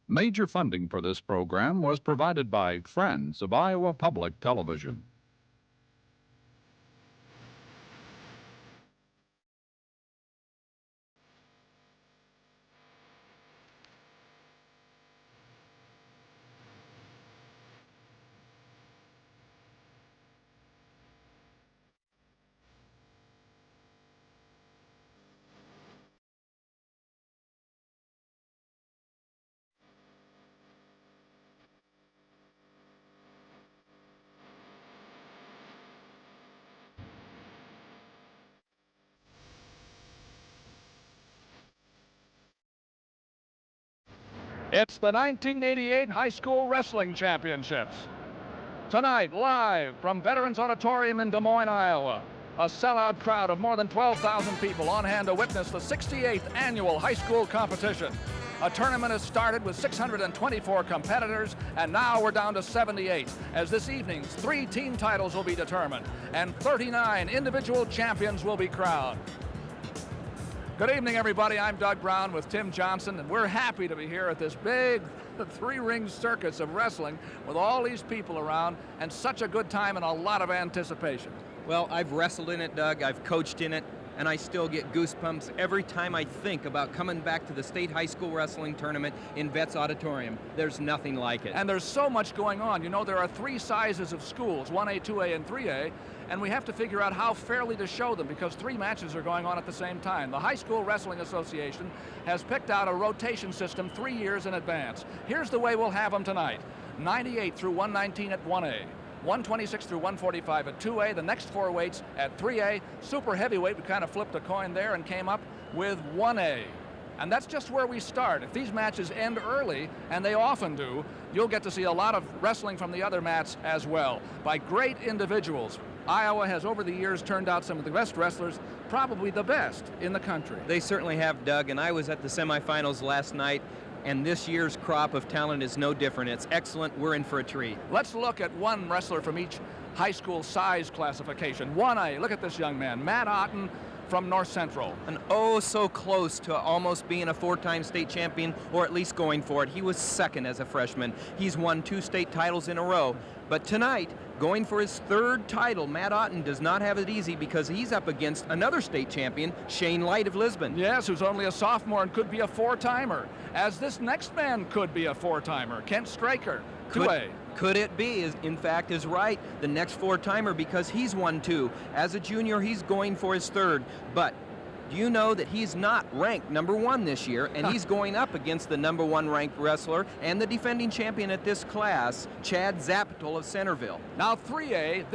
Major funding for this program was provided by Friends of Iowa Public Television. It's the 1988 High School Wrestling Championships. Tonight, live from Veterans Auditorium in Des Moines, Iowa, a sellout crowd of more than 12,000 people on hand to witness the 68th annual high school competition. A tournament has started with 624 competitors, and now we're down to 78, as this evening's 3 team titles will be determined, and 39 individual champions will be crowned. Good evening, everybody. I'm Doug Brown with Tim Johnson, and we're happy to be here at this big 3-ring circus of wrestling with all these people around and such a good time and a lot of anticipation. Well, I've wrestled in it, Doug. I've coached in it, and I still get goosebumps every time I think about coming back to the state high school wrestling tournament in Vets Auditorium. There's nothing like it. And there's so much going on. You know, there are 3 sizes of schools, 1A, 2A, and 3A, and we have to figure out how fairly to show them because 3 matches are going on at the same time. The High School Wrestling Association has picked out a rotation system 3 years in advance. Here's the way we'll have them tonight. 98 through 119 at 1A. 126 through 145 at 2A, the next 4 weights at 3A. Super heavyweight, we kind of flipped a coin there and came up with 1A. And that's just where we start. If these matches end early, and they often do, you'll get to see a lot of wrestling from the other mats as well, by great individuals. Iowa has over the years turned out some of the best wrestlers, probably the best in the country. They certainly have, Doug, and I was at the semifinals last night, and this year's crop of talent is no different. It's excellent. We're in for a treat. Let's look at one wrestler from each high school size classification. 1A, look at this young man, Matt Otten from North Central. And oh, so close to almost being a 4-time state champion, or at least going for it. He was second as a freshman. He's won 2 state titles in a row. But tonight, going for his 3rd title, Matt Otten does not have it easy because he's up against another state champion, Shane Light of Lisbon. Yes, who's only a sophomore and could be a 4-timer, as this next man could be a 4-timer, Kent Straker, 2A. Could it be, in fact, is right, the next 4-timer, because he's won 2. As a junior, he's going for his 3rd. But do you know that he's not ranked number 1 this year, and he's going up against the number 1 ranked wrestler and the defending champion at this class, Chad Zapital of Centerville. Now 3A,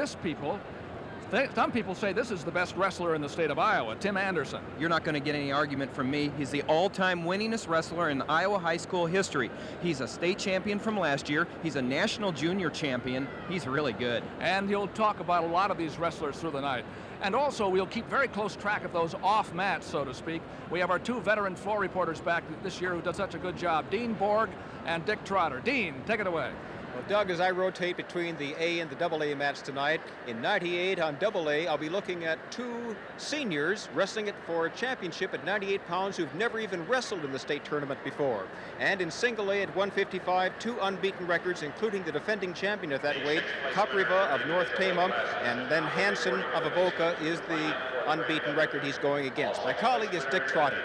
some people say this is the best wrestler in the state of Iowa, Tim Anderson. You're not going to get any argument from me. He's the all-time winningest wrestler in Iowa high school history. He's a state champion from last year. He's a national junior champion. He's really good. And you'll talk about a lot of these wrestlers through the night. And also, we'll keep very close track of those off mats, so to speak. We have our 2 veteran floor reporters back this year who did such a good job, Dean Borg and Dick Trotter. Dean, take it away. Well, Doug, as I rotate between the A and the AA match tonight, in 98 on AA, I'll be looking at 2 seniors wrestling it for a championship at 98 pounds who've never even wrestled in the state tournament before. And in single A at 155, 2 unbeaten records, including the defending champion at that weight, Kopriva of North Tama, and then Hansen of Avoca is the unbeaten record he's going against. My colleague is Dick Trotter.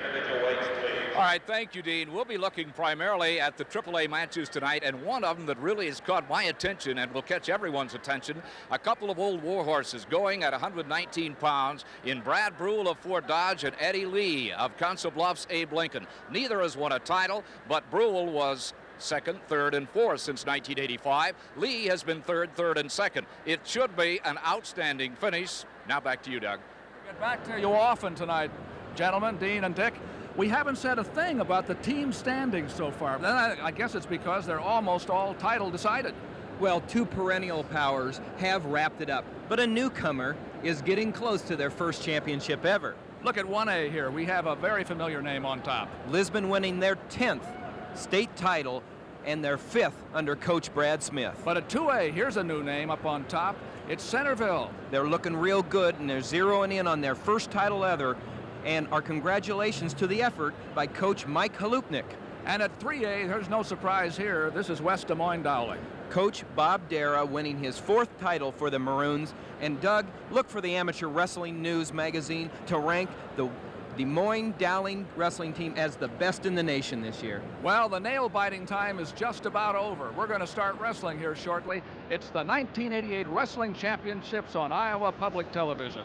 All right, thank you, Dean. We'll be looking primarily at the AAA matches tonight, and one of them that really has caught my attention and will catch everyone's attention, a couple of old war horses going at 119 pounds in Brad Brule of Fort Dodge and Eddie Lee of Council Bluffs Abe Lincoln. Neither has won a title, but Brule was 2nd, 3rd, and 4th since 1985. Lee has been 3rd, 3rd, and 2nd. It should be an outstanding finish. Now back to you, Doug. Get back to you often tonight, gentlemen, Dean and Dick. We haven't said a thing about the team standings so far. Then I guess it's because they're almost all title decided. Well, 2 perennial powers have wrapped it up, but a newcomer is getting close to their first championship ever. Look at 1A here. We have a very familiar name on top. Lisbon winning their 10th state title and their 5th under Coach Brad Smith. But at 2A, here's a new name up on top. It's Centerville. They're looking real good, and they're zeroing in on their first title ever. And our congratulations to the effort by Coach Mike Halupnik. And at 3A, there's no surprise here. This is West Des Moines Dowling. Coach Bob Dara winning his 4th title for the Maroons. And Doug, look for the Amateur Wrestling News magazine to rank the Des Moines Dowling wrestling team as the best in the nation this year. Well, the nail-biting time is just about over. We're going to start wrestling here shortly. It's the 1988 Wrestling Championships on Iowa Public Television.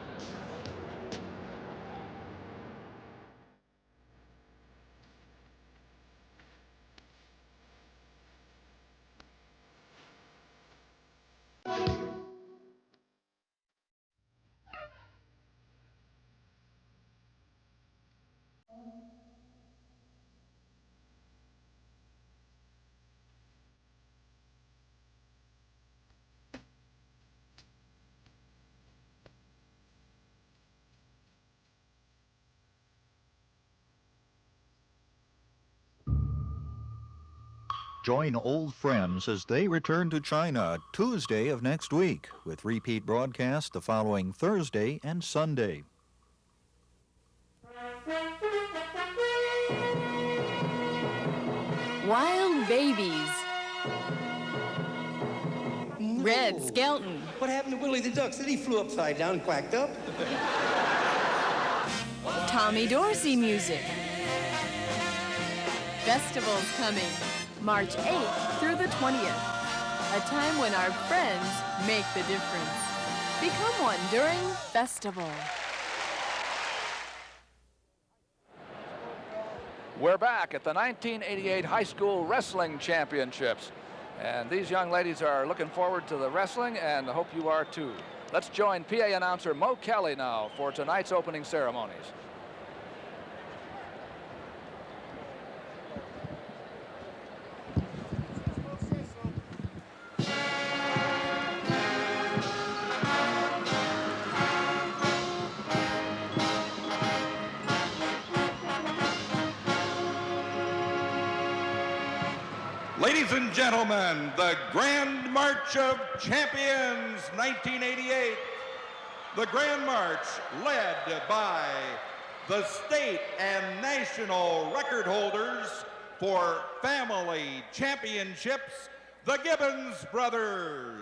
Join old friends as they return to China Tuesday of next week, with repeat broadcast the following Thursday and Sunday. Wild babies. Red Skelton. What happened to Willie the Duck? Said he flew upside down and quacked up. Tommy Dorsey music. Festivals coming March 8th through the 20th. A time when our friends make the difference. Become one during Festival. We're back at the 1988 High School Wrestling Championships. And these young ladies are looking forward to the wrestling, and I hope you are too. Let's join PA announcer Mo Kelly now for tonight's opening ceremonies. Ladies and gentlemen, the Grand March of Champions 1988. The Grand March led by the state and national record holders for family championships, the Gibbons brothers.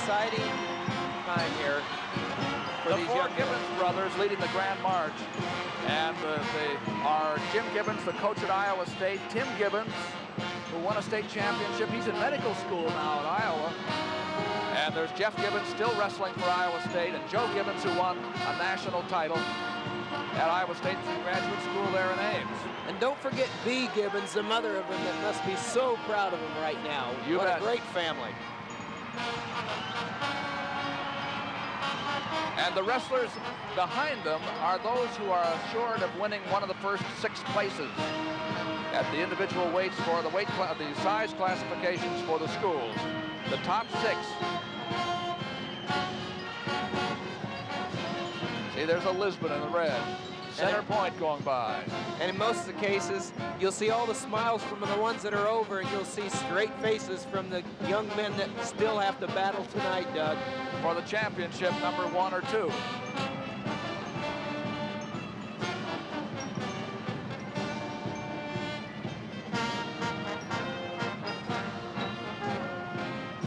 Exciting time here for the these four young Gibbons brothers leading the Grand March. And they are Jim Gibbons, the coach at Iowa State. Tim Gibbons, who won a state championship. He's in medical school now at Iowa. And there's Jeff Gibbons still wrestling for Iowa State. And Joe Gibbons, who won a national title at Iowa State graduate school there in Ames. And don't forget Bea Gibbons, the mother of him, that must be so proud of him right now. You what bet. A great family. And the wrestlers behind them are those who are assured of winning one of the first 6 places at the individual weights for the the size classifications for the schools. The top 6. See, there's a Lisbon in the red. Center point going by. And in most of the cases, you'll see all the smiles from the ones that are over, and you'll see straight faces from the young men that still have to battle tonight, Doug. For the championship, number 1 or 2.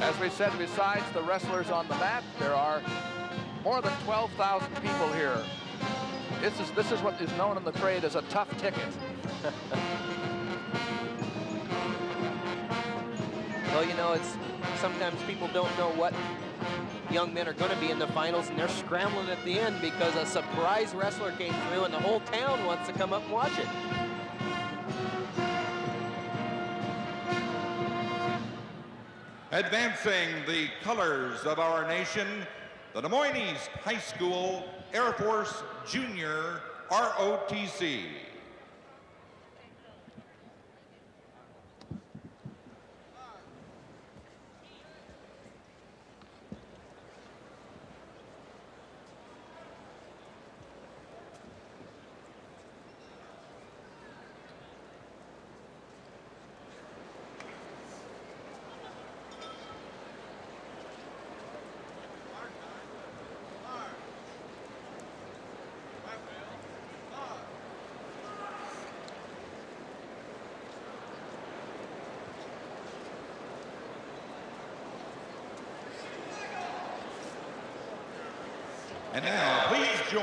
As we said, besides the wrestlers on the mat, there are more than 12,000 people here. This is what is known in the trade as a tough ticket. Well, you know, it's sometimes people don't know what young men are going to be in the finals, and they're scrambling at the end because a surprise wrestler came through and the whole town wants to come up and watch it. Advancing the colors of our nation, the Des Moines East High School Air Force Junior ROTC. And now, please join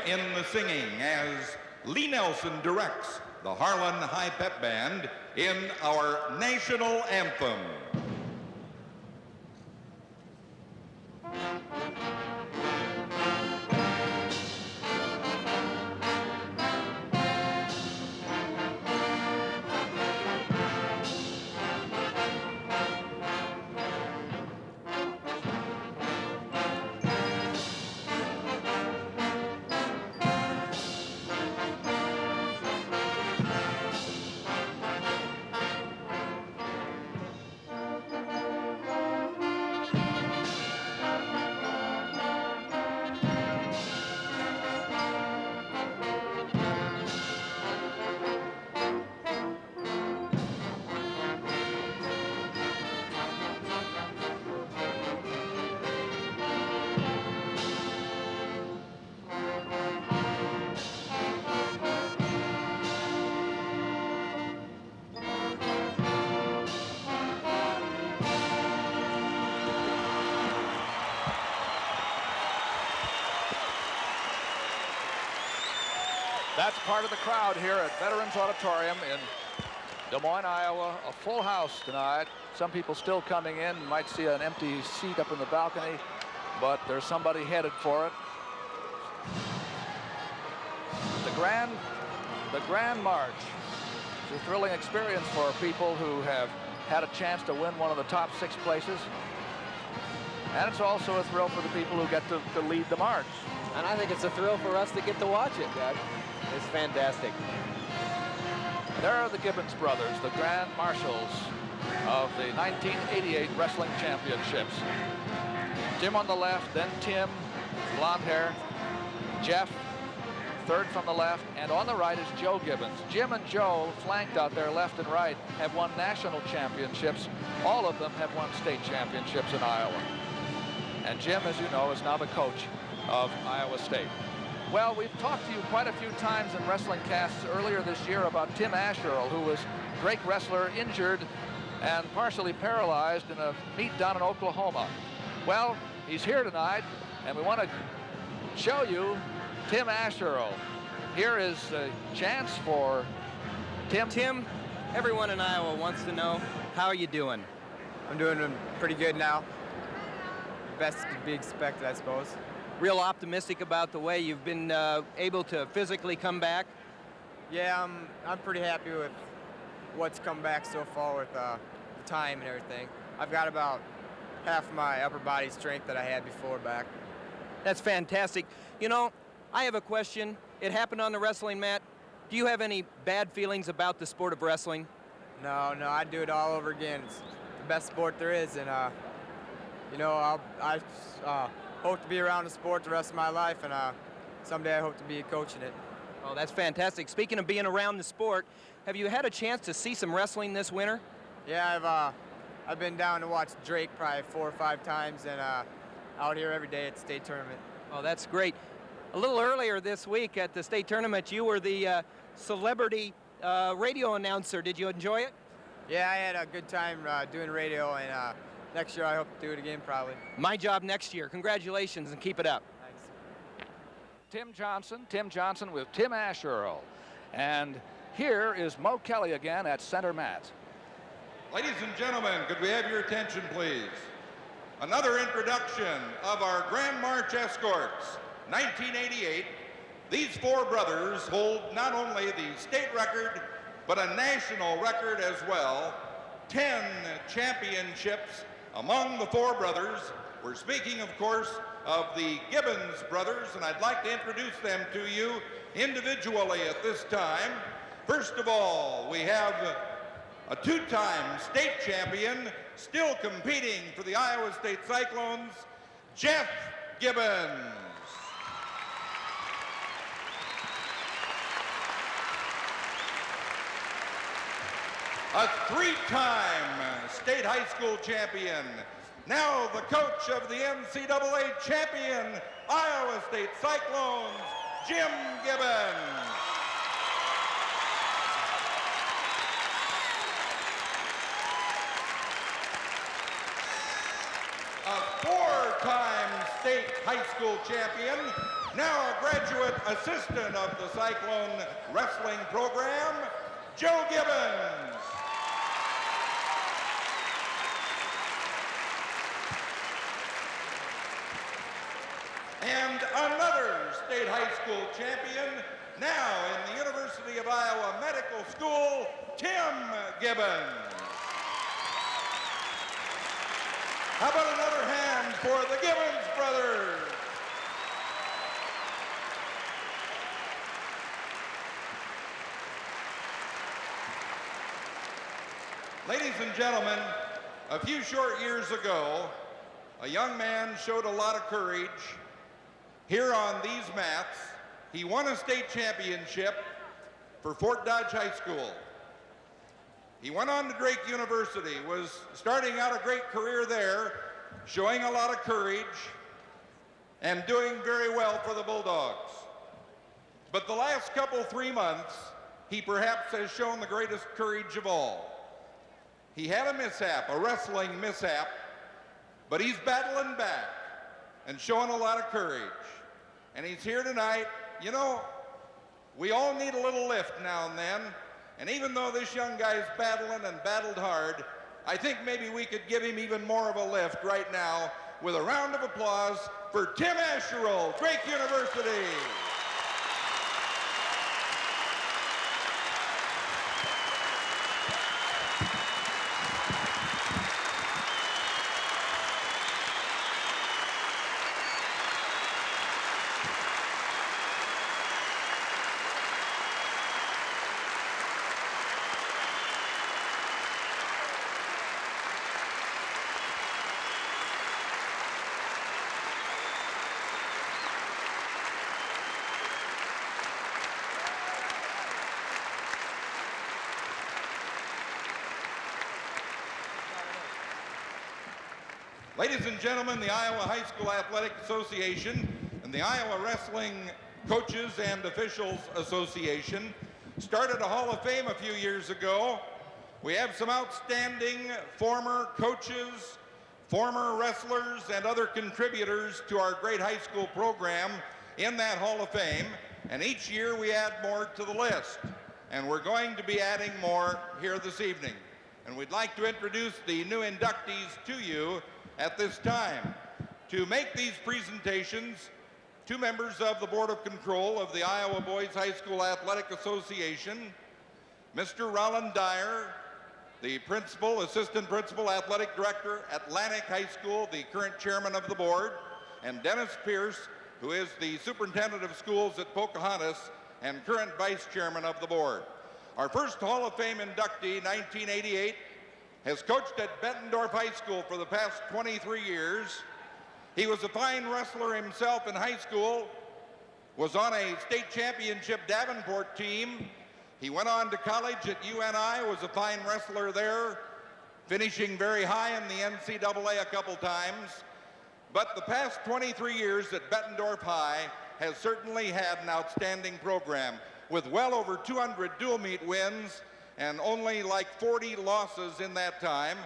in the singing as Lee Nelson directs the Harlan High Pep Band in our national anthem. That's part of the crowd here at Veterans Auditorium in Des Moines, Iowa. A full house tonight. Some people still coming in. You might see an empty seat up in the balcony, but there's somebody headed for it. The Grand March is a thrilling experience for people who have had a chance to win one of the top 6 places. And it's also a thrill for the people who get to lead the march. And I think it's a thrill for us to get to watch it, Doug. It's fantastic. There are the Gibbons brothers, the Grand Marshals of the 1988 Wrestling Championships. Jim on the left, then Tim, blonde hair, Jeff, third from the left, and on the right is Joe Gibbons. Jim and Joe, flanked out there left and right, have won national championships. All of them have won state championships in Iowa. And Jim, as you know, is now the coach of Iowa State. Well, we've talked to you quite a few times in wrestling casts earlier this year about Tim Asherle, who was a great wrestler, injured and partially paralyzed in a meet down in Oklahoma. Well, he's here tonight, and we want to show you Tim Asherle. Here is a chance for Tim. Tim, everyone in Iowa wants to know, how are you doing? I'm doing pretty good now. Best to be expected, I suppose. Real optimistic about the way you've been able to physically come back? Yeah, I'm pretty happy with what's come back so far with the time and everything. I've got about half my upper body strength that I had before back. That's fantastic. You know, I have a question. It happened on the wrestling mat. Do you have any bad feelings about the sport of wrestling? No, I'd do it all over again. It's the best sport there is, and you know, I hope to be around the sport the rest of my life, and someday I hope to be coaching it. Oh, that's fantastic. Speaking of being around the sport, have you had a chance to see some wrestling this winter? Yeah, I've been down to watch Drake probably 4 or 5 times, and out here every day at the state tournament. Oh, that's great. A little earlier this week at the state tournament, you were the celebrity radio announcer. Did you enjoy it? Yeah, I had a good time doing radio, and next year I hope to do it again probably. My job next year. Congratulations and keep it up. Tim Johnson with Tim Asherle. And here is Mo Kelly again at center mat. Ladies and gentlemen, could we have your attention, please? Another introduction of our Grand March Escorts, 1988. These four brothers hold not only the state record, but a national record as well. 10 championships among the four brothers. We're speaking, of course, of the Gibbons brothers, and I'd like to introduce them to you individually at this time. First of all, we have a two-time state champion, still competing for the Iowa State Cyclones, Jeff Gibbons. A three-time state high school champion, now the coach of the NCAA champion Iowa State Cyclones, Jim Gibbons. A four-time state high school champion, now a graduate assistant of the Cyclone wrestling program, Joe Gibbons. And another state high school champion, now in the University of Iowa Medical School, Tim Gibbons. How about another hand for the Gibbons brothers? Ladies and gentlemen, a few short years ago, a young man showed a lot of courage. Here on these mats, he won a state championship for Fort Dodge High School. He went on to Drake University, was starting out a great career there, showing a lot of courage and doing very well for the Bulldogs. But the last couple, 3 months, he perhaps has shown the greatest courage of all. He had a mishap, a wrestling mishap, but he's battling back and showing a lot of courage. And he's here tonight. You know, we all need a little lift now and then. And even though this young guy's battling and battled hard, I think maybe we could give him even more of a lift right now with a round of applause for Tim Asherle, Drake University. Ladies and gentlemen, the Iowa High School Athletic Association and the Iowa Wrestling Coaches and Officials Association started a Hall of Fame a few years ago. We have some outstanding former coaches, former wrestlers, and other contributors to our great high school program in that Hall of Fame, and each year we add more to the list, and we're going to be adding more here this evening. And we'd like to introduce the new inductees to you at this time. To make these presentations, two members of the Board of Control of the Iowa Boys High School Athletic Association, Mr. Roland Dyer, the Principal, Assistant Principal, Athletic Director, Atlantic High School, the current Chairman of the Board, and Dennis Pierce, who is the Superintendent of Schools at Pocahontas and current Vice Chairman of the Board. Our first Hall of Fame inductee, 1988, has coached at Bettendorf High School for the past 23 years. He was a fine wrestler himself in high school, was on a state championship Davenport team. He went on to college at UNI, was a fine wrestler there, finishing very high in the NCAA a couple times. But the past 23 years at Bettendorf High has certainly had an outstanding program with well over 200 dual meet wins and only like 40 losses in that time.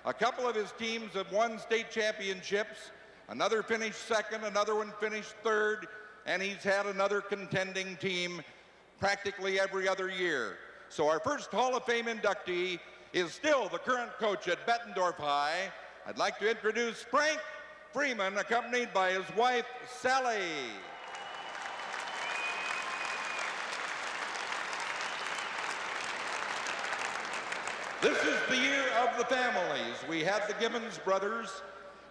A couple of his teams have won state championships. Another finished second, another one finished third, and he's had another contending team practically every other year. So our first Hall of Fame inductee is still the current coach at Bettendorf High. I'd like to introduce Frank Freeman, accompanied by his wife, Sally. This is the year of the families. We had the Gibbons brothers,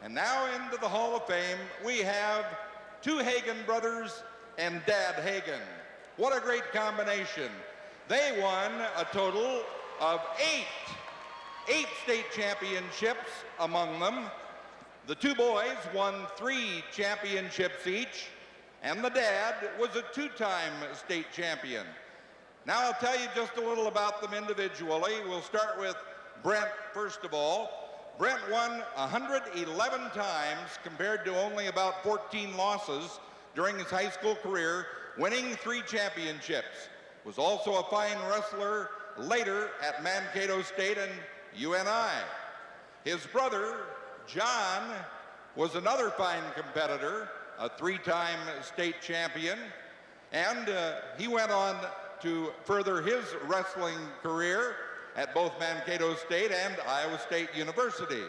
and now into the Hall of Fame, we have two Hagen brothers and Dad Hagen. What a great combination. They won a total of eight state championships among them. The two boys won 3 championships each, and the dad was a 2-time state champion. Now I'll tell you just a little about them individually. We'll start with Brent first of all. Brent won 111 times compared to only about 14 losses during his high school career, winning 3 championships. Was also a fine wrestler later at Mankato State and UNI. His brother, John, was another fine competitor, a 3-time state champion, and he went on to further his wrestling career at both Mankato State and Iowa State University.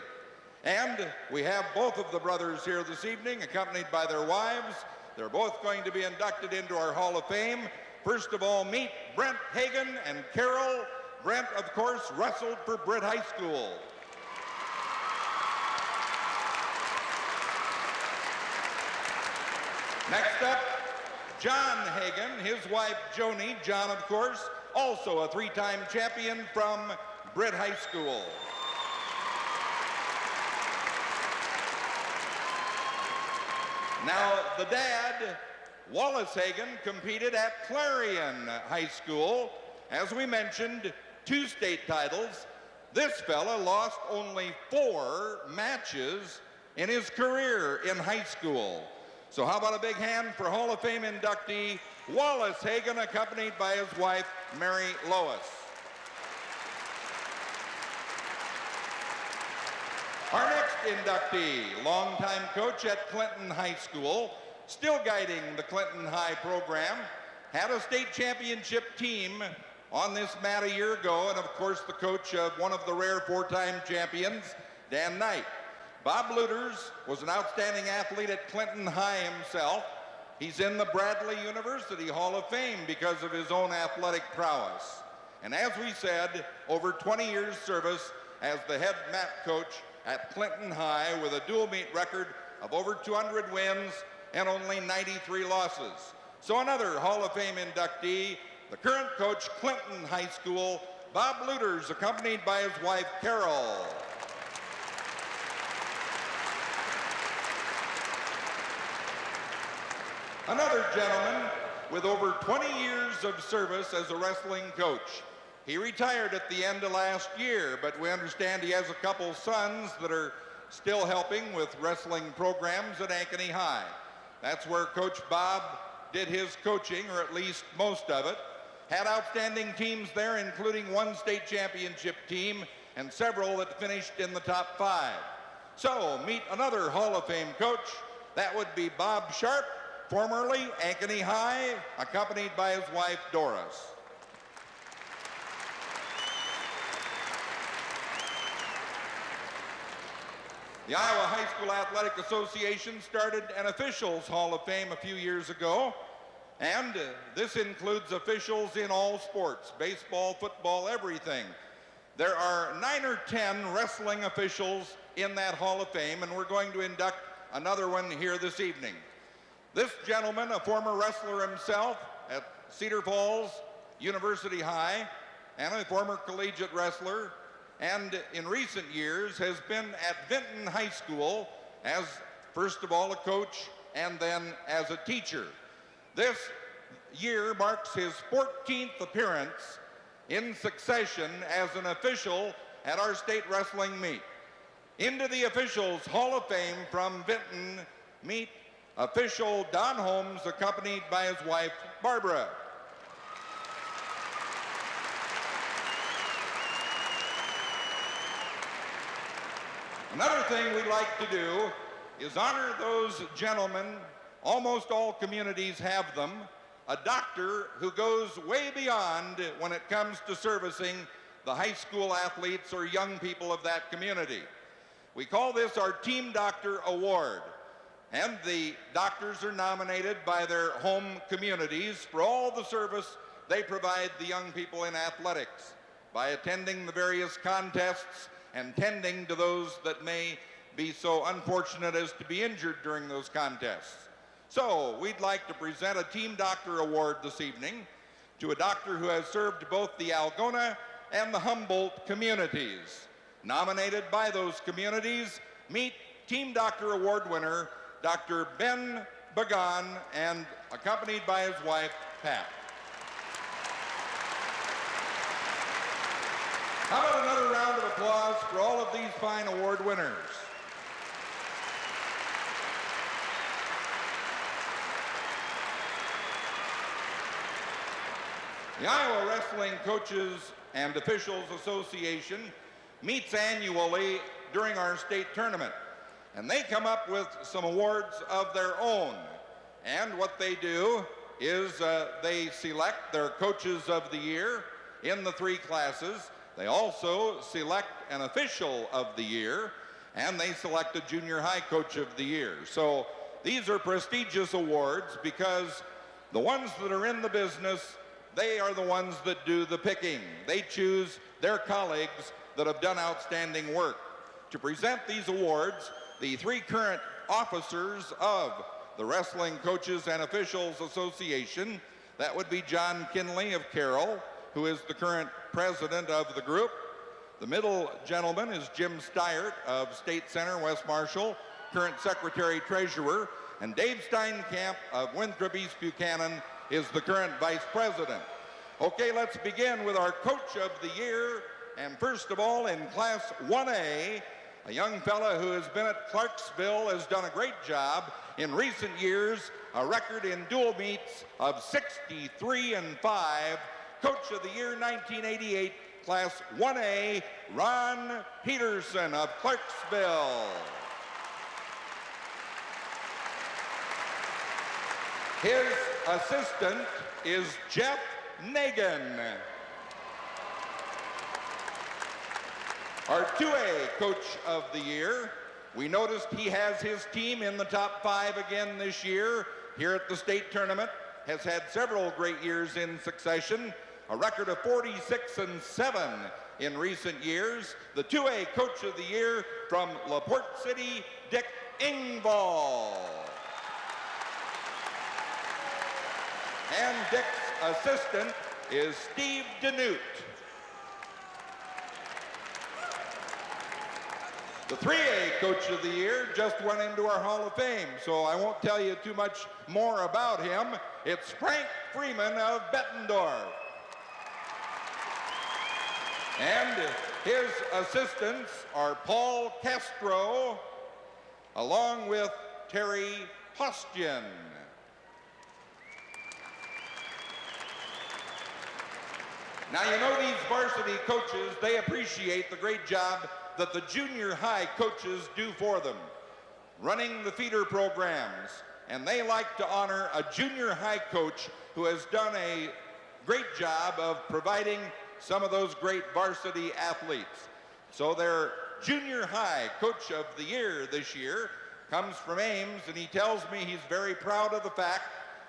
And we have both of the brothers here this evening, accompanied by their wives. They're both going to be inducted into our Hall of Fame. First of all, meet Brent Hagen and Carol. Brent, of course, wrestled for Britt High School. Next up, John Hagen, his wife Joni. John, of course, also a 3-time champion from Britt High School. Now, the dad, Wallace Hagen, competed at Clarion High School. As we mentioned, 2 state titles. This fella lost only 4 matches in his career in high school. So how about a big hand for Hall of Fame inductee Wallace Hagen, accompanied by his wife, Mary Lois. Our next inductee, longtime coach at Clinton High School, still guiding the Clinton High program, had a state championship team on this mat a year ago, and of course the coach of one of the rare 4-time champions, Dan Knight. Bob Luters was an outstanding athlete at Clinton High himself. He's in the Bradley University Hall of Fame because of his own athletic prowess. And as we said, over 20 years service as the head mat coach at Clinton High with a dual meet record of over 200 wins and only 93 losses. So another Hall of Fame inductee, the current coach, Clinton High School, Bob Luters, accompanied by his wife, Carol. Another gentleman with over 20 years of service as a wrestling coach. He retired at the end of last year, but we understand he has a couple sons that are still helping with wrestling programs at Ankeny High. That's where Coach Bob did his coaching, or at least most of it. Had outstanding teams there, including 1 state championship team and several that finished in the top 5. So meet another Hall of Fame coach. That would be Bob Sharp, formerly Ankeny High, accompanied by his wife, Doris. The Iowa High School Athletic Association started an Officials Hall of Fame a few years ago, and this includes officials in all sports, baseball, football, everything. There are 9 or 10 wrestling officials in that Hall of Fame, and we're going to induct another one here this evening. This gentleman, a former wrestler himself at Cedar Falls University High, and a former collegiate wrestler, and in recent years has been at Vinton High School as, first of all, a coach and then as a teacher. This year marks his 14th appearance in succession as an official at our state wrestling meet. Into the Officials Hall of Fame from Vinton meet official Don Holmes, accompanied by his wife, Barbara. Another thing we'd like to do is honor those gentlemen. Almost all communities have them. A doctor who goes way beyond when it comes to servicing the high school athletes or young people of that community. We call this our Team Doctor Award. And the doctors are nominated by their home communities for all the service they provide the young people in athletics by attending the various contests and tending to those that may be so unfortunate as to be injured during those contests. So we'd like to present a Team Doctor Award this evening to a doctor who has served both the Algona and the Humboldt communities. Nominated by those communities, meet Team Doctor Award winner, Dr. Ben Bagan, and accompanied by his wife, Pat. How about another round of applause for all of these fine award winners? The Iowa Wrestling Coaches and Officials Association meets annually during our state tournament, and they come up with some awards of their own. And what they do is they select their coaches of the year in the 3 classes. They also select an official of the year, and they select a junior high coach of the year. So these are prestigious awards because the ones that are in the business, they are the ones that do the picking. They choose their colleagues that have done outstanding work. To present these awards, the 3 current officers of the Wrestling Coaches and Officials Association, that would be John Kinley of Carroll, who is the current president of the group. The middle gentleman is Jim Steyert of State Center, West Marshall, current secretary-treasurer, and Dave Steinkamp of Winthrop East Buchanan is the current vice president. Okay, let's begin with our coach of the year. And first of all, in Class 1A, a young fella who has been at Clarksville has done a great job. In recent years, a record in dual meets of 63-5. Coach of the year 1988, Class 1A, Ron Peterson of Clarksville. His assistant is Jeff Nagan. Our 2A Coach of the Year, we noticed he has his team in the top 5 again this year here at the state tournament, has had several great years in succession, a record of 46-7 in recent years. The 2A Coach of the Year from LaPorte City, Dick Engvall. And Dick's assistant is Steve Danute. The 3A Coach of the Year just went into our Hall of Fame, so I won't tell you too much more about him. It's Frank Freeman of Bettendorf. And his assistants are Paul Castro, along with Terry Hostian. Now, you know, these varsity coaches, they appreciate the great job that the junior high coaches do for them, running the feeder programs. And they like to honor a junior high coach who has done a great job of providing some of those great varsity athletes. So their junior high Coach of the Year this year comes from Ames, and he tells me he's very proud of the fact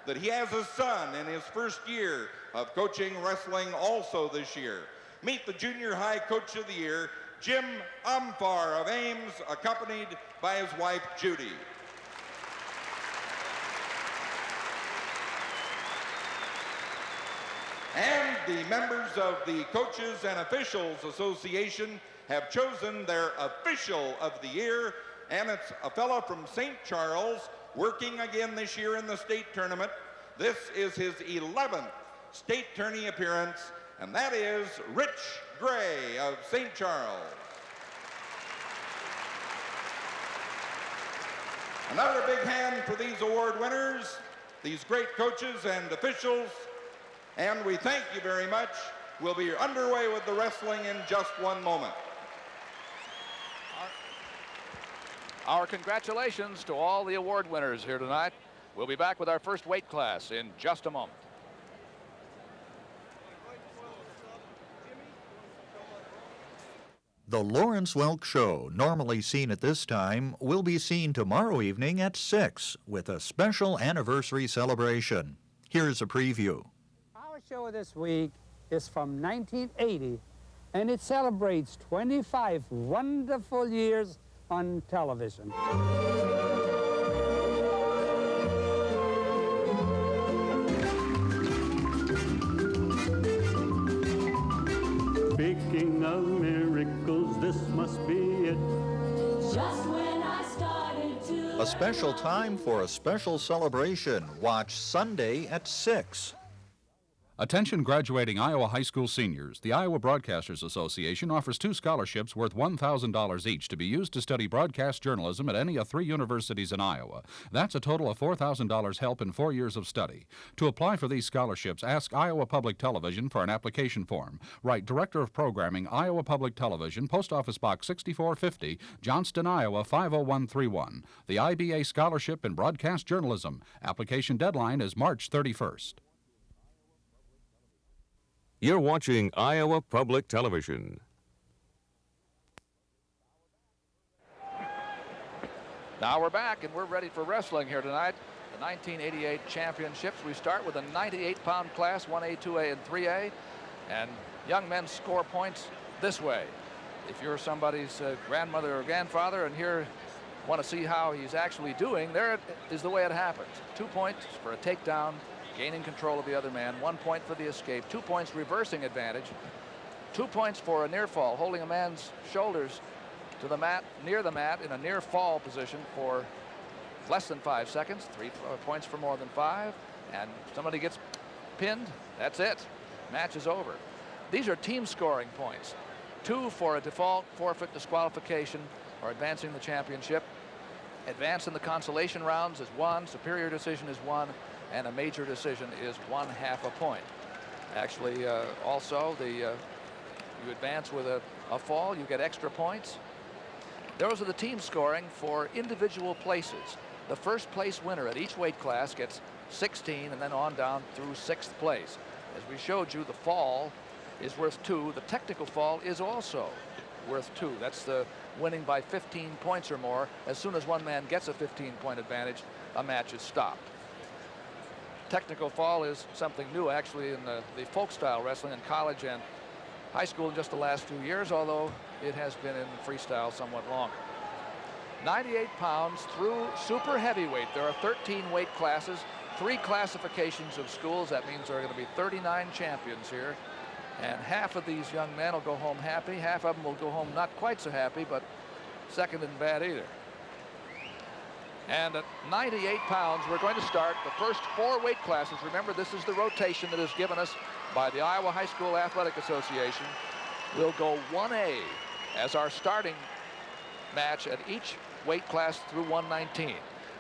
that he has a son in his first year of coaching wrestling also this year. Meet the junior high Coach of the Year, Jim Umfar of Ames, accompanied by his wife, Judy. And the members of the Coaches and Officials Association have chosen their official of the year, and it's a fellow from St. Charles, working again this year in the state tournament. This is his 11th state tourney appearance, and that is Rich Gray of St. Charles. Another big hand for these award winners, these great coaches and officials, and we thank you very much. We'll be underway with the wrestling in just one moment. Our congratulations to all the award winners here tonight. We'll be back with our first weight class in just a moment. The Lawrence Welk Show, normally seen at this time, will be seen tomorrow evening at 6 with a special anniversary celebration. Here's a preview. Our show this week is from 1980, and it celebrates 25 wonderful years on television. Speaking of miracles, this must be it. Just when I started to... A special time for a special celebration. Watch Sunday at 6. Attention graduating Iowa high school seniors. The Iowa Broadcasters Association offers 2 scholarships worth $1,000 each to be used to study broadcast journalism at any of 3 universities in Iowa. That's a total of $4,000 help in 4 years of study. To apply for these scholarships, ask Iowa Public Television for an application form. Write Director of Programming, Iowa Public Television, Post Office Box 6450, Johnston, Iowa 50131. The IBA Scholarship in Broadcast Journalism. Application deadline is March 31st. You're watching Iowa Public Television. Now we're back, and we're ready for wrestling here tonight. The 1988 championships. We start with a 98-pound class, 1A, 2A, and 3A. And young men score points this way. If you're somebody's grandmother or grandfather and here want to see how he's actually doing, there is the way it happens. 2 points for a takedown, gaining control of the other man, 1 point for the escape, 2 points reversing advantage, 2 points for a near fall, holding a man's shoulders to the mat, near the mat in a near fall position for less than 5 seconds, 3 points for more than 5, and somebody gets pinned, that's it. Match is over. These are team scoring points. 2 for a default, forfeit, disqualification, or advancing the championship. Advance in the consolation rounds is 1, superior decision is 1, and a major decision is 1/2 a point. Actually, also, you advance with a fall, you get extra points. Those are the team scoring for individual places. The first place winner at each weight class gets 16 and then on down through 6th place. As we showed you, the fall is worth 2. The technical fall is also worth 2. That's the winning by 15 points or more. As soon as one man gets a 15-point advantage, a match is stopped. Technical fall is something new actually in the folk style wrestling in college and high school in just the last few years, although it has been in freestyle somewhat longer. 98 pounds through super heavyweight. There are 13 weight classes, 3 classifications of schools. That means there are going to be 39 champions here, and half of these young men will go home happy. Half of them will go home not quite so happy, but second isn't bad either. And at 98 pounds, we're going to start the first 4 weight classes. Remember, this is the rotation that is given us by the Iowa High School Athletic Association. We'll go 1A as our starting match at each weight class through 119.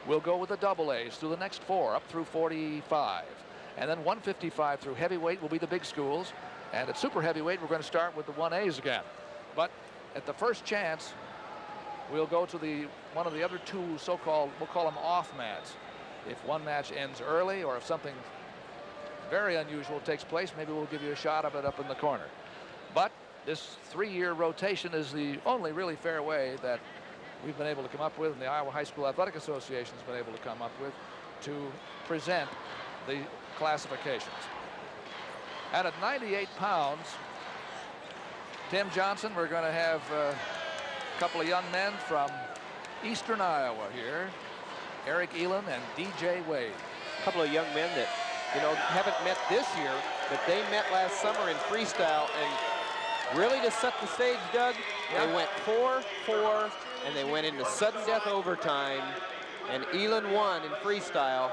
We'll go with the double A's through the next 4 up through 45. And then 155 through heavyweight will be the big schools. And at super heavyweight, we're going to start with the 1A's again. But at the first chance, we'll go to one of the other 2 so-called, we'll call them off mats. If one match ends early or if something very unusual takes place, maybe we'll give you a shot of it up in the corner. But this 3-year rotation is the only really fair way that we've been able to come up with, and the Iowa High School Athletic Association has been able to come up with, to present the classifications. And at 98 pounds, Tim Johnson, we're going to have a couple of young men from eastern Iowa here, Eric Elam and DJ Wade. A couple of young men that, you know, haven't met this year, but they met last summer in freestyle, and really to set the stage, Doug, they went 4-4, and they went into sudden death overtime, and Elam won in freestyle.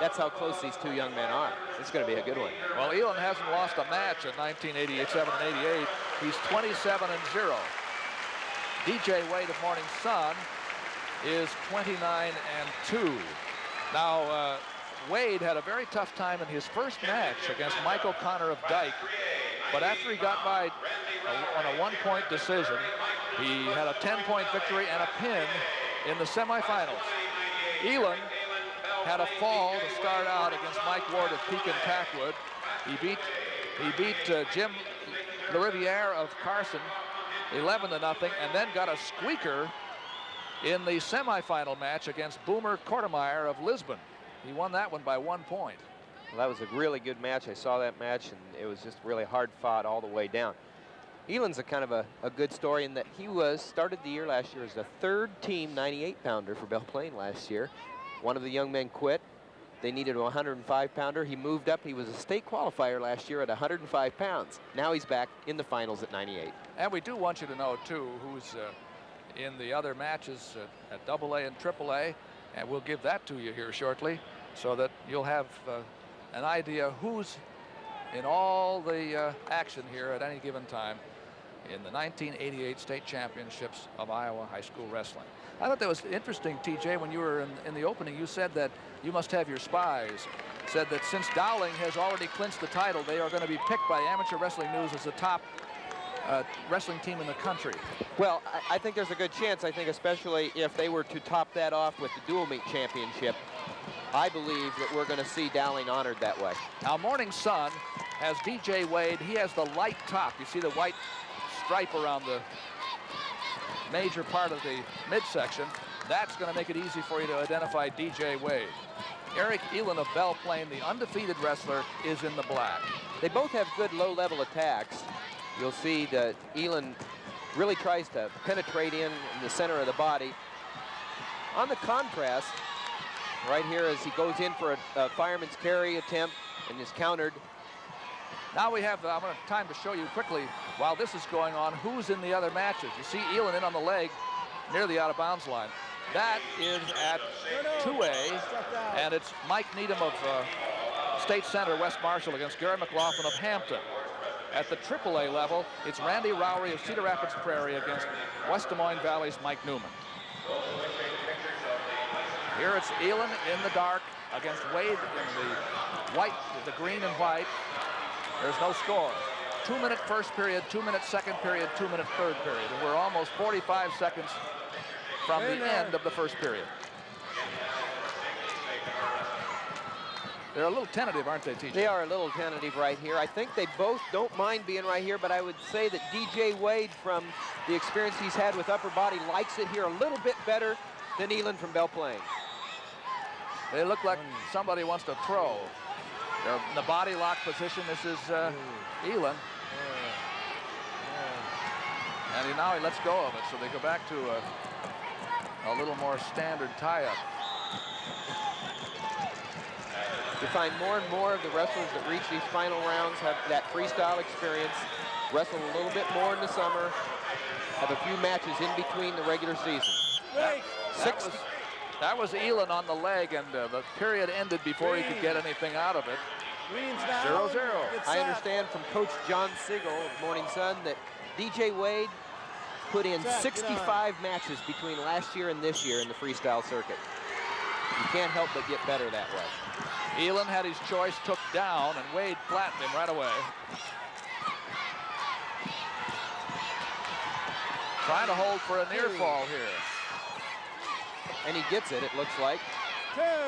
That's how close these 2 young men are. It's going to be a good one. Well, Elam hasn't lost a match in 1987 and 88. He's 27-0. DJ Wade of Morning Sun is 29-2. Now, Wade had a very tough time in his first match against Mike O'Connor of Dyke, but after he got by on a 1-point decision, he had a 10-point victory and a pin in the semifinals. Elon had a fall to start out against Mike Ward of Pekin Packwood. He beat Jim LaRiviere of Carson 11-0, and then got a squeaker in the semifinal match against Boomer Kortemeyer of Lisbon. He won that one by 1 point. Well, that was a really good match. I saw that match, and it was just really hard fought all the way down. Elon's a kind of a good story in that he started the year last year as the third team 98-pounder for Belle Plaine last year. One of the young men quit. They needed a 105-pounder. He moved up. He was a state qualifier last year at 105 pounds. Now he's back in the finals at 98. And we do want you to know, too, who's in the other matches at AA and AAA. And we'll give that to you here shortly so that you'll have an idea who's in all the action here at any given time in the 1988 state championships of Iowa high school wrestling. I thought that was interesting, TJ, when you were in the opening, you said that you must have your spies. Said that since Dowling has already clinched the title, they are going to be picked by Amateur Wrestling News as the top wrestling team in the country. Well, I think there's a good chance. I think especially if they were to top that off with the dual meet championship, I believe that we're going to see Dowling honored that way. Now, Morning Sun has DJ Wade. He has the light top. You see the white stripe around the major part of the midsection. That's going to make it easy for you to identify DJ Wade. Eric Elon of Belle Plaine, the undefeated wrestler, is in the black. They both have good low-level attacks. You'll see that Elon really tries to penetrate in the center of the body. On the contrast, right here as he goes in for a fireman's carry attempt and is countered. Now we have time to show you quickly, while this is going on, who's in the other matches. You see Elon in on the leg near the out-of-bounds line. That is at 2A, and it's Mike Needham of State Center, West Marshall, against Gary McLaughlin of Hampton. At the AAA level, it's Randy Rowery of Cedar Rapids Prairie against West Des Moines Valley's Mike Newman. Here it's Elon in the dark against Wade in the white, the green and white. There's no score. 2-minute first period, 2-minute second period, 2-minute third period. And we're almost 45 seconds from the end of the first period. They're a little tentative, aren't they, TJ? They are a little tentative right here. I think they both don't mind being right here, but I would say that DJ Wade, from the experience he's had with upper body, likes it here a little bit better than Elon from Belle Plaine. They look like somebody wants to throw. They're in the body lock position. This is Elon. And now he lets go of it, so they go back to a little more standard tie-up. You find more and more of the wrestlers that reach these final rounds have that freestyle experience, wrestle a little bit more in the summer, have a few matches in between the regular season. That was Elon on the leg, and the period ended before he could get anything out of it. 0-0. I understand from Coach John Siegel of Morning Sun that DJ Wade put in 65 matches between last year and this year in the freestyle circuit. You can't help but get better that way. Elon had his choice took down, and Wade flattened him right away. Trying to hold for a near fall here. And he gets it, it looks like.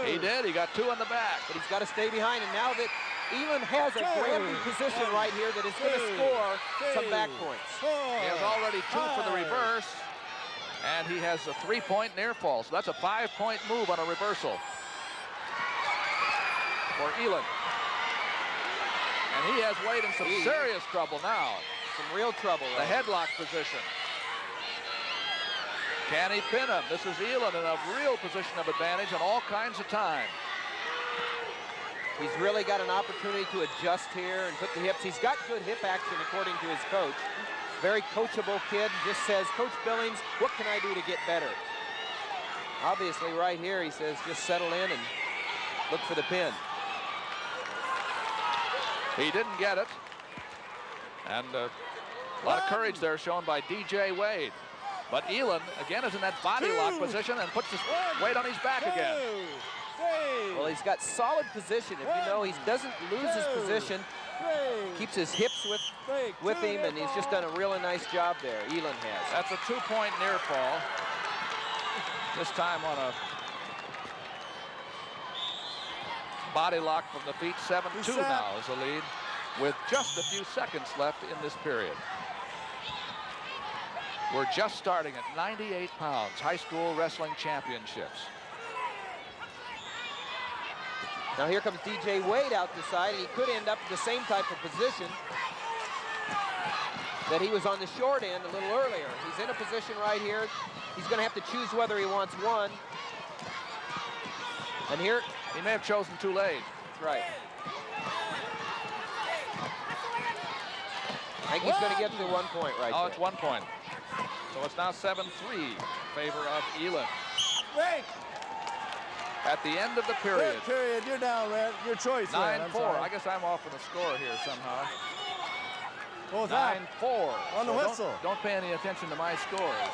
He did. He got 2 in the back. But he's got to stay behind. And now that Elon has a grabbing position right here that is going to score some back points. He has already 2 for the reverse. And he has a 3-point near fall. So that's a 5-point move on a reversal for Elon. And he has Wade in some serious trouble now. Some real trouble. The headlock position. Can he pin him? This is Elon in a real position of advantage and all kinds of time. He's really got an opportunity to adjust here and put the hips. He's got good hip action according to his coach. Very coachable kid. Just says, Coach Billings, what can I do to get better? Obviously right here he says just settle in and look for the pin. He didn't get it. And a lot of courage there shown by DJ Wade. But Elon, again, is in that body lock position and puts his weight on his back again. Well, he's got solid position. If you know, he doesn't lose his position. Keeps his hips with him, and he's just done a really nice job there. Elon has. That's a 2-point near fall. This time on a body lock from the feet. 7-2 now is the lead with just a few seconds left in this period. We're just starting at 98 pounds, high school wrestling championships. Now here comes DJ Wade out the side, and he could end up in the same type of position that he was on the short end a little earlier. He's in a position right here. He's going to have to choose whether he wants one. And here, he may have chosen too late. Right. I think he's going to get to 1 point right Oh, there. it's 1 point. So it's now 7-3 in favor of Elin. Wait! At the end of the period. Good period. You're down, man. Your choice. 9-4. I guess I'm off in the score here somehow. What was that? 9-4. On the whistle. Don't pay any attention to my scores.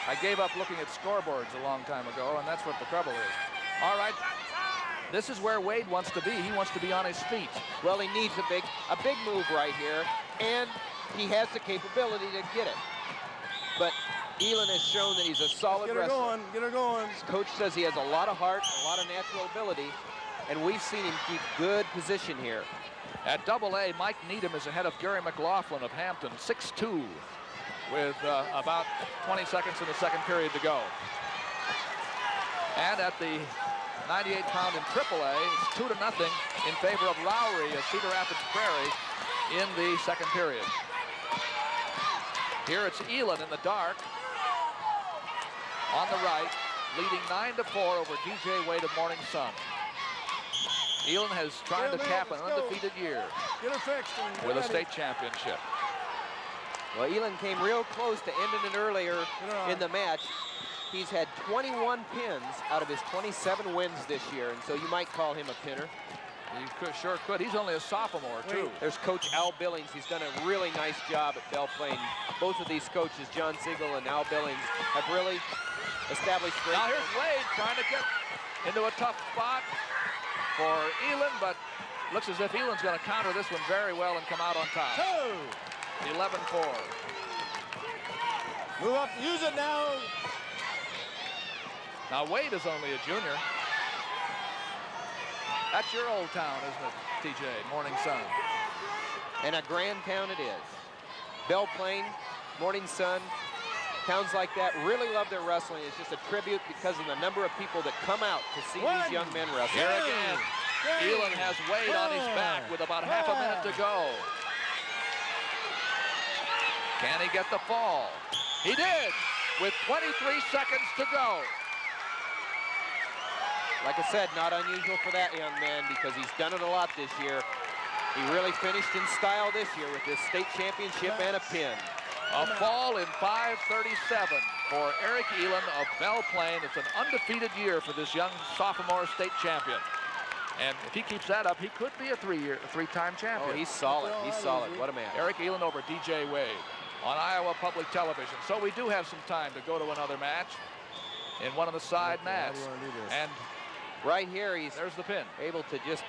I gave up looking at scoreboards a long time ago, and that's what the trouble is. All right. This is where Wade wants to be. He wants to be on his feet. Well, he needs a big move right here, and he has the capability to get it. But Elin has shown that he's a solid wrestler. Get her going. Get her going. His coach says he has a lot of heart, a lot of natural ability, and we've seen him keep good position here. At AA, Mike Needham is ahead of Gary McLaughlin of Hampton, 6-2, with about 20 seconds in the second period to go. And at the 98-pound in AAA, it's 2-0 in favor of Lowry of Cedar Rapids Prairie in the second period. Here it's Elin in the dark on the right, leading 9-4 over DJ Wade of Morning Sun. Elin has tried to cap an undefeated year with a state championship. Well, Elin came real close to ending it earlier in the match. He's had 21 pins out of his 27 wins this year, and so you might call him a pinner. You sure could. He's only a sophomore, too. There's Coach Al Billings. He's done a really nice job at Belle Plaine. Both of these coaches, John Siegel and Al Billings, have really established great. Now here's Wade trying to get into a tough spot for Elin, but looks as if Elin's going to counter this one very well and come out on top. 11-4. Move up. Use it now. Now Wade is only a junior. That's your old town, isn't it, TJ? Morning Sun. And a grand town it is. Belle Plaine, Morning Sun, towns like that really love their wrestling. It's just a tribute because of the number of people that come out to see these young men wrestle. Here again, Elin has Wade on his back with about half a minute to go. Can he get the fall? He did, with 23 seconds to go. Like I said, not unusual for that young man because he's done it a lot this year. He really finished in style this year with this state championship and a pin. A fall in 5:37 for Eric Elin of Belle Plaine. It's an undefeated year for this young sophomore state champion. And if he keeps that up, he could be a three-time champion. Oh, he's solid. He's solid. What a man. Eric Elin over DJ Wade on Iowa Public Television. So we do have some time to go to another match in one of the side mats. And right here, there's the pin. Able to just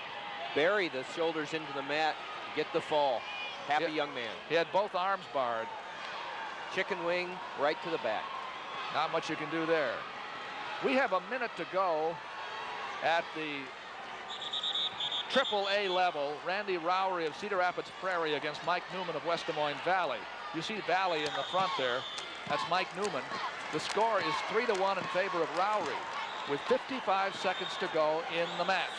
bury the shoulders into the mat, get the fall. Happy young man. He had both arms barred. Chicken wing right to the back. Not much you can do there. We have a minute to go at the AAA level. Randy Rowry of Cedar Rapids Prairie against Mike Newman of West Des Moines Valley. You see Valley in the front there. That's Mike Newman. The score is 3-1 in favor of Rowry with 55 seconds to go in the match.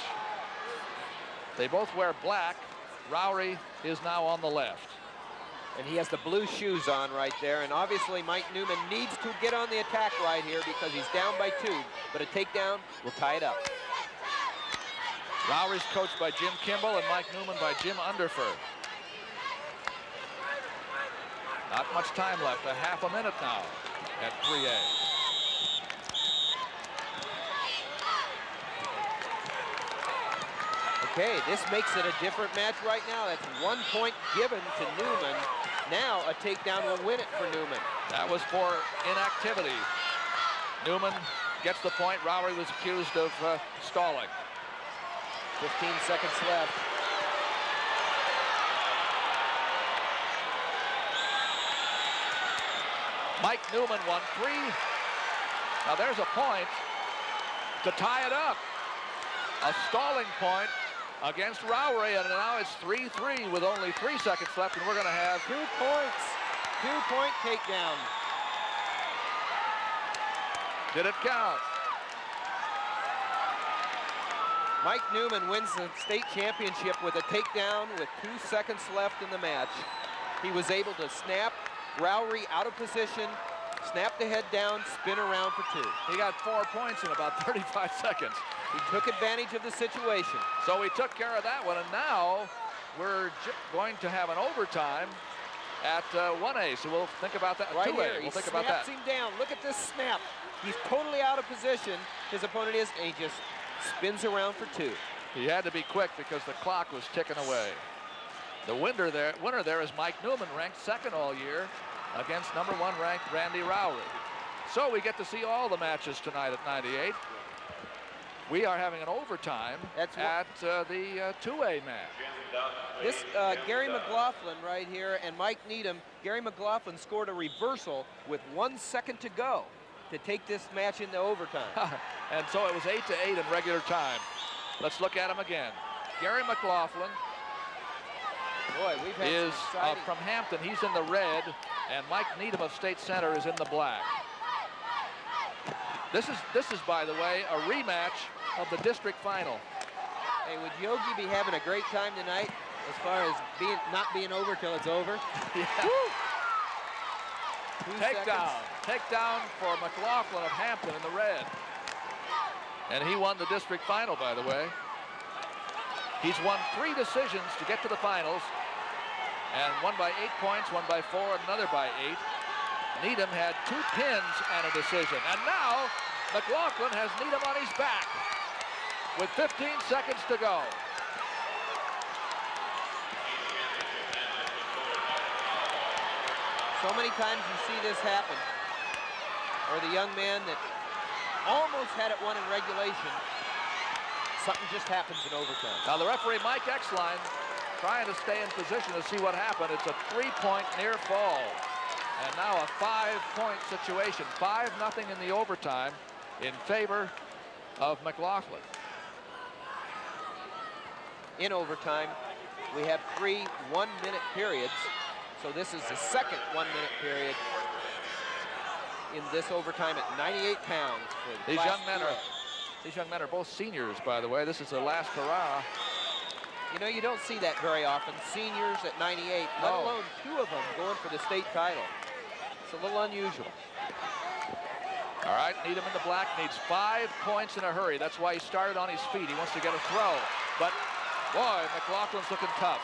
They both wear black. Rowry is now on the left. And he has the blue shoes on right there. And obviously Mike Newman needs to get on the attack right here because he's down by 2. But a takedown will tie it up. Rowry's coached by Jim Kimball and Mike Newman by Jim Underford. Not much time left, a half a minute now at 3A. Okay, this makes it a different match right now. That's 1 point given to Newman. Now a takedown will win it for Newman. That was for inactivity. Newman gets the point. Rowry was accused of stalling. 15 seconds left. Mike Newman won 3 Now there's a point to tie it up. A stalling point against Rowry, and now it's 3-3 with only 3 seconds left, and we're going to have 2 points. 2-point takedown. Did it count? Mike Newman wins the state championship with a takedown with 2 seconds left in the match. He was able to snap Rowry out of position, snap the head down, spin around for 2. He got 4 points in about 35 seconds. He took advantage of the situation. So he took care of that one, and now we're going to have an overtime at 1A. So we'll think about that. Right 2A. here, We'll he think about that. snaps him down. Look at this snap. He's totally out of position. His opponent is, and he just spins around for 2. He had to be quick because the clock was ticking away. The winner there is Mike Newman, ranked 2nd all year against number 1 ranked Randy Rowry. So we get to see all the matches tonight at 98. We are having an overtime at the 2A match. This Gary McLaughlin right here and Mike Needham. Gary McLaughlin scored a reversal with 1 second to go to take this match into overtime. And so it was 8-8 in regular time. Let's look at him again. Gary McLaughlin Boy, we've had is some exciting... from Hampton. He's in the red, and Mike Needham of State Center is in the black. This is, by the way, a rematch of the district final. Hey, would Yogi be having a great time tonight as far as not being over till it's over? Yeah. Takedown for McLaughlin of Hampton in the red. And he won the district final, by the way. He's won 3 decisions to get to the finals, and one by 8 points, one by 4, and another by 8. Needham had 2 pins and a decision. And now McLaughlin has Needham on his back with 15 seconds to go. So many times you see this happen, or the young man that almost had it won in regulation, something just happens in overtime. Now the referee, Mike Exline, trying to stay in position to see what happened. It's a 3-point near fall. And now a 5-point situation, 5-0 in the overtime in favor of McLaughlin. In overtime, we have 3 one-minute periods. So this is the second 1-minute period in this overtime at 98 pounds. For These young men are both seniors, by the way. This is their last hurrah. You know, you don't see that very often. Seniors at 98, let alone 2 of them going for the state title. It's a little unusual. All right, Needham in the black needs 5 points in a hurry. That's why he started on his feet. He wants to get a throw. But, boy, McLaughlin's looking tough.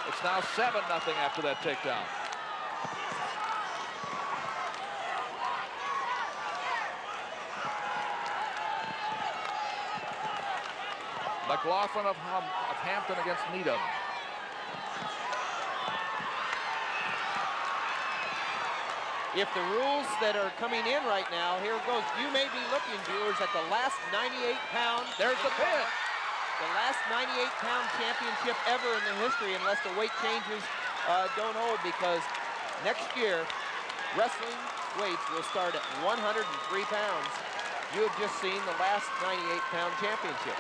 It's now 7-0 after that takedown. McLaughlin of Hampton against Needham. If the rules that are coming in right now, here it goes. You may be looking, viewers, at the last 98-pound. There's the pin. The last 98-pound championship ever in the history, unless the weight changes don't hold, because next year, wrestling weights will start at 103 pounds. You have just seen the last 98-pound championship.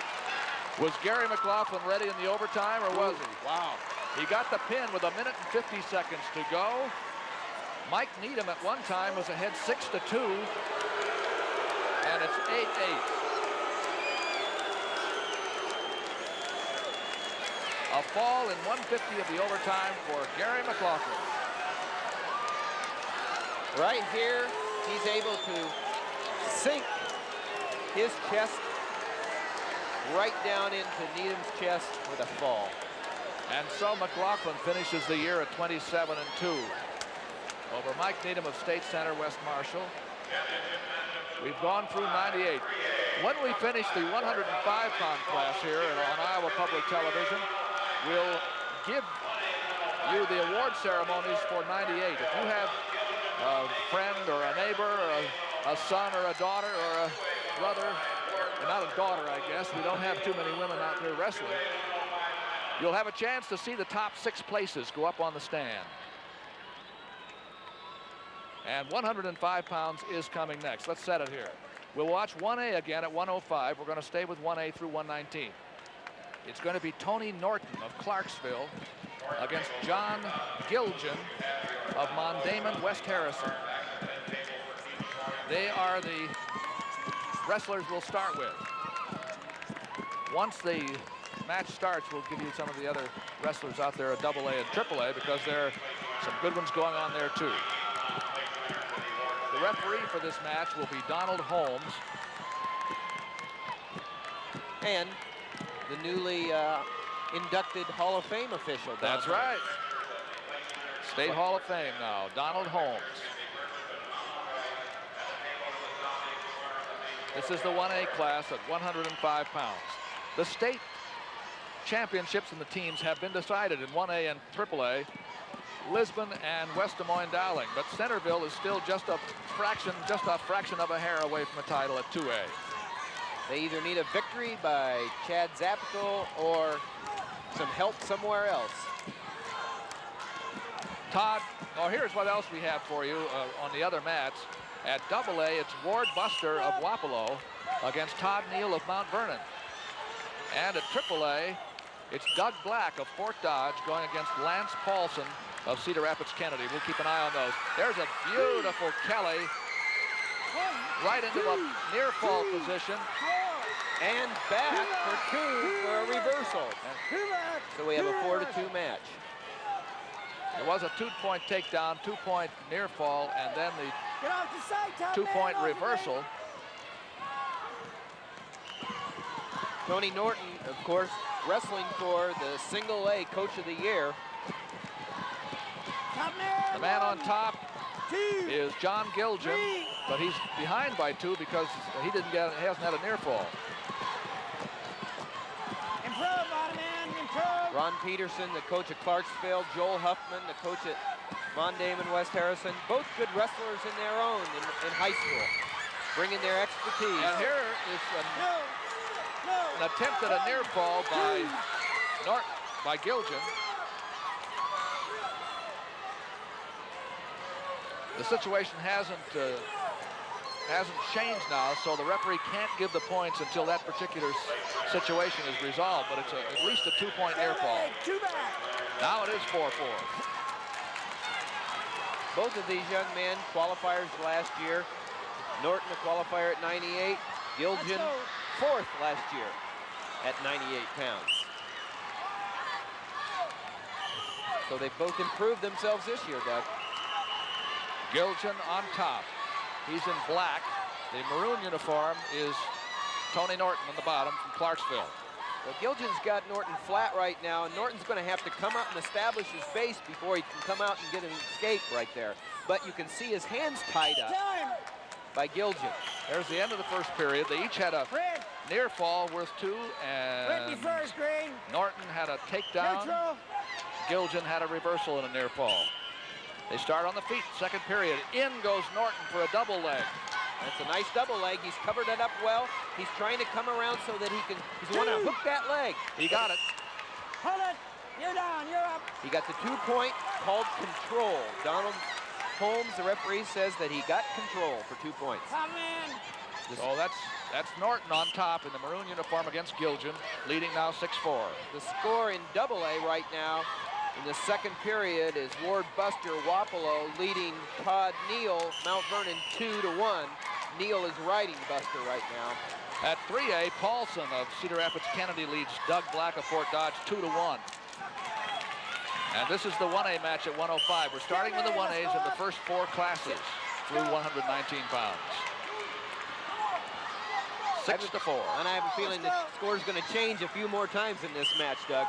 Was Gary McLaughlin ready in the overtime, or was he? Wow. He got the pin with 1 minute and 50 seconds to go. Mike Needham at one time was ahead 6-2, and it's 8-8. A fall in 150 of the overtime for Gary McLaughlin. Right here, he's able to sink his chest right down into Needham's chest with a fall. And so McLaughlin finishes the year at 27-2 over Mike Needham of State Center, West Marshall. We've gone through 98. When we finish the 105-pound class here on Iowa Public Television, we'll give you the award ceremonies for 98. If you have a friend or a neighbor or a son or a daughter or a brother, not a daughter, I guess. We don't have too many women out there wrestling. You'll have a chance to see the top 6 places go up on the stand. And 105 pounds is coming next. Let's set it here. We'll watch 1A again at 105. We're going to stay with 1A through 119. It's going to be Tony Norton of Clarksville against John Gilgen of Mondamon West Harrison. They are the wrestlers we'll start with. Once the match starts, we'll give you some of the other wrestlers out there at AA and AAA, because there are some good ones going on there too. The referee for this match will be Donald Holmes. And the newly inducted Hall of Fame official. That's right. State Hall of Fame now, Donald Holmes. This is the 1A class at 105 pounds. The state championships and the teams have been decided in 1A and AAA. Lisbon and West Des Moines Dowling, but Centerville is still just a fraction of a hair away from the title at 2A. They either need a victory by Chad Zapical or some help somewhere else. Todd, here's what else we have for you on the other match. At AA, it's Ward Buster of Wapello against Todd Neal of Mount Vernon. And at AAA, it's Doug Black of Fort Dodge going against Lance Paulson of Cedar Rapids Kennedy. We'll keep an eye on those. There's a beautiful Kelly right into a near fall position. And back for 2 for a reversal. So we have a 4-2 match. There was a 2-point takedown, 2-point near fall, and then the 2-point reversal. Tony Norton, of course, wrestling for the Single A Coach of the Year. The man on top is John Gilgen, but he's behind by 2 because he hasn't had a near fall. Improve, man, improve. Ron Peterson, the coach at Clarksville. Joel Huffman, the coach at Mondamon West Harrison. Both good wrestlers in their own in high school, bringing their expertise. And here is an attempt at a near fall by Gilgen. The situation hasn't changed now, so the referee can't give the points until that particular situation is resolved, but it's at least a 2-point near fall. Now it is 4-4. Both of these young men, qualifiers last year. Norton, a qualifier at 98. Gilgen, 4th last year at 98 pounds. So they've both improved themselves this year, Doug. Gilgen on top. He's in black. The maroon uniform is Tony Norton on the bottom from Clarksville. Well, Gilgen's got Norton flat right now, and Norton's going to have to come up and establish his base before he can come out and get an escape right there. But you can see his hands tied up by Gilgen. There's the end of the first period. They each had a near fall worth 2, and Norton had a takedown. Gilgen had a reversal and a near fall. They start on the feet, second period. In goes Norton for a double leg. That's a nice double leg. He's covered it up well. He's trying to come around so that he's going to hook that leg. He got it. Hold it. You're down. You're up. He got the 2-point called control. Donald Holmes, the referee, says that he got control for 2 points. Come in. So that's Norton on top in the maroon uniform against Gilgen, leading now 6-4. The score in AA right now in the second period is Ward Buster Wapello leading Todd Neal, Mount Vernon 2-1. Neal is riding Buster right now. At 3A, Paulson of Cedar Rapids Kennedy leads Doug Black of Fort Dodge 2-1. And this is the 1A match at 105. We're starting with the 1As in the first 4 classes through 119 pounds. 6-4. And I have a feeling the score's going to change a few more times in this match, Doug.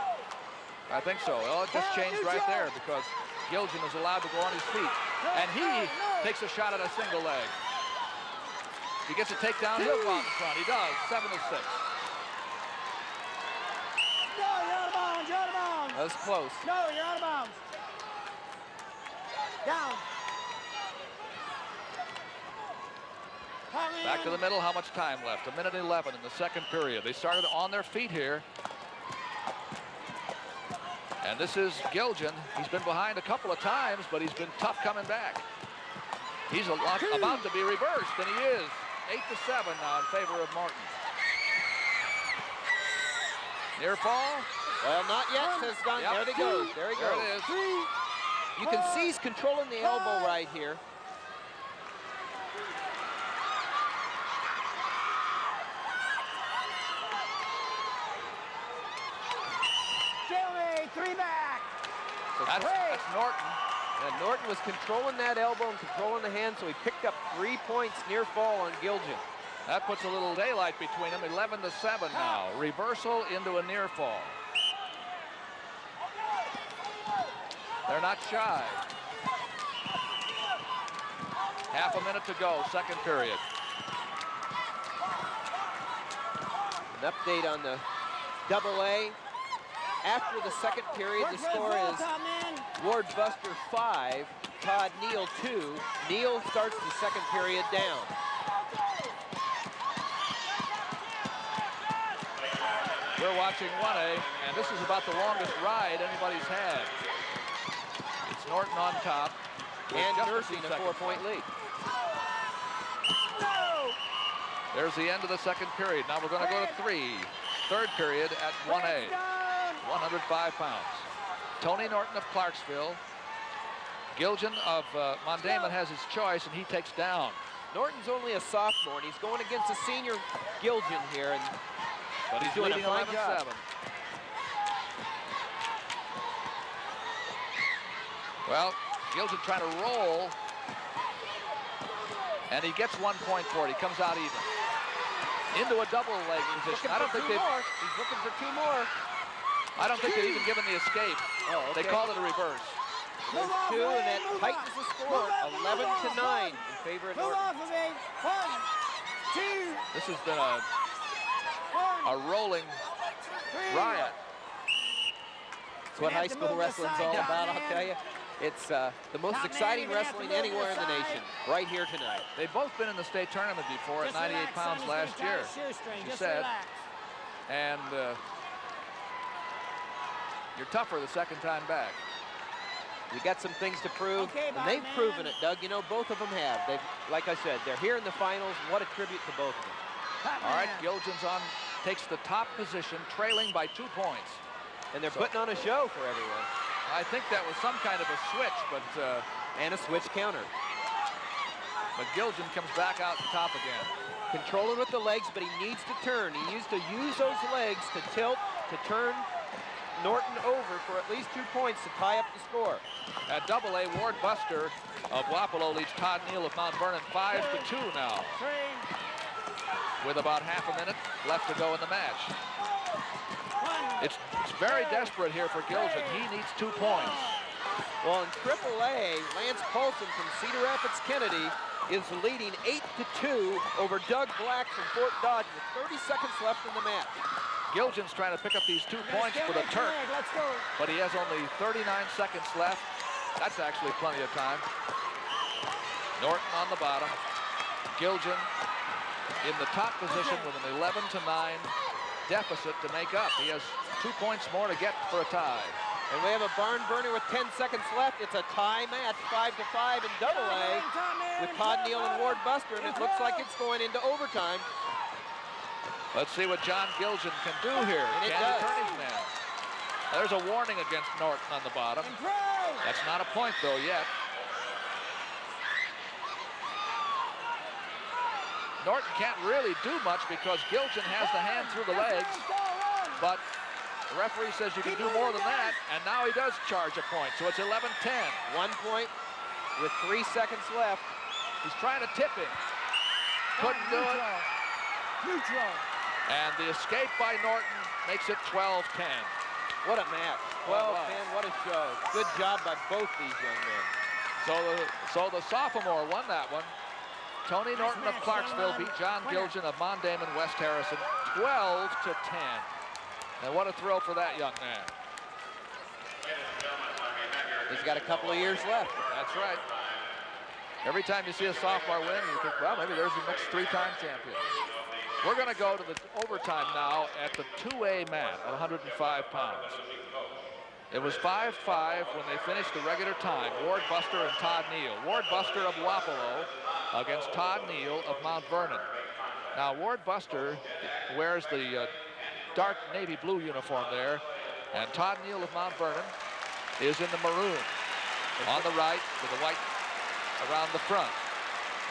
I think so. Well, it just changed right there because Gilgen is allowed to go on his feet. And he takes a shot at a single leg. If he gets a takedown, he'll go out in front. He does, 7-6. No, you're out of bounds. You're out of bounds. That was close. No, you're out of bounds. Down. Back to the middle. How much time left? 1:11 in the second period. They started on their feet here. And this is Gilgen. He's been behind a couple of times, but he's been tough coming back. He's about to be reversed, and he is. 8-7 now in favor of Norton. Near fall? Well, not yet, says Gunn. Yep. There they go. There he goes. There it is. You can see he's controlling the elbow right here. Kill me, 3 back. So That's Norton. and Norton was controlling that elbow and controlling the hand, so he picked up 3 points near fall on Giljan. That puts a little daylight between them. 11-7 now. Reversal into a near fall. They're not shy. Half a minute to go, second period. An update on the AA. After the second period, the score is Ward Buster 5, Todd Neal 2. Neal starts the second period down. We're watching 1A, and this is about the longest ride anybody's had. It's Norton on top. And nursing a 4-point lead. There's the end of the second period. Now we're going to go to 3. Third period at 1A. 105 pounds. Tony Norton of Clarksville. Giljan of Mount Damon has his choice, and he takes down. Norton's only a sophomore, and he's going against a senior Giljan here, but he's doing leading a fine 11-7. Well, Giljan trying to roll, and he gets 1 point for it. He comes out even. Into a double leg position. I don't think he's looking for 2 more. I don't think they've even given the escape. Oh, okay. They called it a reverse. There's 2, and that tightens the score. 11-9 in favor of Norton. Move off of me. 1, 2. This has been a rolling riot. That's what high school wrestling's all about, I'll tell you. It's the most exciting wrestling anywhere in the nation, right here tonight. They've both been in the state tournament before at 98 pounds last year, she said. And you're tougher the second time back. You got some things to prove, and they've proven it, Doug. You know, both of them have. They've, like I said, they're here in the finals. What a tribute to both of them. All right, Giljan's takes the top position, trailing by 2 points. And they're putting on a show for everyone. I think that was some kind of a switch, but... and a switch counter. But Giljan comes back out the top again. Controlling with the legs, but he needs to turn. He needs to use those legs to tilt, to turn Norton over for at least 2 points to tie up the score. At AA, Ward Buster of Wapello leads Todd Neal of Mount Vernon 5-2 now. With about half a minute left to go in the match. It's very desperate here for Giljan. He needs 2 points. Well, in AAA, Lance Paulson from Cedar Rapids Kennedy is leading 8-2 over Doug Black from Fort Dodge with 30 seconds left in the match. Giljan's trying to pick up these 2 points for the Turk, but he has only 39 seconds left. That's actually plenty of time. Norton on the bottom. Giljan in the top position with an 11-9 deficit to make up. He has 2 points more to get for a tie. And we have a barn burner with 10 seconds left. It's a tie match, 5-5 in AA with Todd Neal and Ward Buster, and it looks like it's going into overtime. Let's see what John Giljan can do here. And it Can he does. turn his man? There's a warning against Norton on the bottom. That's not a point, though, yet. Norton can't really do much because Giljan has the hand through the legs, but the referee says you can do more than that, and now he does charge a point, so it's 11-10. 1 point with 3 seconds left. He's trying to tip him. Couldn't do it. Neutral. And the escape by Norton makes it 12-10. What a match. 12-10, what a show. Good job by both these young men. So the sophomore won that one. Tony Norton of Clarksville beat John Giljan of Mondamon West Harrison 12-10. And what a thrill for that young man. He's got a couple of years left. That's right. Every time you see a sophomore win, you think, well, maybe there's the next 3-time champion. We're going to go to the overtime now at the 2A mat at 105 pounds. It was 5-5 when they finished the regular time. Ward Buster and Todd Neal. Ward Buster of Wapello against Todd Neal of Mount Vernon. Now, Ward Buster wears the dark navy blue uniform there, and Todd Neal of Mount Vernon is in the maroon on the right with the white around the front.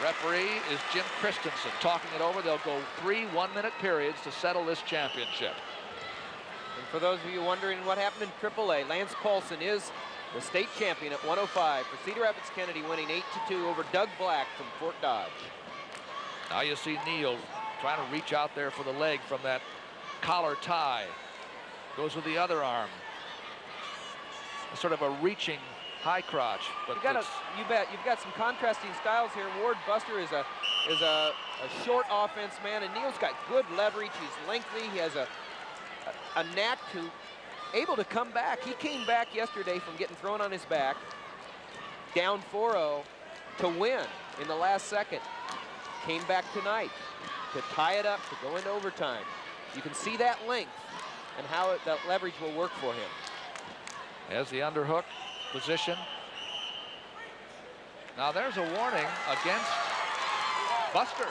Referee is Jim Christensen talking it over. They'll go 3 one-minute periods to settle this championship. And for those of you wondering what happened in AAA, Lance Paulson is the state champion at 105 for Cedar Rapids Kennedy, winning 8-2 over Doug Black from Fort Dodge. Now you see Neal trying to reach out there for the leg from that collar tie. Goes with the other arm. Sort of a reaching high crotch. But you bet. You've got some contrasting styles here. Ward Buster is a short offense man, and Neal's got good leverage. He's lengthy. He has a knack to able to come back. He came back yesterday from getting thrown on his back, down 4-0 to win in the last second. Came back tonight to tie it up, to go into overtime. You can see that length and how that leverage will work for him. As the underhook position. Now there's a warning against Buster.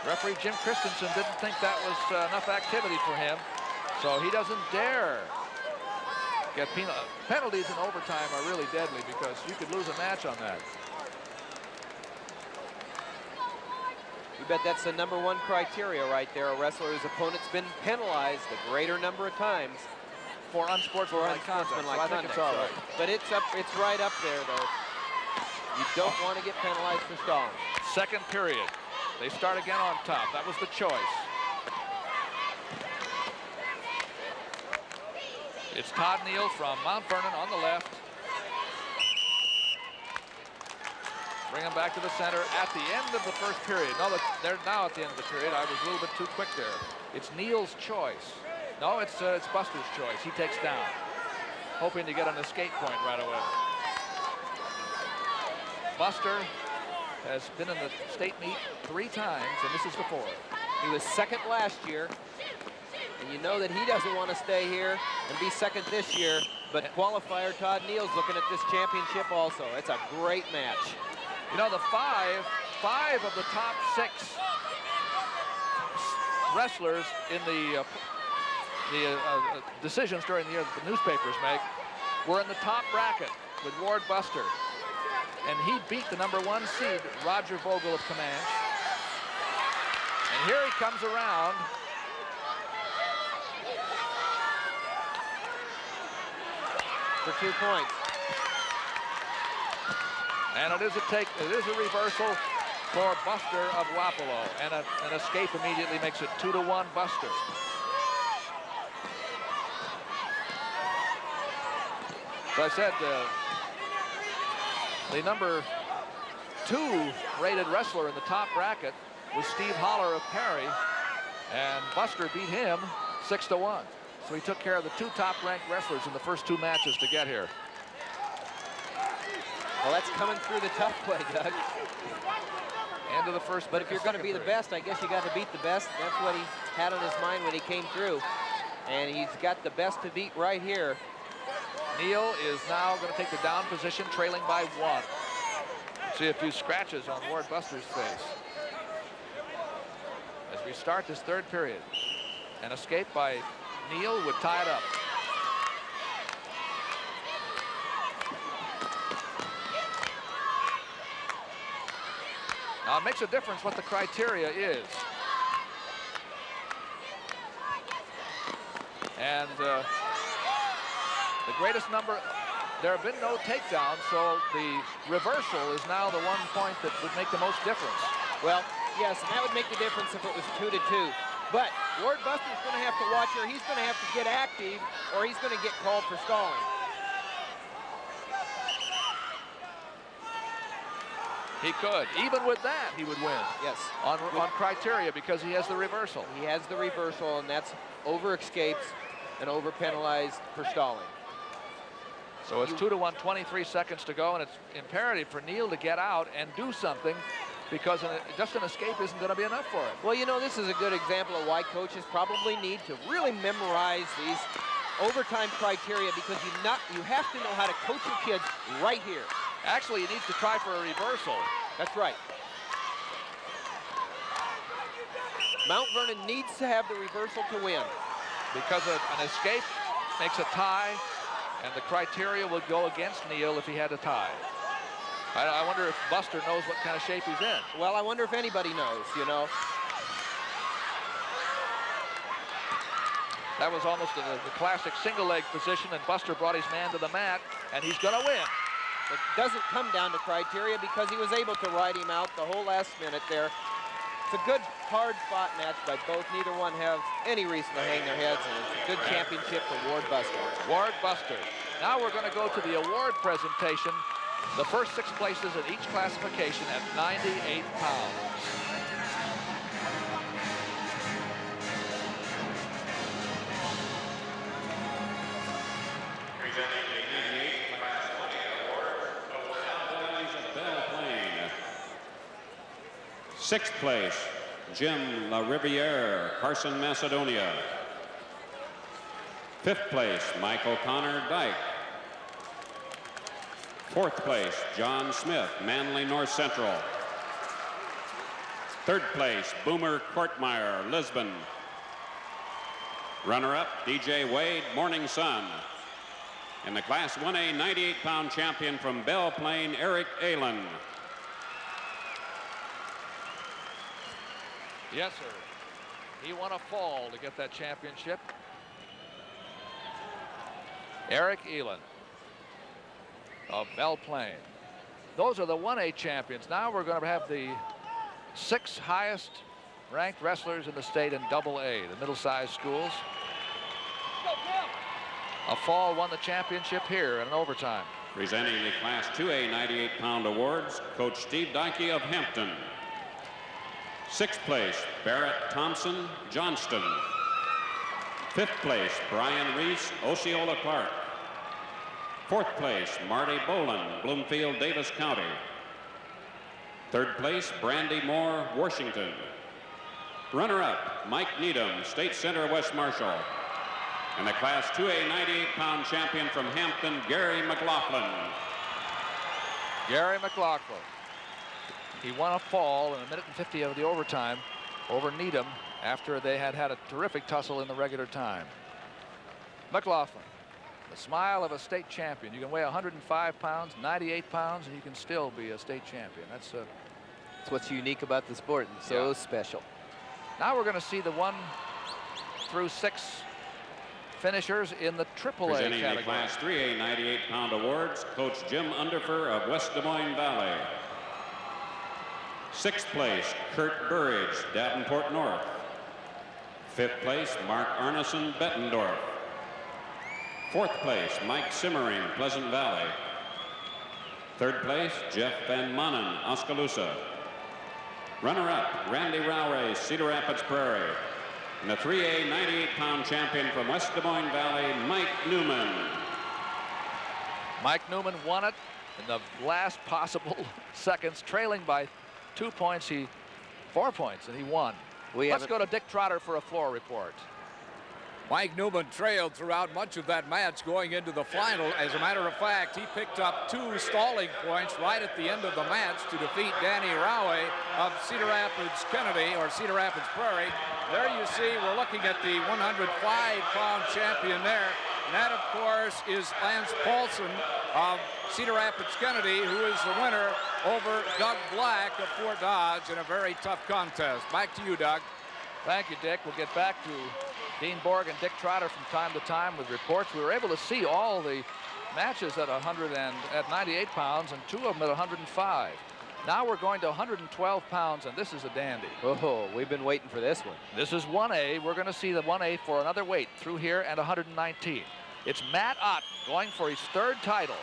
Referee Jim Christensen didn't think that was enough activity for him, so he doesn't dare get penalties in overtime are really deadly because you could lose a match on that. You bet that's the #1 criteria right there. A wrestler's opponent's been penalized a greater number of times for unsportsmanlike conduct. So I think it's all right. But it's right up there though. You don't want to get penalized for stalling. Second period. They start again on top. That was the choice. It's Todd Neal from Mount Vernon on the left. Bring him back to the center at the end of the first period. No, they're now at the end of the period. I was a little bit too quick there. It's Neal's choice. No, it's Buster's choice. He takes down, hoping to get an escape point right away. Buster has been in the state meet 3 times, and this is the 4th. He was second last year, and you know that he doesn't want to stay here and be second this year, but qualifier Todd Neal's looking at this championship also. It's a great match. You know, the five of the top 6 wrestlers in the decisions during the year that the newspapers make were in the top bracket with Ward Buster. And he beat the #1 seed, Roger Vogel of Comanche. And here he comes around. For 2 points. And it is a reversal for Buster of Wapello. And an escape immediately makes it 2-1 Buster. So I said, the #2 rated wrestler in the top bracket was Steve Holler of Perry, and Buster beat him 6-1. So he took care of the 2 top-ranked wrestlers in the first 2 matches to get here. Well, that's coming through the tough way, Doug. End of the first. But if you're going to be the best, I guess you got to beat the best. That's what he had on his mind when he came through, and he's got the best to beat right here. Neal is now going to take the down position, trailing by 1. See a few scratches on Ward Buster's face. As we start this 3rd period. An escape by Neal would tie it up. Now it makes a difference what the criteria is. And the greatest number, there have been no takedowns, so the reversal is now the 1 point that would make the most difference. Well, yes, and that would make the difference if it was 2-2. But Ward Buster's going to have to watch here. He's going to have to get active, or he's going to get called for stalling. He could. Even with that, he would win. Yes. On criteria, because he has the reversal. He has the reversal, and that's over escapes and over penalized for stalling. So it's 2-1, 23 seconds to go, and it's imperative for Neal to get out and do something, because just an escape isn't going to be enough for him. Well, you know, this is a good example of why coaches probably need to really memorize these overtime criteria because you have to know how to coach your kids right here. Actually, he needs to try for a reversal. That's right. Mount Vernon needs to have the reversal to win. Because an escape makes a tie, and the criteria would go against Neal if he had a tie. I wonder if Buster knows what kind of shape he's in. Well, I wonder if anybody knows, you know. That was almost the classic single leg position, and Buster brought his man to the mat, and he's going to win. It doesn't come down to criteria because he was able to ride him out the whole last minute there. It's a good, hard-fought match by both. Neither one have any reason to hang their heads, and it's a good championship for Ward Buster. Ward Buster. Now we're going to go to the award presentation. The first 6 places in each classification at 98 pounds. Presenting the 88 Class 20 award, Belle Plaine. 6th place, Jim La Riviere, Carson, Macedonia. 5th place, Mike O'Connor, Dyke. 4th place, John Smith, Manly North Central. 3rd place, Boomer Courtmeyer, Lisbon. Runner-up, DJ Wade, Morning Sun. And the Class 1A 98-pound champion from Belle Plaine, Eric Allen. Yes, sir. He won a fall to get that championship. Eric Elin of Belle Plaine. Those are the 1A champions. Now we're going to have the 6 highest ranked wrestlers in the state in AA, the middle-sized schools. A fall won the championship here in an overtime. Presenting the Class 2A 98-pound awards, Coach Steve Dykey of Hampton. 6th place, Barrett Thompson, Johnston. 5th place, Brian Reese, Osceola Clark. 4th place, Marty Boland, Bloomfield, Davis County. 3rd place, Brandy Moore, Washington. Runner-up, Mike Needham, State Center, West Marshall. And the Class 2A 98-pound champion from Hampton, Gary McLaughlin. Gary McLaughlin. He won a fall in 1:50 of the overtime over Needham after they had a terrific tussle in the regular time. McLaughlin, the smile of a state champion. You can weigh 105 pounds, 98 pounds, and you can still be a state champion. That's what's unique about the sport and so special. Now we're going to see the 1 through 6 finishers in the AAA Presenting category. the Class 3A 98-pound awards, Coach Jim Underfer of West Des Moines Valley. 6th place, Kurt Burridge, Davenport North. 5th place, Mark Arneson, Bettendorf. 4th place, Mike Simmering, Pleasant Valley. 3rd place, Jeff Van Manen, Oskaloosa. Runner-up, Randy Rowray, Cedar Rapids Prairie. And the 3A 98-pound champion from West Des Moines Valley, Mike Newman. Mike Newman won it in the last possible seconds, trailing by 2 points. 4 points, and he won. Let's go to Dick Trotter for a floor report. Mike Newman trailed throughout much of that match going into the final. As a matter of fact, he picked up 2 stalling points right at the end of the match to defeat Danny Roway of Cedar Rapids Kennedy, or Cedar Rapids Prairie. There you see we're looking at the 105-pound champion there. And that, of course, is Lance Paulson of Cedar Rapids Kennedy, who is the winner over Doug Black of Fort Dodge in a very tough contest. Back to you, Doug. Thank you, Dick. We'll get back to Dean Borg and Dick Trotter from time to time with reports. We were able to see all the matches at 98 pounds and 2 of them at 105. Now we're going to 112 pounds, and this is a dandy. Oh, we've been waiting for this one. This is 1A. We're going to see the 1A for another weight through here and 119. It's Matt Ott going for his 3rd title.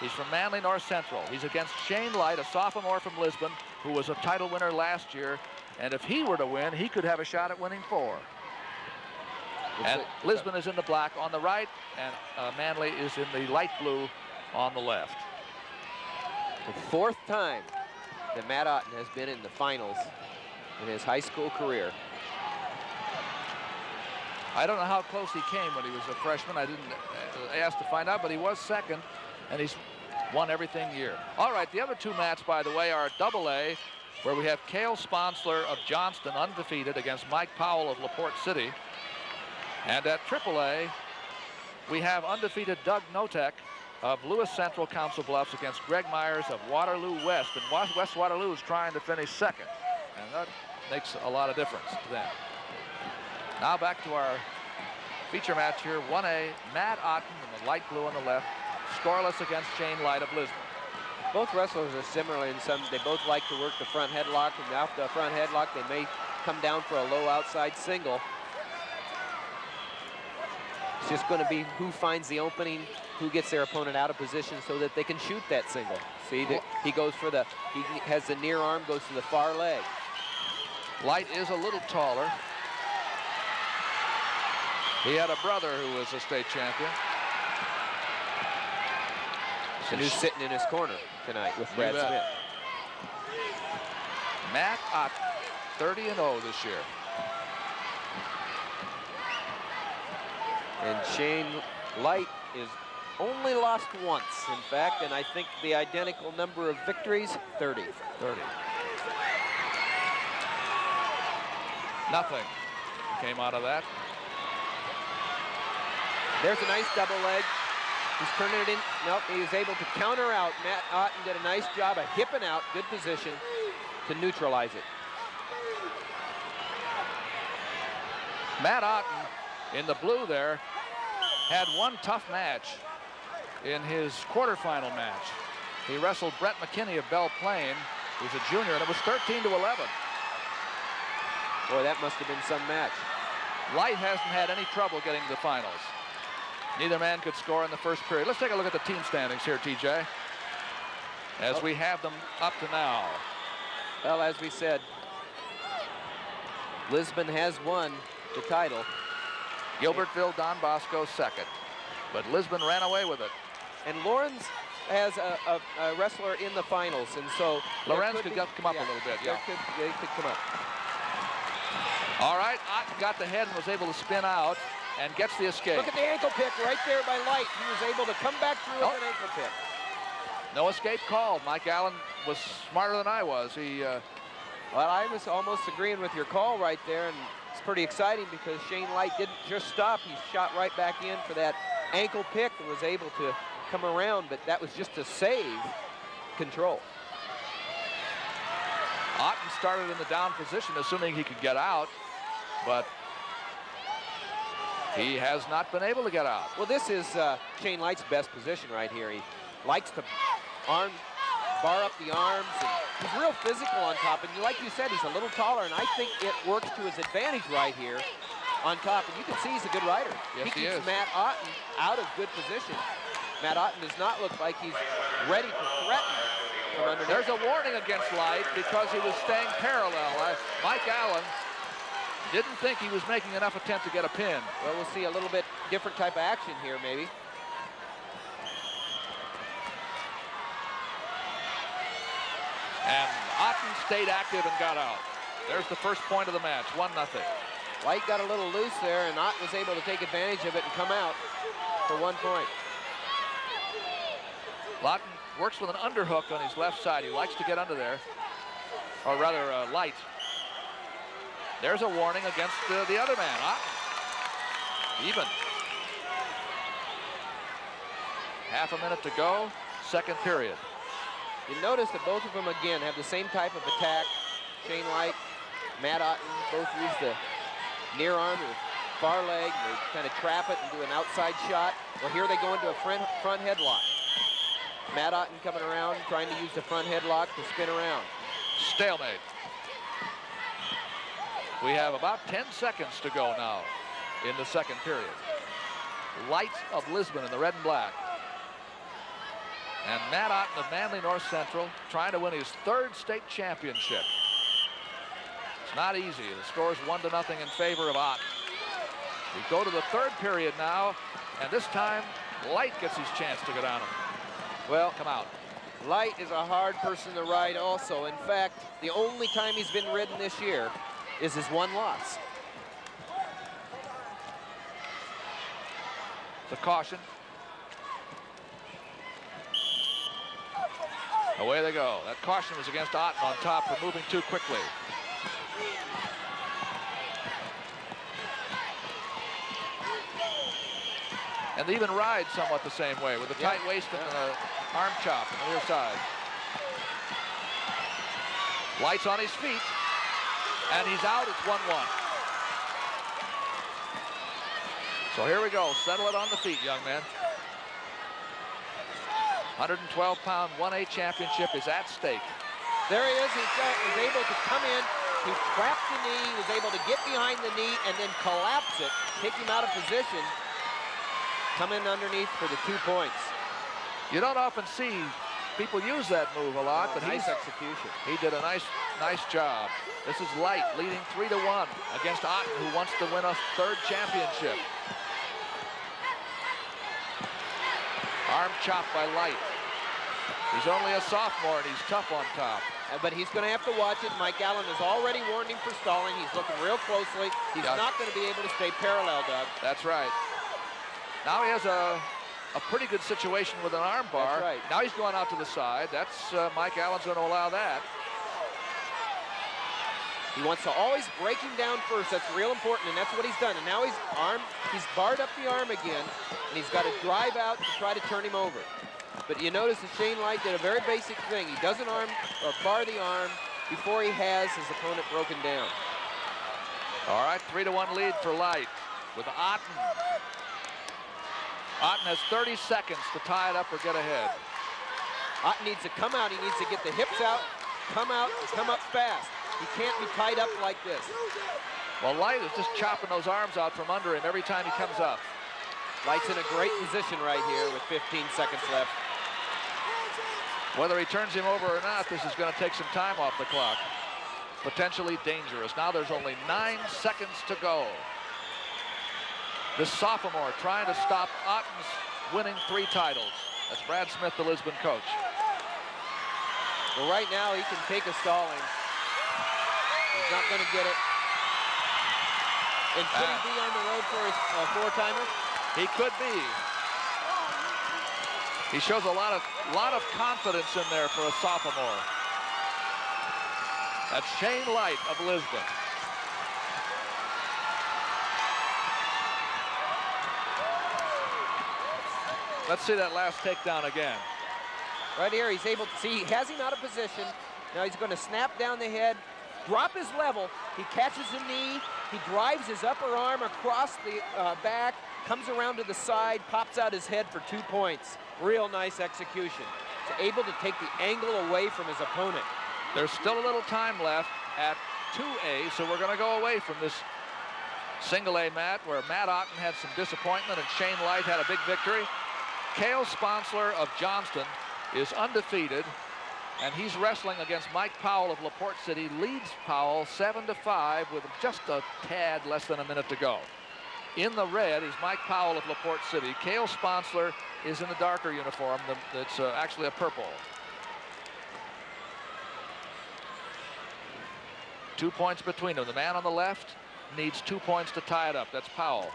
He's from Manly North Central. He's against Shane Light, a sophomore from Lisbon, who was a title winner last year. And if he were to win, he could have a shot at winning 4. And Lisbon is in the black on the right, and Manly is in the light blue on the left. The 4th time that Matt Otten has been in the finals in his high school career. I don't know how close he came when he was a freshman. I didn't ask to find out, but he was second, and he's won everything here. All right, the other two mats, by the way, are AA, where we have Cale Sponsler of Johnston undefeated against Mike Powell of LaPorte City. And at AAA, we have undefeated Doug Notek of Lewis Central Council Bluffs against Greg Myers of Waterloo West. And West Waterloo is trying to finish second, and that makes a lot of difference to them. Now back to our feature match here. 1A, Matt Otten in the light blue on the left, scoreless against Shane Light of Lisbon. Both wrestlers are similar in some, they both like to work the front headlock, and off the front headlock, they may come down for a low outside single. It's just going to be who finds the opening, who gets their opponent out of position so that they can shoot that single. See, he goes for the, he has the near arm, goes to the far leg. Light is a little taller. He had a brother who was a state champion. And who's sitting in his corner tonight with Brad Smith. Matt Ott, 30-0 this year. And Shane Light is only lost once, in fact, and I think the identical number of victories, 30. Nothing came out of that. There's a nice double leg. He's turning it in. Nope, he was able to counter out. Matt Otten did a nice job of hipping out, good position to neutralize it. Matt Otten in the blue there had one tough match in his quarterfinal match. He wrestled Brett McKinney of Belle Plaine, who's a junior, and it was 13-11. Boy, that must have been some match. Light hasn't had any trouble getting to the finals. Neither man could score in the first period. Let's take a look at the team standings here, TJ, as we have them up to now. Well, as we said, Lisbon has won the title. Gilbertville, Don Bosco second, but Lisbon ran away with it. And Lawrence has a wrestler in the finals, and so Lorenz could come up a little bit. Yeah, they could come up. All right, Otten got the head and was able to spin out and gets the escape. Look at the ankle pick right there by Light. He was able to come back through with an ankle pick. No escape called. Mike Allen was smarter than I was. Well, I was almost agreeing with your call right there, and it's pretty exciting because Shane Light didn't just stop. He shot right back in for that ankle pick and was able to come around, but that was just to save control. Otten started in the down position, assuming he could get out, but he has not been able to get out. Well, this is Shane Light's best position right here. He likes to bar up the arms, and he's real physical on top. And like you said, he's a little taller, and I think it works to his advantage right here on top. And you can see he's a good rider. Yes, he keeps Matt Otten out of good position. Matt Otten does not look like he's ready to threaten from underneath. There's a warning against Light because he was staying parallel. Mike Allen didn't think he was making enough attempt to get a pin. Well, we'll see a little bit different type of action here, maybe. And Otten stayed active and got out. There's the first point of the match, 1-0. Light got a little loose there, and Otten was able to take advantage of it and come out for 1 point. Otten works with an underhook on his left side. He likes to get under there, or rather Light. There's a warning against the other man, Otten. Even. Half a minute to go, second period. You notice that both of them, again, have the same type of attack. Shane Light, Matt Otten, both use the near arm or far leg. They kind of trap it and do an outside shot. Well, here they go into a front headlock. Matt Otten coming around, trying to use the front headlock to spin around. Stalemate. We have about 10 seconds to go now in the second period. Light of Lisbon in the red and black. And Matt Otten of Manly North Central trying to win his third state championship. It's not easy. The score is 1-0 in favor of Otten. We go to the third period now, and this time Light gets his chance to go down him. Well, come out. Light is a hard person to ride also. In fact, the only time he's been ridden this year is his one loss. It's a caution. Away they go. That caution was against Otten on top for moving too quickly. And they even ride somewhat the same way with a tight waist and an arm chop on the near side. Light's on his feet, and he's out. It's 1-1. So here we go. Settle it on the feet, young men. 112-pound 1A championship is at stake. There he is. He was able to come in. He trapped the knee. He was able to get behind the knee and then collapse it, take him out of position, come in underneath for the 2 points. You don't often see people use that move a lot, but nice execution. He did a nice job. This is Light leading 3-1 against Otten, who wants to win a third championship. Arm chop by Light. He's only a sophomore and he's tough on top. But he's going to have to watch it. Mike Allen has already warned him for stalling. He's looking real closely. He's not going to be able to stay parallel, Doug. That's right. Now he has a pretty good situation with an arm bar. That's right. Now he's going out to the side. That's Mike Allen's going to allow that. He wants to always break him down first. That's real important, and that's what he's done. And now he's barred up the arm again, and he's got to drive out to try to turn him over. But you notice that Shane Light did a very basic thing. He doesn't bar the arm before he has his opponent broken down. All right, 3-1 lead for Light with Otten. Otten has 30 seconds to tie it up or get ahead. Otten needs to come out. He needs to get the hips out, come out, and come up fast. He can't be tied up like this. Well, Light is just chopping those arms out from under him every time he comes up. Light's in a great position right here with 15 seconds left. Whether he turns him over or not, this is going to take some time off the clock. Potentially dangerous. Now there's only 9 seconds to go. This sophomore trying to stop Otten's winning 3 titles. That's Brad Smith, the Lisbon coach. Well, right now he can take a stalling. He's not going to get it. And could he be on the road for his 4-timer? He could be. He shows a lot of confidence in there for a sophomore. That's Shane Light of Lisbon. Let's see that last takedown again. Right here, he's able to see, he has him out of position. Now he's going to snap down the head, drop his level. He catches the knee. He drives his upper arm across the back, comes around to the side, pops out his head for 2 points. Real nice execution. He's able to take the angle away from his opponent. There's still a little time left at 2A, so we're going to go away from this single A mat where Matt Otten had some disappointment and Shane Light had a big victory. Cale Sponsler of Johnston is undefeated, and he's wrestling against Mike Powell of LaPorte City. Leads Powell 7-5 with just a tad less than a minute to go. In the red is Mike Powell of LaPorte City. Cale Sponsler is in the darker uniform. That's actually a purple. 2 points between them. The man on the left needs 2 points to tie it up. That's Powell.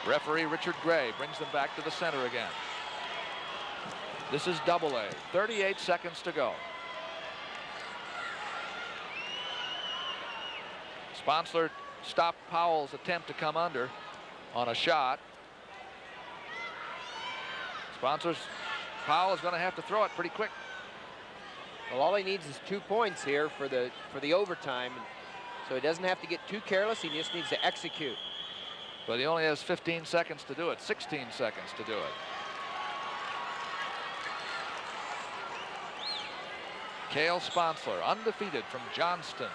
Referee Richard Gray brings them back to the center again. This is double A. 38 seconds to go. Sponsler stopped Powell's attempt to come under on a shot. Powell is going to have to throw it pretty quick. Well, all he needs is 2 points here for the overtime. So he doesn't have to get too careless. He just needs to execute. But he only has 15 seconds to do it, 16 seconds to do it. Cale Sponsler, undefeated from Johnston.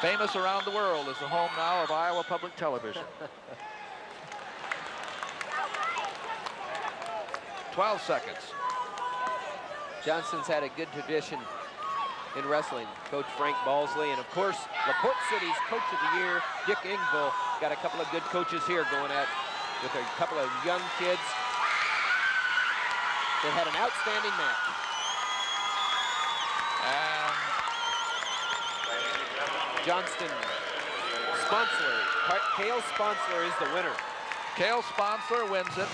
Famous around the world as the home now of Iowa Public Television. 12 seconds. Johnston's had a good tradition in wrestling. Coach Frank Balsley, and of course, LaPorte City's Coach of the Year, Dick Engvall. Got a couple of good coaches here going at with a couple of young kids that had an outstanding match. And Johnston Cale Sponsler is the winner. Cale Sponsler wins it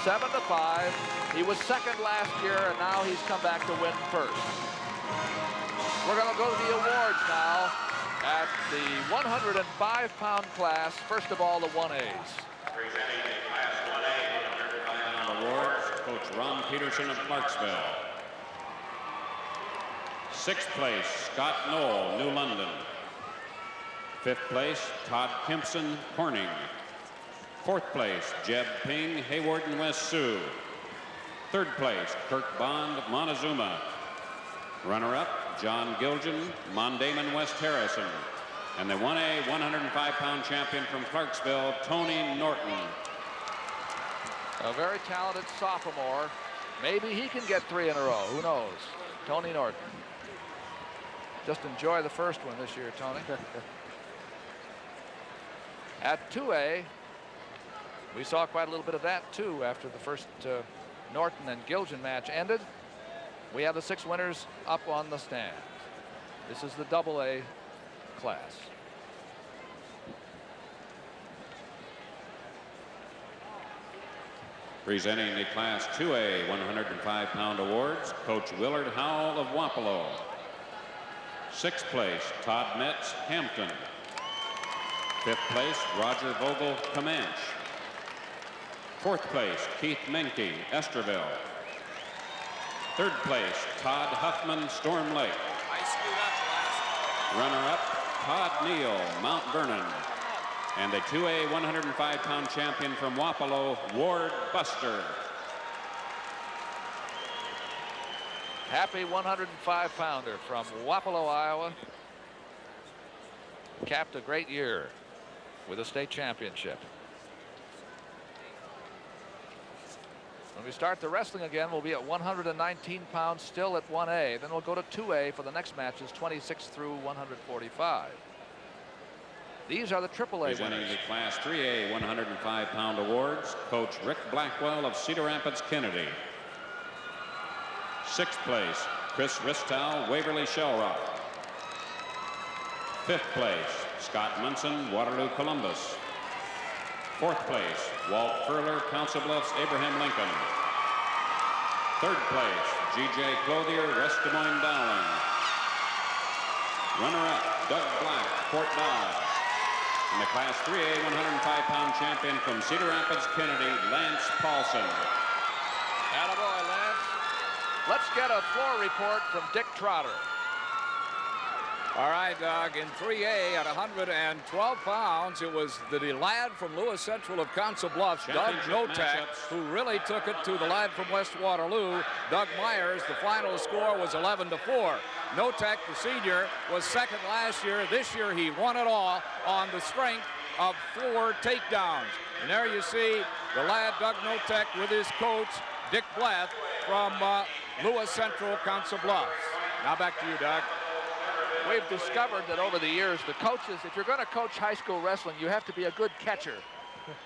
7-5. He was second last year, and now he's come back to win first. We're going to go to the awards now at the 105-pound class. First of all, the 1As. Presenting the Class 1A 105-pound awards, Coach Ron Peterson of Clarksville. Sixth place, Scott Knoll, New London. Fifth place, Todd Kempson, Corning. Fourth place, Jeb Ping, Hayward and West Sioux. Third place, Kirk Bond, Montezuma. Runner-up, John Gilgen, Mondamon, West Harrison. And the 1A 105-pound champion from Clarksville, Tony Norton. A very talented sophomore. Maybe he can get 3 in a row. Who knows? Tony Norton. Just enjoy the first one this year, Tony. At 2A, we saw quite a little bit of that, too, after the first Norton and Gilgen match ended. We have the 6 winners up on the stand. This is the AA class. Presenting the Class 2A 105-pound awards, Coach Willard Howell of Wapello. Sixth place, Todd Metz, Hampton. Fifth place, Roger Vogel, Comanche. Fourth place, Keith Menke, Esterville. Third place, Todd Huffman, Storm Lake. Runner-up, Todd Neal, Mount Vernon. And the 2A 105-pound champion from Wapello, Ward Buster. Happy 105-pounder from Wapello, Iowa. Capped a great year with a state championship. When we start the wrestling again, we'll be at 119 pounds, still at 1A. Then we'll go to 2A for the next matches, 26 through 145. These are the AAA Presenting winners. the Class 3A 105-pound awards, Coach Rick Blackwell of Cedar Rapids, Kennedy. Sixth place, Chris Ristow, Waverly Shellrock. Fifth place, Scott Munson, Waterloo, Columbus. Fourth place, Walt Furler, Council Bluffs, Abraham Lincoln. Third place, G.J. Clothier, West Des Moines, Dowling. Runner-up, Doug Black, Fort Dodge. And the Class 3A 105-pound champion from Cedar Rapids, Kennedy, Lance Paulson. Attaboy, Lance. Let's get a floor report from Dick Trotter. All right, Doug, in 3A at 112 pounds, it was the lad from Lewis Central of Council Bluffs, Doug Notek, who really took it to the lad from West Waterloo, Doug Myers. The final score was 11-4. Notek, the senior, was second last year. This year, he won it all on the strength of 4 takedowns. And there you see the lad, Doug Notek, with his coach, Dick Blath, from Lewis Central, Council Bluffs. Now back to you, Doug. We've discovered that over the years, the coaches, if you're going to coach high school wrestling, you have to be a good catcher.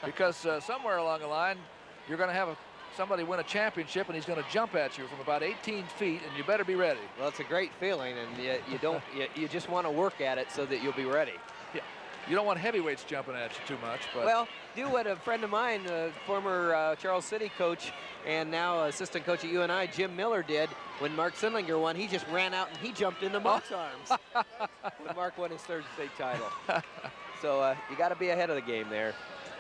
Because somewhere along the line, you're going to have somebody win a championship, and he's going to jump at you from about 18 feet, and you better be ready. Well, it's a great feeling, and you just want to work at it so that you'll be ready. Yeah. You don't want heavyweights jumping at you too much. But well, do what a friend of mine, former Charles City coach and now assistant coach at UNI, Jim Miller, did when Mark Sindlinger won. He just ran out and he jumped into Mark's arms when Mark won his 3rd state title. So you got to be ahead of the game there.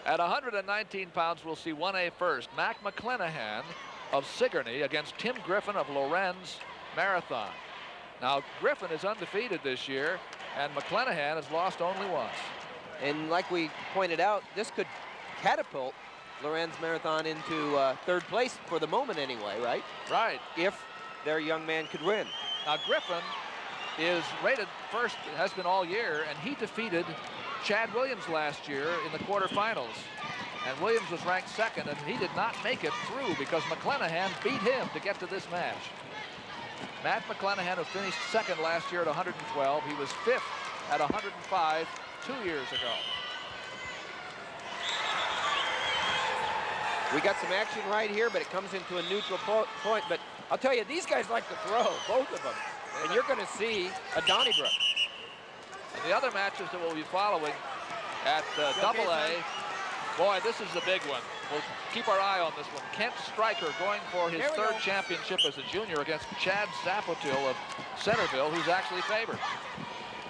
At 119 pounds, we'll see 1A first. Mac McClenahan of Sigourney against Tim Griffin of Lorenz Marathon. Now, Griffin is undefeated this year, and McClenahan has lost only once. And like we pointed out, this could catapult Lorenz Marathon into 3rd place for the moment anyway, right? Right. If their young man could win. Now, Griffin is rated first, has been all year, and he defeated Chad Williams last year in the quarterfinals. And Williams was ranked 2nd, and he did not make it through because McClenahan beat him to get to this match. Matt McClenahan, who finished 2nd last year at 112, he was 5th at 105 2 years ago. We got some action right here, but it comes into a neutral point. But I'll tell you, these guys like to throw, both of them. And you're going to see a Donnybrook. And the other matches that we'll be following, at Double A. Boy, this is the big one. We'll keep our eye on this one. Kent Stryker going for his third championship as a junior against Chad Zapotil of Centerville, who's actually favored.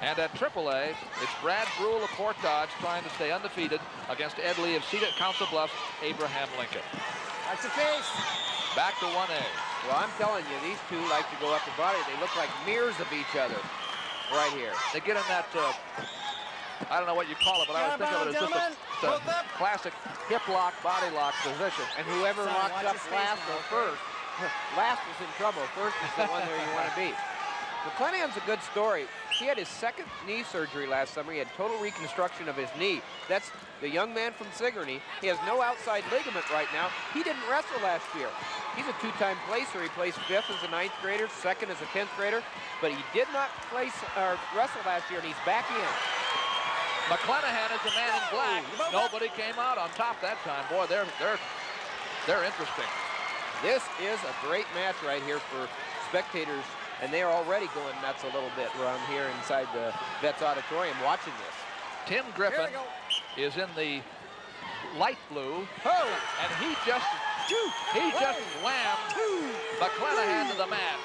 And at AAA, it's Brad Brule of Fort Dodge trying to stay undefeated against Ed Lee of Council Bluffs, Abraham Lincoln. That's your face. Back to 1A. Well, I'm telling you, these two like to go up the body. They look like mirrors of each other right here. They get in that, I don't know what you call it, but I was thinking of it as just a classic hip lock, body lock position. And whoever locks up last or first, last is in trouble. First is the one there you want to be. McClanahan's a good story. He had his second knee surgery last summer. He had total reconstruction of his knee. That's the young man from Sigourney. He has no outside ligament right now. He didn't wrestle last year. He's a two-time placer. He placed 5th as a 9th grader, 2nd as a 10th grader, but he did not wrestle last year, and he's back in. McClanahan is the man in black. Nobody came out on top that time. Boy, they're interesting. This is a great match right here for spectators, and they are already going nuts a little bit around here inside the Vets Auditorium watching this. Tim Griffin is in the light blue, and he just whammed McClanahan to the mat.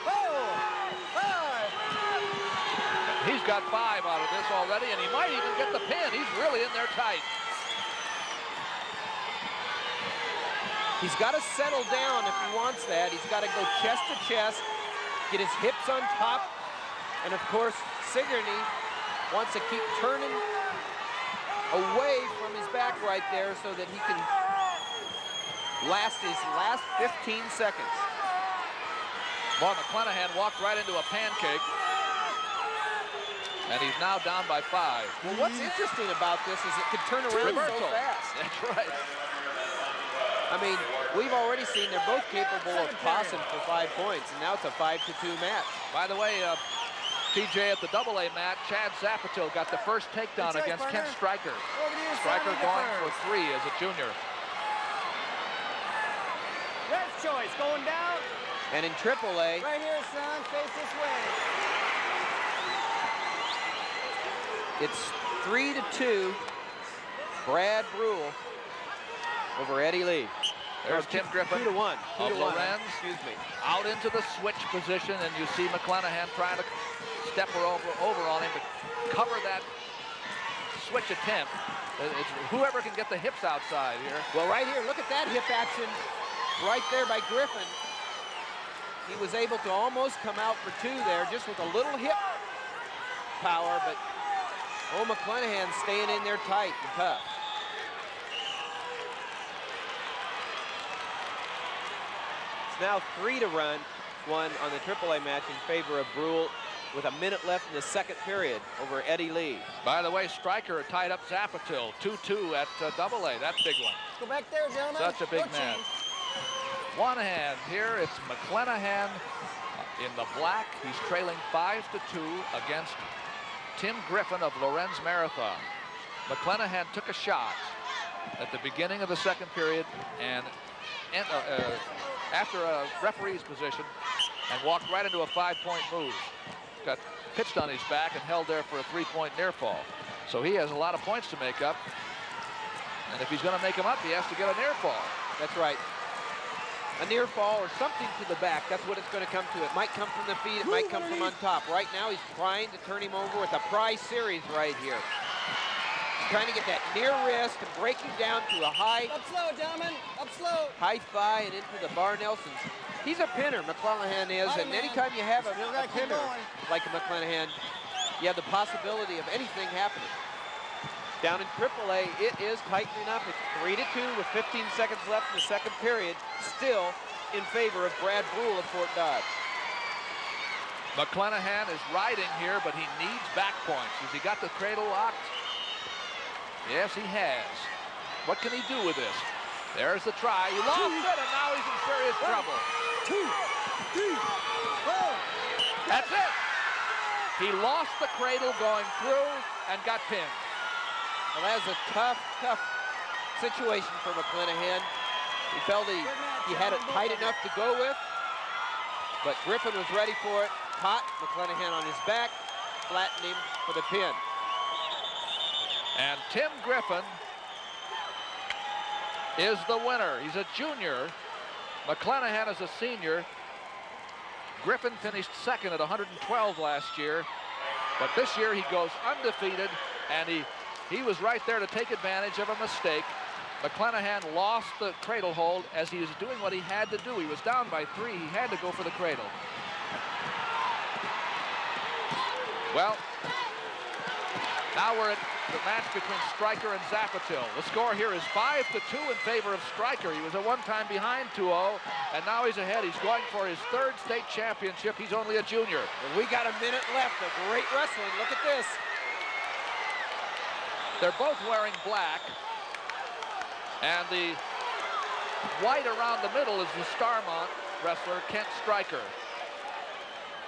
He's got 5 out of this already, and he might even get the pin. He's really in there tight. He's got to settle down if he wants that. He's got to go chest to chest, get his hips on top, and of course, Sigourney wants to keep turning away from his back right there so that he can last his last 15 seconds. Boy, McClanahan walked right into a pancake, and he's now down by 5. Well, what's interesting about this is it could turn around so fast. That's right. I mean, we've already seen they're both capable of tossing for 5 points, and now it's a 5-2 match. By the way, TJ, at the AA mat, Chad Zapotil got the first takedown against Kent Stryker. Stryker going for 3 as a junior. Red choice going down. And in AAA, right here, son, face this way. It's 3-2, Brad Brule over Eddie Lee. There's Tim Griffin 2-1. of Lorenz. Excuse me. Out into the switch position, and you see McClanahan trying to step over on him to cover that switch attempt. It's whoever can get the hips outside here. Well, right here, look at that hip action right there by Griffin. He was able to almost come out for 2 there, just with a little hip power, but McClanahan staying in there tight and tough. It's now 3 to run, 1 on the AAA match in favor of Brule with a minute left in the second period over Eddie Lee. By the way, Stryker tied up Zapotil, 2-2 at AA. That big one. Go back there, gentlemen. Such a big match. One hand here. It's McClanahan in the black. He's trailing 5-2 against Tim Griffin of Lorenz Marathon. McClanahan took a shot at the beginning of the second period and after a referee's position and walked right into a 5-point move. Got pitched on his back and held there for a 3-point near fall. So he has a lot of points to make up. And if he's going to make them up, he has to get a near fall. That's right. A near fall or something to the back. That's what it's going to come to. It might come from the feet. It might come from on top. Right now, he's trying to turn him over with a prize series right here. He's trying to get that near wrist and break him down to a high. Up slow, gentlemen. Up slow. High thigh and into the bar Nelsons. He's a pinner, McClanahan is, and anytime you have a pinner like a McClanahan, you have the possibility of anything happening. Down in AAA, it is tightening up. It's 3-2 with 15 seconds left in the second period, still in favor of Brad Brule of Fort Dodge. McClanahan is riding here, but he needs back points. Has he got the cradle locked? Yes, he has. What can he do with this? There's the try. He lost it, and now he's in serious trouble. 2, 3, 4. That's it. He lost the cradle going through and got pinned. Well, that was a tough situation for McClanahan. He felt he had it tight enough to go with, but Griffin was ready for it. Caught McClanahan on his back, flattened him for the pin. And Tim Griffin is the winner. He's a junior. McClanahan is a senior. Griffin finished second at 112 last year, but this year he goes undefeated, and he was right there to take advantage of a mistake. McClanahan lost the cradle hold as he was doing what he had to do. He was down by 3. He had to go for the cradle. Well, now we're at the match between Stryker and Zapatil. The score here is 5-2 in favor of Stryker. He was at one time behind 2-0, and now he's ahead. He's going for his 3rd state championship. He's only a junior. And we got a minute left. A great wrestling. Look at this. They're both wearing black, and the white around the middle is the Starmont wrestler, Kent Stryker.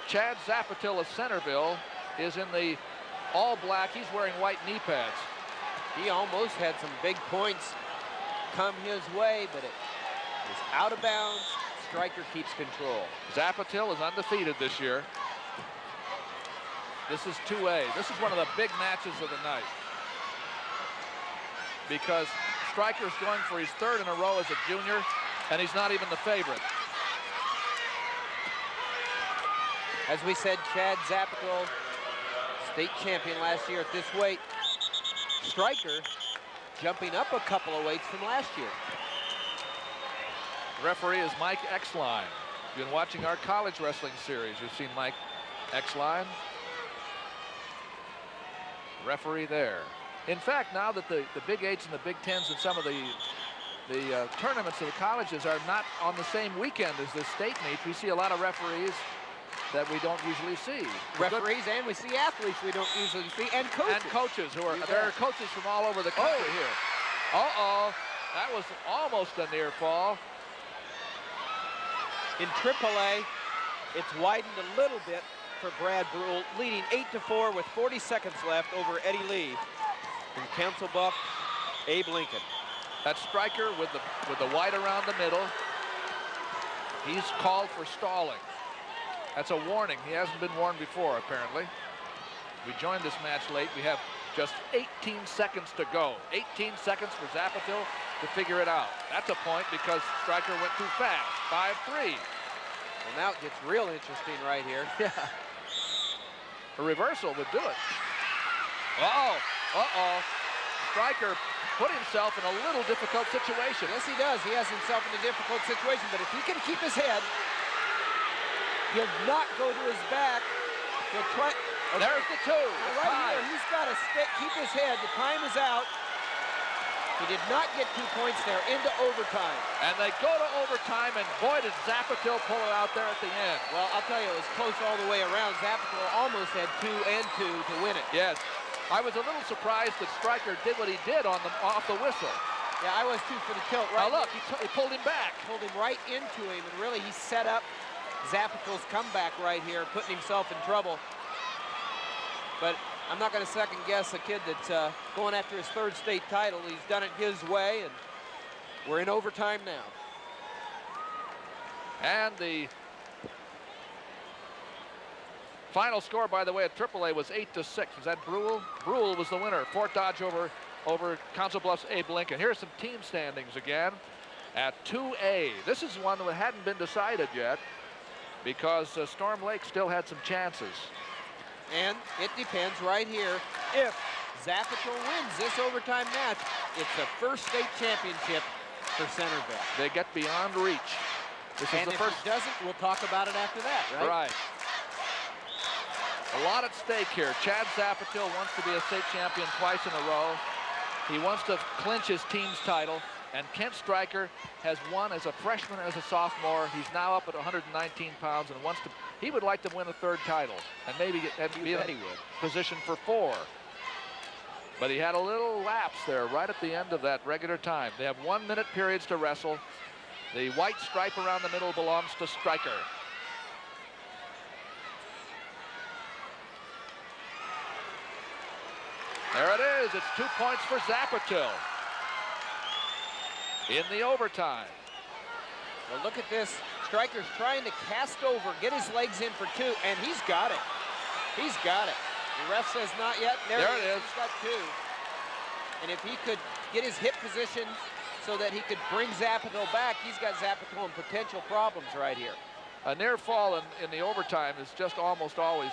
Chad Zapatil of Centerville is in the all black. He's wearing white knee pads. He almost had some big points come his way, but it was out of bounds. Stryker keeps control. Zapatil is undefeated this year. This is 2A. This is one of the big matches of the night, because Stryker's going for his 3rd in a row as a junior, and he's not even the favorite. As we said, Chad Zapatil, state champion last year at this weight. Stryker jumping up a couple of weights from last year. The referee is Mike Exline. If you've been watching our college wrestling series, you've seen Mike Exline. Referee there. In fact, now that the Big 8s and the Big 10s and some of the tournaments of the colleges are not on the same weekend as the state meets, we see a lot of referees that we don't usually see. Referees, and we see athletes we don't usually see, and coaches. And coaches who are, there are coaches from all over the country here. Uh-oh, that was almost a near fall. In AAA, it's widened a little bit for Brad Brule, leading 8-4 with 40 seconds left over Eddie Lee. From Council Buff, Abe Lincoln. That's Stryker with the white around the middle. He's called for stalling. That's a warning. He hasn't been warned before, apparently. We joined this match late. We have just 18 seconds to go. 18 seconds for Zapatil to figure it out. That's a point because Stryker went too fast. 5-3. Well, now it gets real interesting right here. Yeah. A reversal would do it. Uh-oh. Uh-oh. Stryker put himself in a little difficult situation. Yes, he does. He has himself in a difficult situation, but if he can keep his head, he'll not go to his back. He'll try. Okay. There's the 2. Right here, he's got to keep his head. The time is out. He did not get 2 points there, into overtime. And they go to overtime, and boy, did Zapatil pull it out there at the end. Well, I'll tell you, it was close all the way around. Zapatil almost had 2 and 2 to win it. Yes. I was a little surprised that Stryker did what he did off the whistle. Yeah, I was too for the tilt. Right. Now look, he pulled him back. Pulled him right into him, and really he set up Zapatil's comeback right here, putting himself in trouble. But I'm not going to second guess a kid that's going after his 3rd state title. He's done it his way, and we're in overtime now. And the final score, by the way, at AAA was 8-6. Was that Brule? Brule was the winner. Fort Dodge over Council Bluffs Abe Lincoln. Here's some team standings again at 2A. This is one that hadn't been decided yet because Storm Lake still had some chances. And it depends right here. If Zapatil wins this overtime match, it's the 1st state championship for Centerville. They get beyond reach. This is the first. If it doesn't, we'll talk about it after that, right? Right. A lot at stake here. Chad Zapatil wants to be a state champion twice in a row. He wants to clinch his team's title. And Kent Stryker has won as a freshman, as a sophomore. He's now up at 119 pounds and he would like to win a 3rd title and maybe be in position for 4. But he had a little lapse there right at the end of that regular time. They have 1-minute periods to wrestle. The white stripe around the middle belongs to Stryker. There it is. It's 2 points for Zapatil in the overtime. Well, look at this. Stryker's trying to cast over, get his legs in for 2, and he's got it. He's got it. The ref says not yet. There it is. He's got 2. And if he could get his hip position so that he could bring Zapito back, he's got Zapito in potential problems right here. A near fall in the overtime is just almost always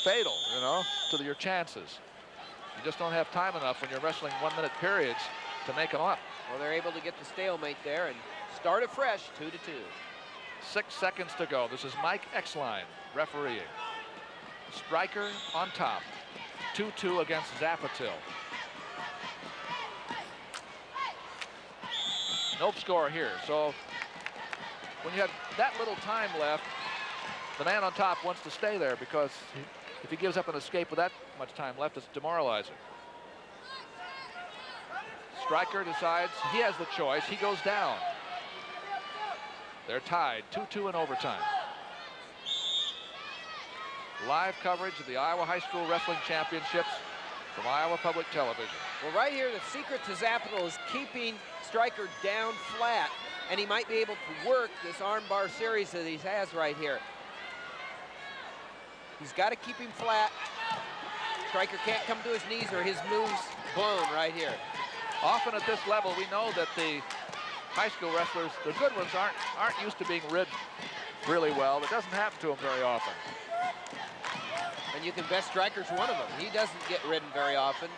fatal, you know, to your chances. You just don't have time enough when you're wrestling 1-minute periods to make them up. Well, they're able to get the stalemate there and start it fresh, 2-2. 6 seconds to go. This is Mike Exline refereeing. Stryker on top. 2-2 against Zapito. No score here. So when you have that little time left, the man on top wants to stay there because if he gives up an escape with that much time left, it's demoralizing. Stryker decides he has the choice. He goes down. They're tied, 2-2 in overtime. Live coverage of the Iowa High School Wrestling Championships from Iowa Public Television. Well, right here, the secret to Zapito is keeping Stryker down flat, and he might be able to work this armbar series that he has right here. He's got to keep him flat. Stryker can't come to his knees or his move's blown right here. Often at this level, we know that the high school wrestlers, the good ones, aren't used to being ridden really well. That doesn't happen to them very often. And you can bet Stryker's one of them. He doesn't get ridden very often.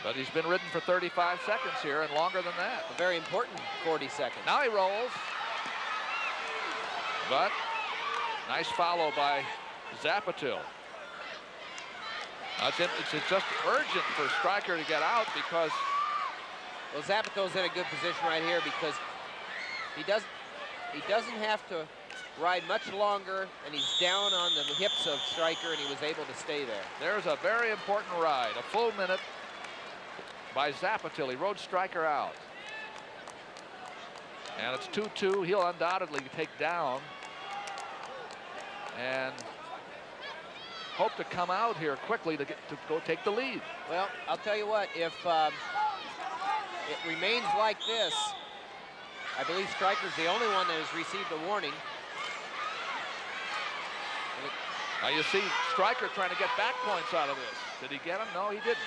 But he's been ridden for 35 seconds here and longer than that. A very important 40 seconds. Now he rolls. But nice follow by Zapito. It's just urgent for Stryker to get out because... Well, Zapito's in a good position right here because he doesn't have to ride much longer, and he's down on the hips of Stryker, and he was able to stay there. There's a very important ride, a full minute by Zapito. He rode Stryker out. And it's 2-2. He'll undoubtedly take down and hope to come out here quickly to go take the lead. Well, I'll tell you what, if it remains like this, I believe Stryker's the only one that has received a warning. Now you see Stryker trying to get back points out of this. Did he get them? No, he didn't.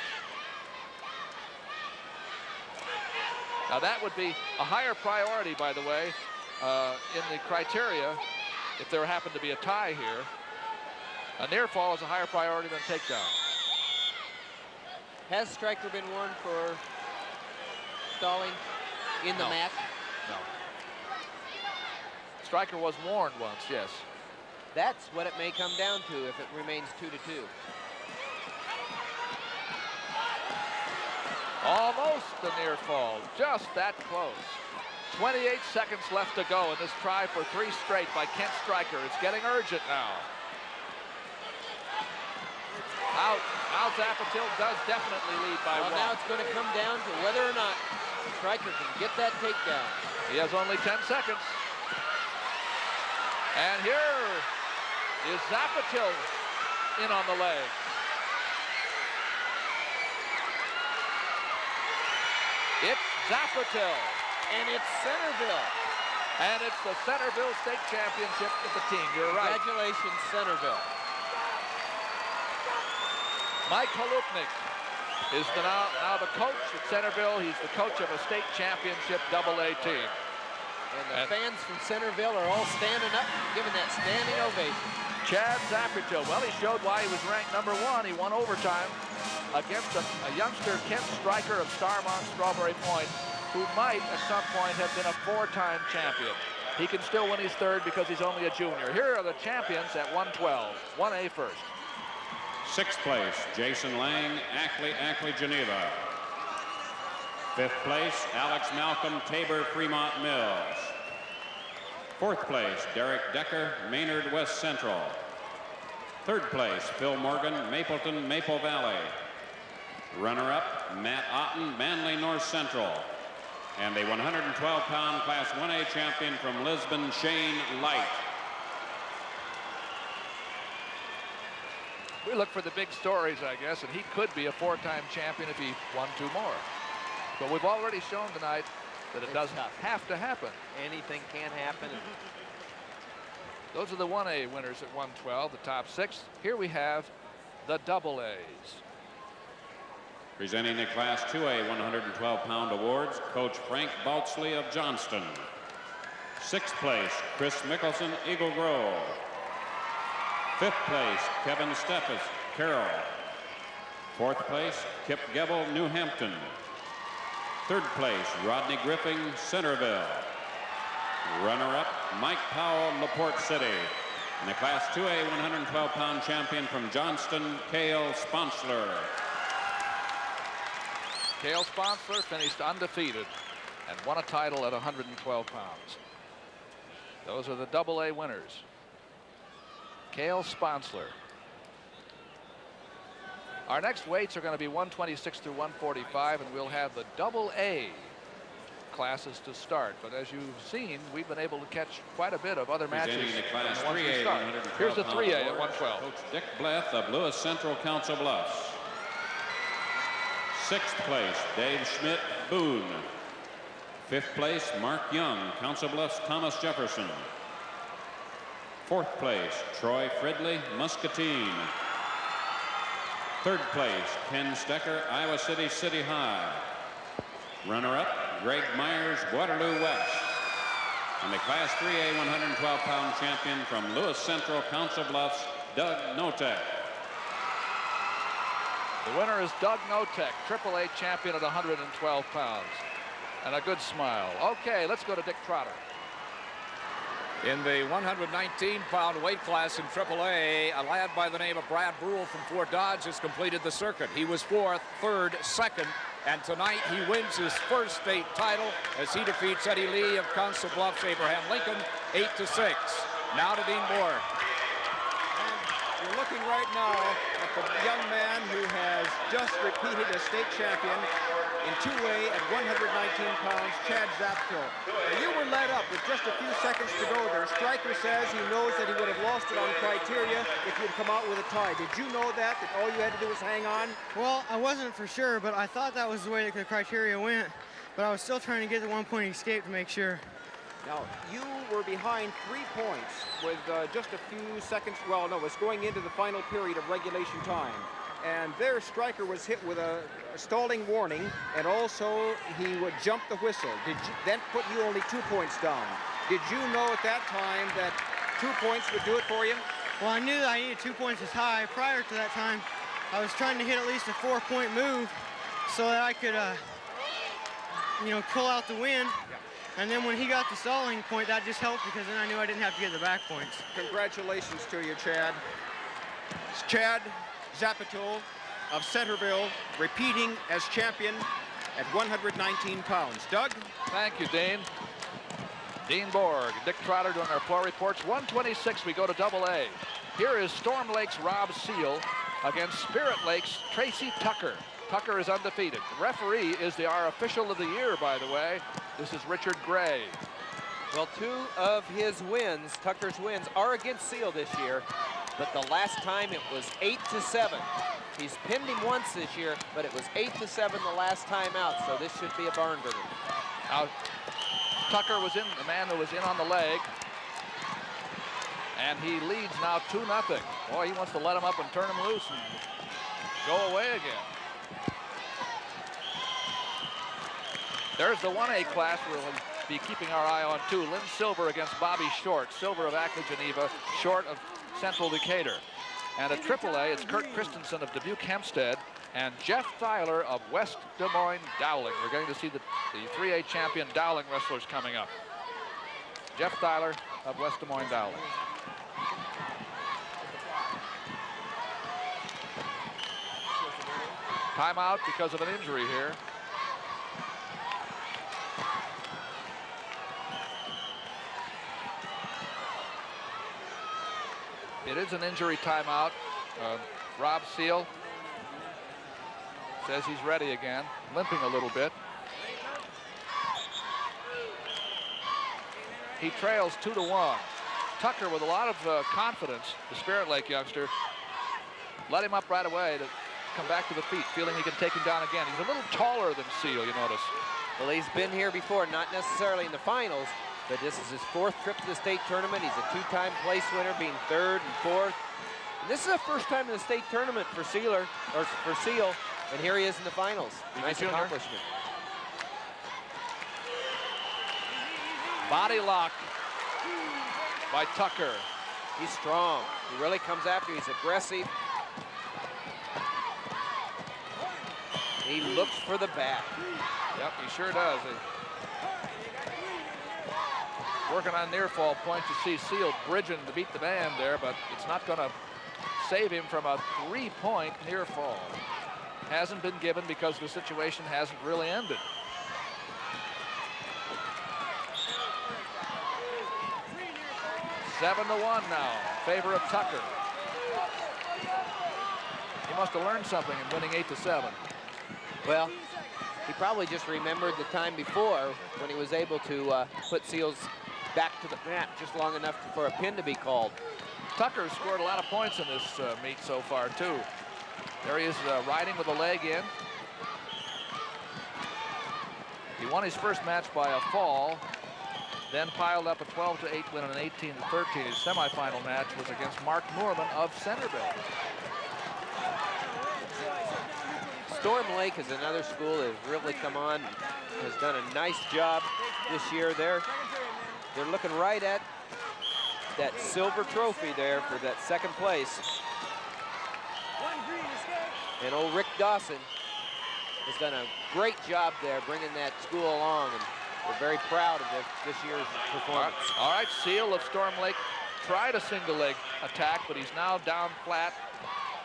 Now that would be a higher priority, by the way, in the criteria if there happened to be a tie here. A near fall is a higher priority than takedown. Has Stryker been warned for stalling in the match? No. Stryker was warned once, yes. That's what it may come down to if it remains 2-2. Almost a near fall, just that close. 28 seconds left to go in this try for 3 straight by Kent Stryker. It's getting urgent now. Now Zapito does definitely lead by 1. Now it's going to come down to whether or not Stryker can get that takedown. He has only 10 seconds. And here is Zapito in on the leg. It's Zapito. And it's Centerville. And it's the Centerville State Championship with the team. You're right. Congratulations, Centerville. Mike Halupnik is now the coach at Centerville. He's the coach of a state championship AA team. And the fans from Centerville are all standing up, giving that standing ovation. Chad Zapito, well, he showed why he was ranked #1. He won overtime against a youngster, Kent Stryker of Starmont Strawberry Point, who might at some point have been a 4-time champion. He can still win his 3rd because he's only a junior. Here are the champions at 112. 1A first. 6th place, Jason Lang, Ackley, Geneva. 5th place, Alex Malcolm, Tabor, Fremont Mills. 4th place, Derek Decker, Maynard, West Central. 3rd place, Phil Morgan, Mapleton, Maple Valley. Runner-up, Matt Otten, Manly, North Central. And the 112-pound Class 1A champion from Lisbon, Shane Light. We look for the big stories, I guess, and he could be a 4-time champion if he won 2 more. But we've already shown tonight that it doesn't have to happen. Anything can happen. Those are the 1A winners at 112, the top 6. Here we have the AAs. Presenting the Class 2A 112-pound awards, Coach Frank Baltzley of Johnston. 6th place, Chris Mickelson, Eagle Grove. 5th place, Kevin Steffes, Carroll. 4th place, Kip Gebel, New Hampton. 3rd place, Rodney Griffin, Centerville. Runner-up, Mike Powell, LaPorte City. And the Class 2A 112-pound champion from Johnston, Cale Sponsler. Cale Sponsler finished undefeated and won a title at 112 pounds. Those are the AA winners. Cale Sponsler. Our next weights are going to be 126 through 145, and we'll have the AA classes to start. But as you've seen, we've been able to catch quite a bit of other matches. Presenting the Class once we 3A start. 112 Here's the 3A at awards, 112. Coach Dick Bleth of Lewis Central, Council Bluffs. 6th place, Dave Schmidt, Boone. 5th place, Mark Young, Council Bluffs, Thomas Jefferson. 4th place, Troy Fridley, Muscatine. 3rd place, Ken Stecker, Iowa City, City High. Runner-up, Greg Myers, Waterloo West. And the Class 3A 112-pound champion from Lewis Central, Council Bluffs, Doug Notek. The winner is Doug Notek, AAA champion at 112 pounds. And a good smile. Okay, let's go to Dick Trotter. In the 119-pound weight class in AAA, a lad by the name of Brad Brule from Fort Dodge has completed the circuit. He was 4th, 3rd, 2nd, and tonight he wins his first state title as he defeats Eddie Lee of Council Bluffs, Abraham Lincoln, 8-6. Now to Dean Borg. You're looking right now at the young man who has just repeated as state champion in 2A at 119 pounds, Chad Zapko. You were led up with just a few seconds to go there. Stryker says he knows that he would have lost it on criteria if you'd come out with a tie. Did you know that all you had to do was hang on? Well, I wasn't for sure, but I thought that was the way the criteria went. But I was still trying to get the 1-point escape to make sure. Now, you were behind 3 points with just a few seconds. Well, no, it's going into the final period of regulation time. And there, Stryker was hit with a stalling warning, and also he would jump the whistle. That put you only 2 points down. Did you know at that time that 2 points would do it for you? Well, I knew that I needed 2 points as high. Prior to that time, I was trying to hit at least a 4-point move so that I could, pull out the win. And then when he got the stalling point, that just helped because then I knew I didn't have to get the back points. Congratulations to you, Chad. It's Chad Zapito of Centerville repeating as champion at 119 pounds. Doug? Thank you, Dean. Dean Borg, Dick Trotter doing our floor reports. 126, we go to AA. Here is Storm Lake's Rob Seal against Spirit Lake's Tracy Tucker. Tucker is undefeated. The referee is our official of the year, by the way. This is Richard Gray. Well, 2 of his wins, Tucker's wins, are against Seal this year, but the last time it was 8-7. He's pinned him once this year, but it was 8-7 the last time out, so this should be a barn burner. Now, Tucker was in, the man who was in on the leg, and he leads now 2-0. Boy, he wants to let him up and turn him loose and go away again. There's the 1A class we'll be keeping our eye on too. Lynn Silver against Bobby Short. Silver of Acton, Geneva, Short of Central Decatur. And at AAA, it's Kurt Christensen of Dubuque Hempstead and Jeff Thyler of West Des Moines Dowling. We're going to see the 3A champion Dowling wrestlers coming up. Jeff Thyler of West Des Moines Dowling. Timeout because of an injury here. It is an injury timeout. Rob Seal says he's ready again, limping a little bit. He trails 2-1. Tucker, with a lot of confidence, the Spirit Lake youngster, let him up right away to come back to the feet, feeling he can take him down again. He's a little taller than Seal, you notice. Well, he's been here before, not necessarily in the finals, but this is his 4th trip to the state tournament. He's a 2-time place winner, being 3rd and 4th. And this is the first time in the state tournament for Seal. And here he is in the finals. Nice Jr. accomplishment. Body lock by Tucker. He's strong. He really comes after you. He's aggressive. He looks for the back. Yep, he sure does. Working on near fall points. You see Seal bridging to beat the man there, but it's not going to save him from a 3-point near fall. Hasn't been given because the situation hasn't really ended. Seven to 1 now in favor of Tucker. He must have learned something in winning 8-7. Well, he probably just remembered the time before when he was able to put Seals back to the mat just long enough for a pin to be called. Tucker scored a lot of points in this meet so far, too. There he is riding with a leg in. He won his first match by a fall, then piled up a 12-8 win and an 18-13. His semifinal match was against Mark Moorman of Centerville. Storm Lake is another school that has really come on, has done a nice job this year. They're looking right at that silver trophy there for that second place. And old Rick Dawson has done a great job there bringing that school along, and we're very proud of this year's performance. All right, Seal of Storm Lake tried a single leg attack, but he's now down flat.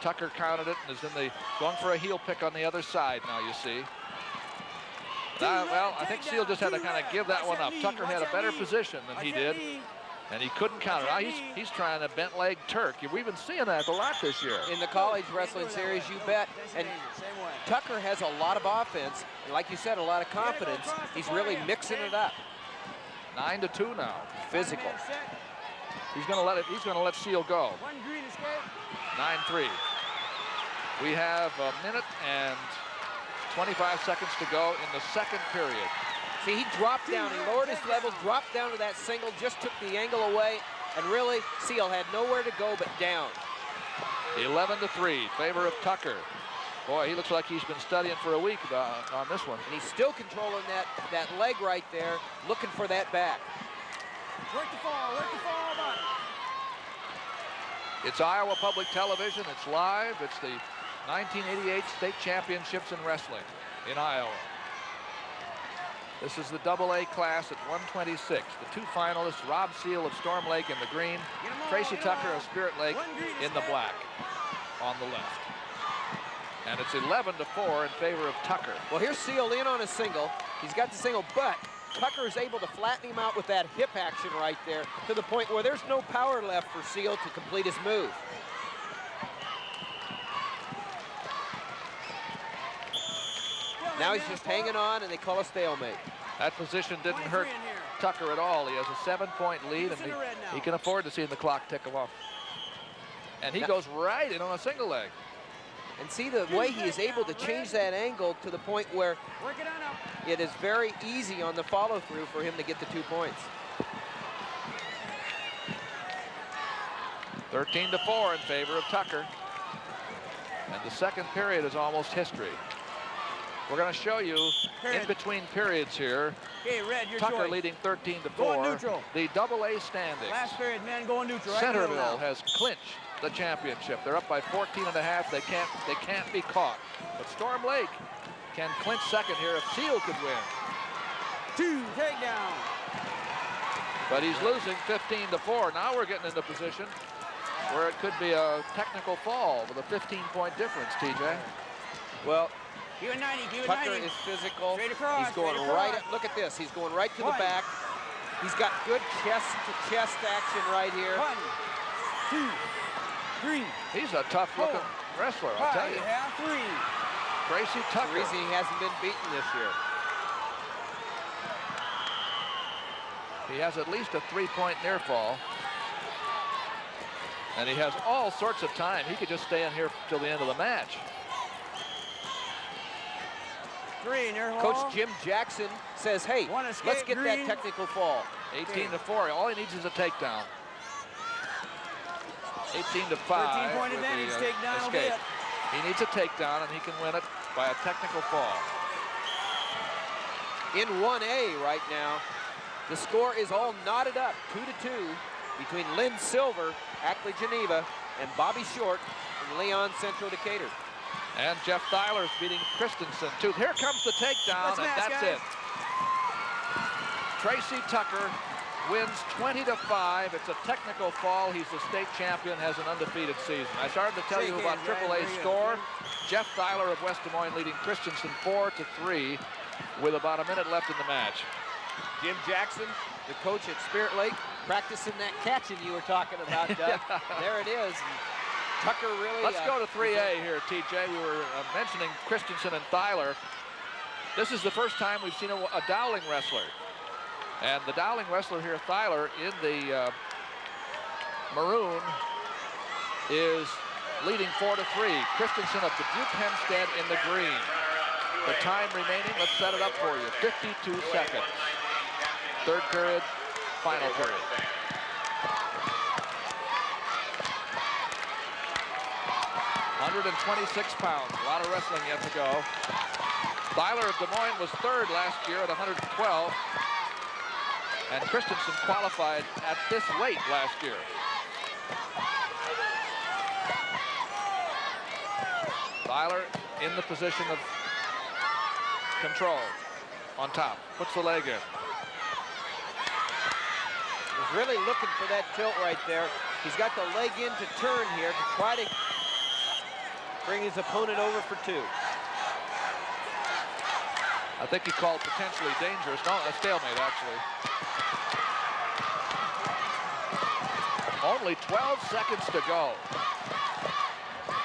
Tucker counted it and is going for a heel pick on the other side now, you see. Well, I think Seal just had to kind of give that one up. Tucker had a better position than he did, and he couldn't counter. Now he's trying a bent leg Turk. We've been seeing that a lot this year. In the college wrestling series, you bet. And Tucker has a lot of offense, and like you said, a lot of confidence. He's really mixing it up. 9-2 now. Physical. He's going to let Seal go. 9-3. We have a minute and 25 seconds to go in the second period. See, he dropped down. He lowered his level, dropped down to that single, just took the angle away, and really, Seal had nowhere to go but down. 11-3, favor of Tucker. Boy, he looks like he's been studying for a week on this one. And he's still controlling that leg right there, looking for that back. Work the fall, bud. It's Iowa Public Television. It's live. It's the 1988 State Championships in Wrestling in Iowa. This is the AA class at 126. The two finalists, Rob Seal of Storm Lake in the green, Tracy Tucker of Spirit Lake in the black on the left. And it's 11-4 in favor of Tucker. Well, here's Seal in on a single. He's got the single, but Tucker is able to flatten him out with that hip action right there to the point where there's no power left for Seal to complete his move. Now he's just hanging on, and they call a stalemate. That position didn't hurt Tucker at all. He has a 7-point lead, and he can afford to see the clock tick him off. And he goes right in on a single leg. And see the way he is able to change that angle to the point where it is very easy on the follow-through for him to get the 2 points. 13-4 in favor of Tucker. And the second period is almost history. We're going to show you in between periods here. Okay, Red, your Tucker choice. leading 13-4. Going neutral. The AA standings. Last period, man, going neutral. Centerville has clinched the championship. They're up by 14.5. They can't be caught. But Storm Lake can clinch second here if Seal could win. 2 takedown. But he's losing 15-4. Now we're getting into position where it could be a technical fall with a 15-point difference, TJ. Well, Keep it 90, keep it Tucker 90. is physical. Straight across, He's going straight right across. at, look at this. He's going right to the 1. back. He's got good chest-to-chest action right here. 1, 2, 3. He's a tough-looking wrestler, I'll tell you. 3. Tracy Tucker. The reason he hasn't been beaten this year. He has at least a 3-point near fall. And he has all sorts of time. He could just stay in here till the end of the match. 3 near fall. Coach Jim Jackson says, hey, let's get that technical fall. 18-4. All he needs is a takedown. 18-5. 13-point advantage, takedown will be escape. it. He needs a takedown, and he can win it by a technical fall. In 1A right now, the score is all knotted up, 2-2, between Lynn Silver, Ackley Geneva, and Bobby Short from Leon Central Decatur. And Jeff Thyler is beating Christensen, too. Here comes the takedown, and that's it. Tracy Tucker wins 20-5. It's a technical fall. He's the state champion, has an undefeated season. I started to tell you about AAA's score. Jeff Thyler of West Des Moines leading Christensen 4-3 with about a minute left in the match. Jim Jackson, the coach at Spirit Lake, practicing that catching you were talking about, Doug. There it is. And Tucker really... Let's go to 3A here, TJ. We were mentioning Christensen and Thyler. This is the first time we've seen a Dowling wrestler. And the Dowling wrestler here, Thyler, in the maroon, is leading 4-3. Christensen of Dubuque Hempstead in the green. The time remaining, let's set it up for you, 52 seconds. Third period, final period. £126, a lot of wrestling yet to go. Thyler of Des Moines was third last year at 112. And Christensen qualified at this weight last year. Thyler in the position of control on top, puts the leg in. He's really looking for that tilt right there. He's got the leg in to turn here to try to bring his opponent over for two. I think he called potentially dangerous. No, a stalemate, actually. Only 12 seconds to go.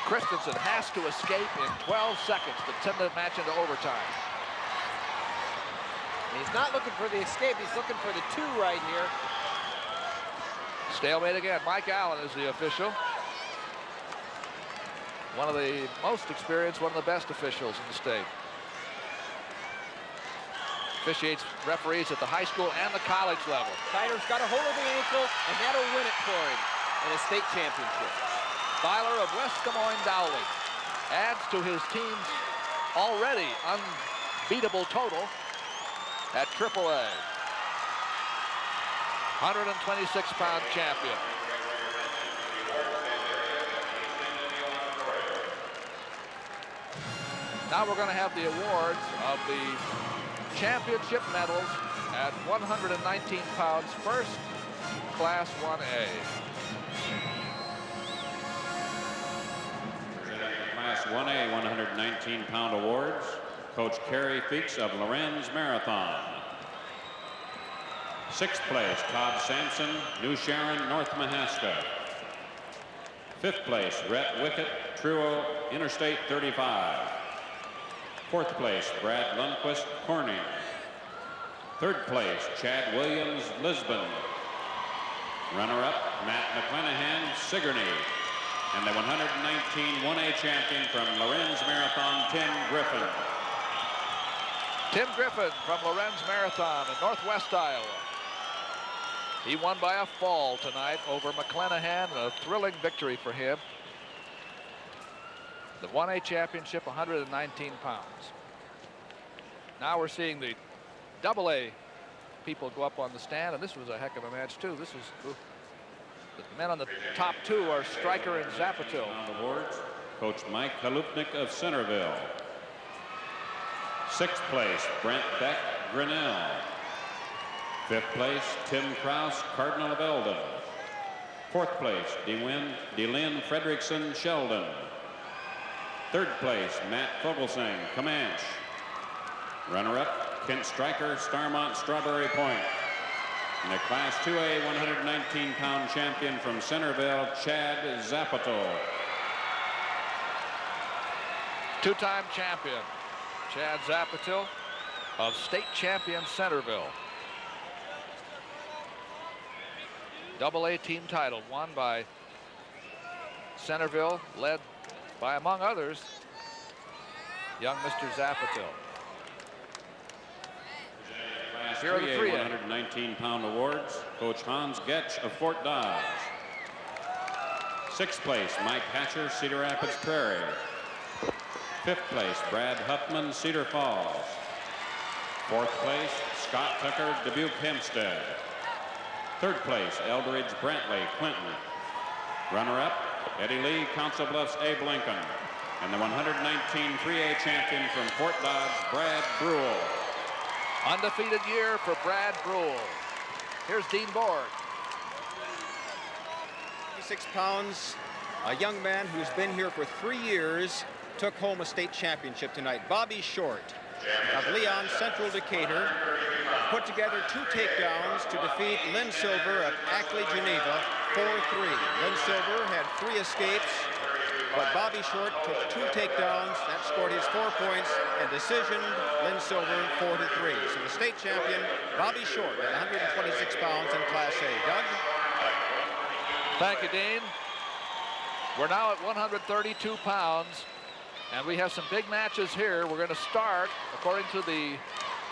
Christensen has to escape in 12 seconds to send the match into overtime. He's not looking for the escape. He's looking for the two right here. Stalemate again. Mike Allen is the official. One of the most experienced, one of the best officials in the state. Officiates referees at the high school and the college level. Tyler's got a hold of the ankle, and that'll win it for him in a state championship. Thyler of West Des Moines Dowling adds to his team's already unbeatable total at AAA. 126-pound champion. Now we're going to have the awards of the championship medals at 119 pounds, first class 1A. Class 1A 119-pound awards, Coach Kerry Feeks of Lorenz Marathon. Sixth place, Todd Sampson, New Sharon, North Mahaska. Fifth place, Rhett Wickett, Truo, Interstate 35. Fourth place, Brad Lundquist, Corning. Third place, Chad Williams, Lisbon. Runner-up, Matt McClanahan, Sigourney. And the 119 1A champion from Lorenz Marathon, Tim Griffin. Tim Griffin from Lorenz Marathon in Northwest Iowa. He won by a fall tonight over McClanahan, a thrilling victory for him. The 1A championship, 119 pounds. Now we're seeing the AA people go up on the stand, and this was a heck of a match, too. This is the men on the top two are Stryker and Zapatil. Awards, Coach Mike Kalupnik of Centerville. Sixth place, Brent Beck, Grinnell. Fifth place, Tim Kraus, Cardinal of Eldon. Fourth place, DeLynn Fredrickson, Sheldon. Third place, Matt Fogelsang, Comanche. Runner-up, Kent Stryker, Starmont, Strawberry Point. And the Class 2A 119-pound champion from Centerville, Chad Zapatil. Two-time champion, Chad Zapatil of state champion Centerville. AA team title won by Centerville, led by, among others, young Mr. Zapatil. Class Here are the 3A 119-pound awards, Coach Hans Getch of Fort Dodge. Sixth place, Mike Hatcher, Cedar Rapids Prairie. Fifth place, Brad Huffman, Cedar Falls. Fourth place, Scott Tucker, Dubuque Hempstead. Third place, Eldridge Brantley, Clinton. Runner-up, Eddie Lee, Council Bluffs, Abe Lincoln. And the 119 3A champion from Fort Dodge, Brad Brule. Undefeated year for Brad Brule. Here's Dean Borg. 56 pounds, a young man who's been here for 3 years, took home a state championship tonight. Bobby Short of Leon Central Decatur put together 2 takedowns to defeat Lynn Silver of Ackley, Geneva, 4-3. Lynn Silver had 3 escapes, but Bobby Short took 2 takedowns. That scored his 4 points and decisioned Lynn Silver 4-3. So the state champion, Bobby Short, at 126 pounds in Class A. Doug? Thank you, Dean. We're now at 132 pounds, and we have some big matches here. We're going to start, according to the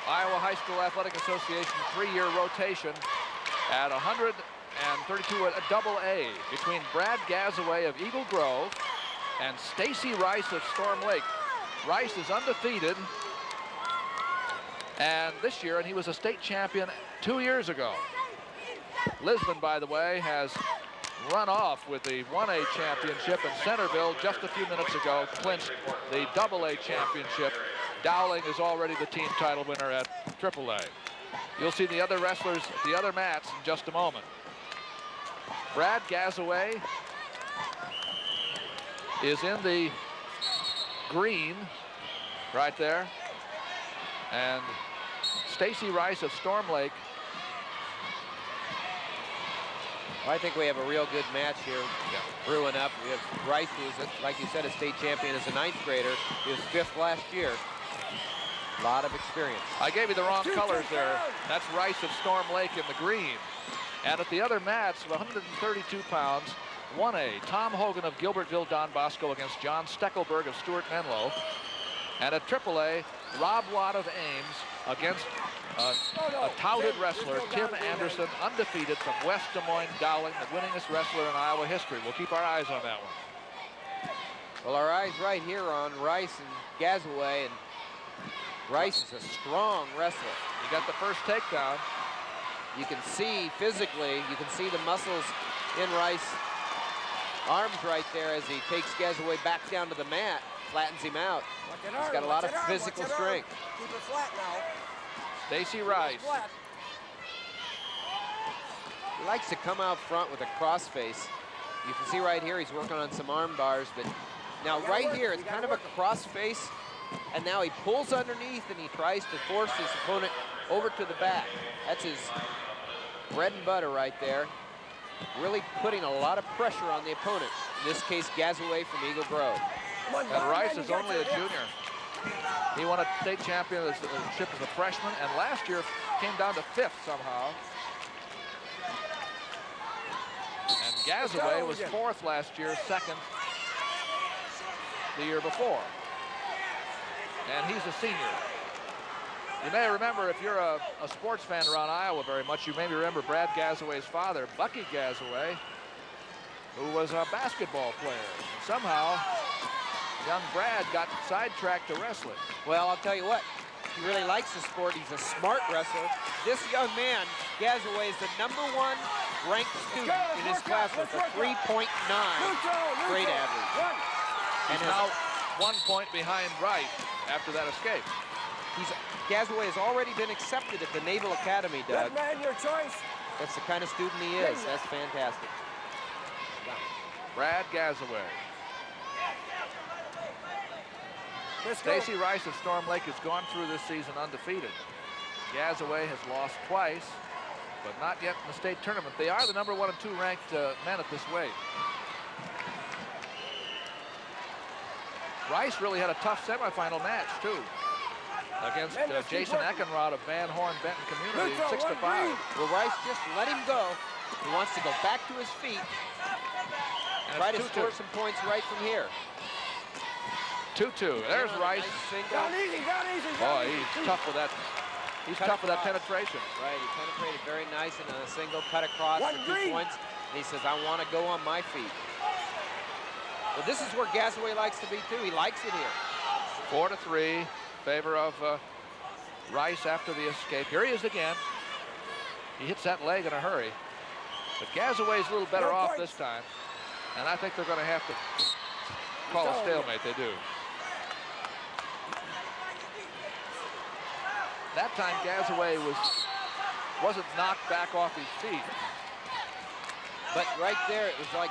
Iowa High School Athletic Association 3-year rotation, at 132 at double A between Brad Gazaway of Eagle Grove and Stacy Rice of Storm Lake. Rice is undefeated and this year, and he was a state champion 2 years ago. Lisbon, by the way, has run off with the 1A championship, and Centerville just a few minutes ago clinched the AA championship. Dowling is already the team title winner at AAA. You'll see the other wrestlers at the other mats in just a moment. Brad Gazaway is in the green right there, and Stacy Rice of Storm Lake. Well, I think we have a real good match here brewing up. We have Rice, who's, like you said, a state champion as a 9th grader. He was 5th last year. A lot of experience. I gave you the wrong colors there. That's Rice of Storm Lake in the green. And at the other mats, 132 pounds, 1A, Tom Hogan of Gilbertville Don Bosco against John Steckelberg of Stuart Menlo. And at AAA, Rob Watt of Ames against a touted wrestler, Tim Anderson, undefeated from West Des Moines Dowling, the winningest wrestler in Iowa history. We'll keep our eyes on that one. Well, our eyes right here on Rice and Gazaway, and Rice is a strong wrestler. He got the first takedown. You can see physically, you can see the muscles in Rice's arms right there as he takes Gazaway back down to the mat, flattens him out. He's got a lot of physical strength. Keep it flat now. Stacy Rice. He likes to come out front with a crossface. You can see right here he's working on some arm bars, but now right here it's kind of a crossface, and now he pulls underneath and he tries to force his opponent over to the back. That's his bread and butter right there. Really putting a lot of pressure on the opponent. In this case, Gazaway from Eagle Grove. And Rice is only a junior. He won a state championship as a freshman, and last year came down to 5th somehow. And Gazaway was 4th last year, 2nd the year before. And he's a senior. You may remember, if you're a sports fan around Iowa very much, you maybe remember Brad Gazaway's father, Bucky Gazaway, who was a basketball player. And somehow, young Brad got sidetracked to wrestling. Well, I'll tell you what, he really likes the sport. He's a smart wrestler. This young man, Gazaway, is the #1 ranked student in his class with a 3.9 grade average. And now 1 point behind Rice after that escape. Gazaway has already been accepted at the Naval Academy, Doug. Good man, your choice. That's the kind of student he is. That's fantastic. Brad Gazaway. Stacy Rice of Storm Lake has gone through this season undefeated. Gazaway has lost twice, but not yet in the state tournament. They are the #1 and 2 ranked men at this weight. Rice really had a tough semifinal match, too, against Jason Eckenrod of Van Horn Benton Community, 6-5. Well, Rice just let him go. He wants to go back to his feet and try to score some points right from here. 2-2. There's Rice. Nice Down easy, down easy. Boy, he's tough with that. He's tough with that penetration. Right, he penetrated very nice in a single, cut across for 2 green. points. And he says, I want to go on my feet. Well, this is where Gazaway likes to be, too. He likes it here. 4-3, favor of Rice after the escape. Here he is again. He hits that leg in a hurry. But Gazaway's a little better off this time. And I think they're going to have to call a stalemate. They do. That time Gazaway wasn't knocked back off his feet. But right there, it was like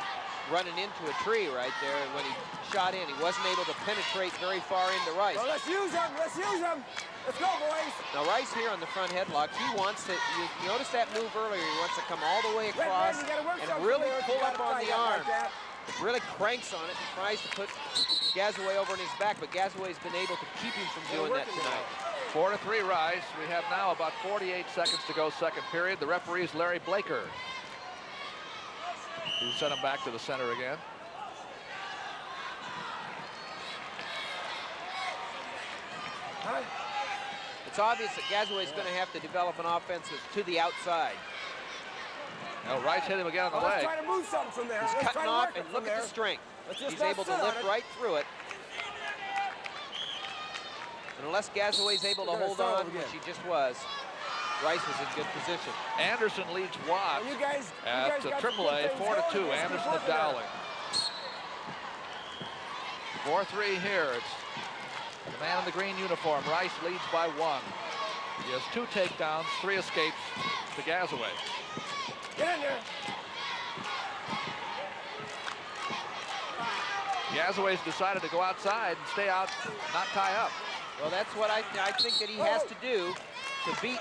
running into a tree right there when he shot in. He wasn't able to penetrate very far into Rice. Well, let's use him. Let's use him. Let's go, boys. Now, Rice here on the front headlock, he wants to, you notice that move earlier, he wants to come all the way across and really pull up on the arm. Really cranks on it and tries to put Gazaway over on his back, but Gazaway's been able to keep him from doing that tonight. 4-3 Rice. We have now about 48 seconds to go second period. The referee is Larry Blaker, who sent him back to the center again. It's obvious that Gazaway's going to have to develop an offense to the outside. Now Rice hit him again on the leg. Let's try to move something from there. He's Let's cutting try to off, work it and look from at there. the strength. He's able to lift right through it. And unless Gazaway's able to hold on, which he just was, Rice was in good position. Anderson leads Watts at AAA 4-2. Anderson and Dowling. 4-3 here. It's the man in the green uniform. Rice leads by 1. He has 2 takedowns, 3 escapes to Gazaway. Get in there. Gazaway's decided to go outside and stay out, not tie up. Well, that's what I think that he has to do to beat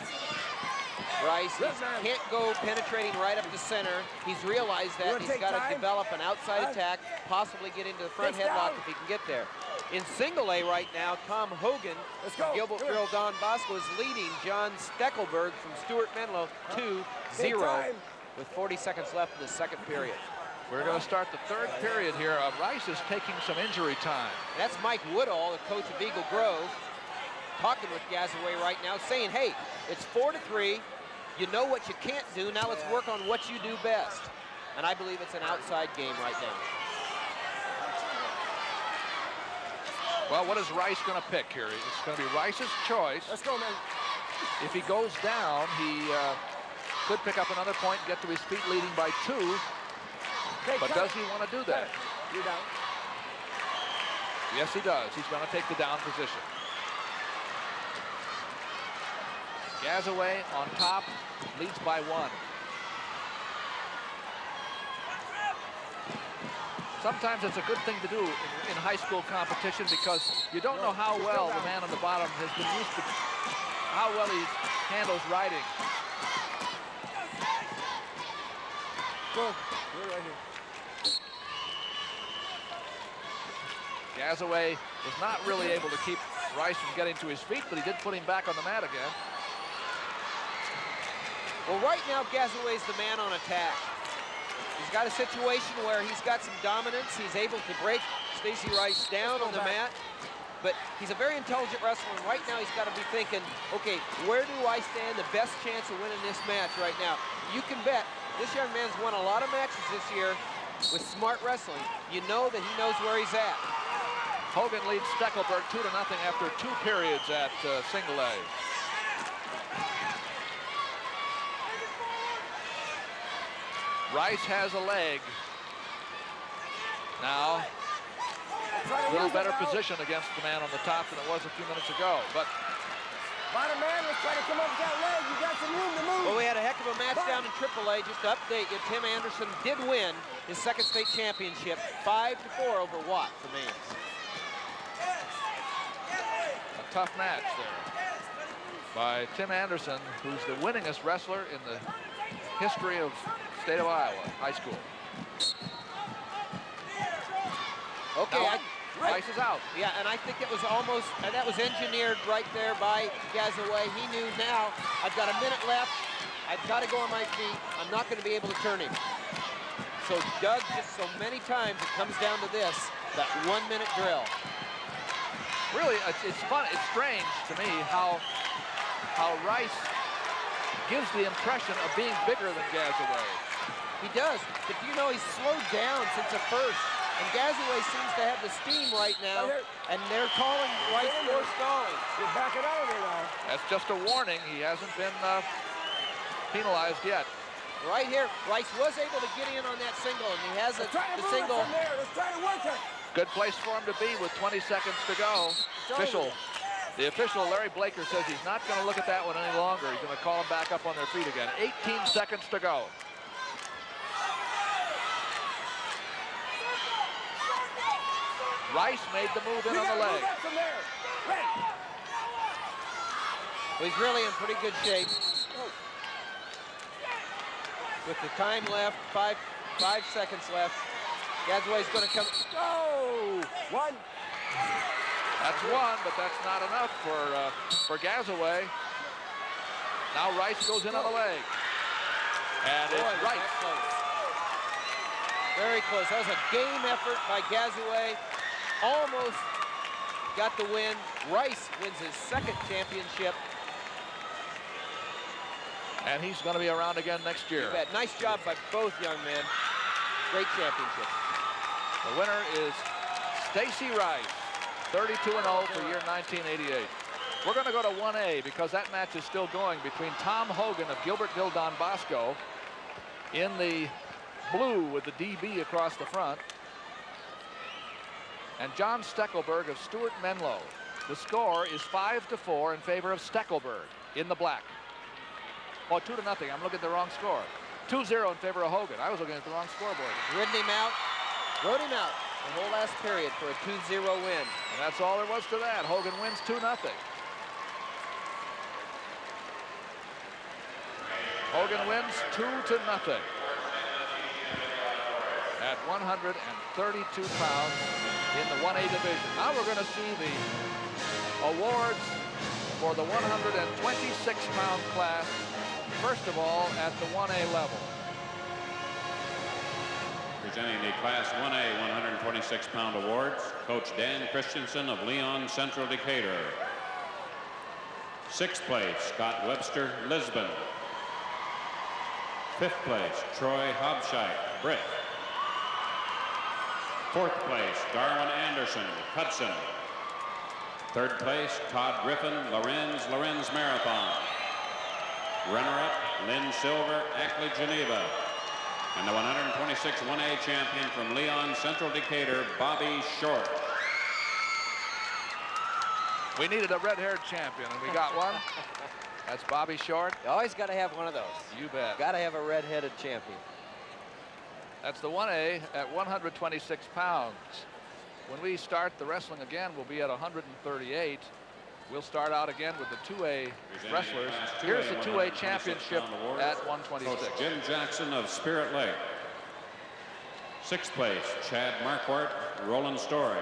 Rice. He can't go penetrating right up the center. He's realized that. He's got to develop an outside attack, possibly get into the front headlock if he can get there. In single A right now, Tom Hogan from Gilbertville Don Bosco is leading John Steckelberg from Stuart Menlo 2-0 with 40 seconds left in the second period. We're going to start the third period here. Rice is taking some injury time. That's Mike Woodall, the coach of Eagle Grove, talking with Gazaway right now, saying, hey, it's 4-3. You know what you can't do. Now let's work on what you do best. And I believe it's an outside game right now. Well, what is Rice going to pick here? It's going to be Rice's choice. Let's go, man. If he goes down, he could pick up another point and get to his feet leading by 2. But does he want to do that? You're down. Yes, he does. He's going to take the down position. Gazaway on top, leads by 1. Sometimes it's a good thing to do in high school competition because you don't know how well the man on the bottom has been used to, how well he handles riding. Go. You're right here. Gazaway was not really able to keep Rice from getting to his feet, but he did put him back on the mat again. Well, right now, Gazaway's the man on attack. He's got a situation where he's got some dominance. He's able to break Stacey Rice down on the mat, but he's a very intelligent wrestler, and right now he's got to be thinking, okay, where do I stand the best chance of winning this match right now? You can bet this young man's won a lot of matches this year with smart wrestling. You know that he knows where he's at. Hogan leads Steckelberg 2-0 after 2 periods at single A. Rice has a leg. Now, a little better position against the man on the top than it was a few minutes ago. But Bottom man, let's try to come up with that leg. You got some room to move. Well, we had a heck of a match down in AAA. Just to update you, Tim Anderson did win his second state championship, 5-4 over Watt for Mainz. A tough match there by Tim Anderson, who's the winningest wrestler in the history of state of Iowa high school. Okay, Rice is out. Yeah, and I think it was almost, and that was engineered right there by Gazaway. He knew now, I've got a minute left. I've got to go on my feet. I'm not going to be able to turn him. So Doug, just so many times it comes down to this, that 1 minute drill. Really, it's fun. It's strange to me how Rice gives the impression of being bigger than Gazaway. He does, but you know he's slowed down since the first. And Gazaway seems to have the steam right now, and they're calling Rice for stalling. You're backing out of there now. That's just a warning. He hasn't been penalized yet. Right here, Rice was able to get in on that single, and he has the single. From there. Let's try to work it. Good place for him to be with 20 seconds to go. The official, Larry Blaker, says he's not going to look at that one any longer. He's going to call them back up on their feet again. 18 seconds to go. Rice made the move in on the leg. Well, he's really in pretty good shape. With the time left, five seconds left. Gazaway's going to come. Oh! One. That's one, but that's not enough for Gazaway. Now Rice goes in on the leg. And it's Rice. Very close. That was a game effort by Gazaway. Almost got the win. Rice wins his second championship. And he's going to be around again next year. You bet. Nice job by both young men. Great championship. The winner is Stacy Rice, 32-0 for year 1988. We're going to go to 1A because that match is still going between Tom Hogan of Gilbertville Don Bosco in the blue with the DB across the front, and John Steckelberg of Stuart Menlo. The score is 5-4 in favor of Steckelberg in the black. Oh, 2-0. I'm looking at the wrong score. 2-0 in favor of Hogan. I was looking at the wrong scoreboard. Ridden him out. Rode him out the whole last period for a 2-0 win. And that's all there was to that. Hogan wins 2-0. Hogan wins 2-0 at 132 pounds in the 1A division. Now we're going to see the awards for the 126-pound class, first of all, at the 1A level. Presenting the Class 1A 126-pound awards, Coach Dan Christensen of Leon Central Decatur. Sixth place, Scott Webster, Lisbon. Fifth place, Troy Hobscheit, Britt. Fourth place, Darwin Anderson, Hudson. Third place, Todd Griffin, Lorenz Marathon. Runner-up, Lynn Silver, Ackley, Geneva. And the 126 1A champion from Leon Central Decatur, Bobby Short. We needed a red-haired champion, and we got one. That's Bobby Short. You always got to have one of those. You bet. Got to have a red-headed champion. That's the 1A at 126 pounds. When we start the wrestling again, we'll be at 138. We'll start out again with the 2A wrestlers. Here's the 2A championship at 126. Coach Jim Jackson of Spirit Lake. Sixth place, Chad Marquardt, Roland Story.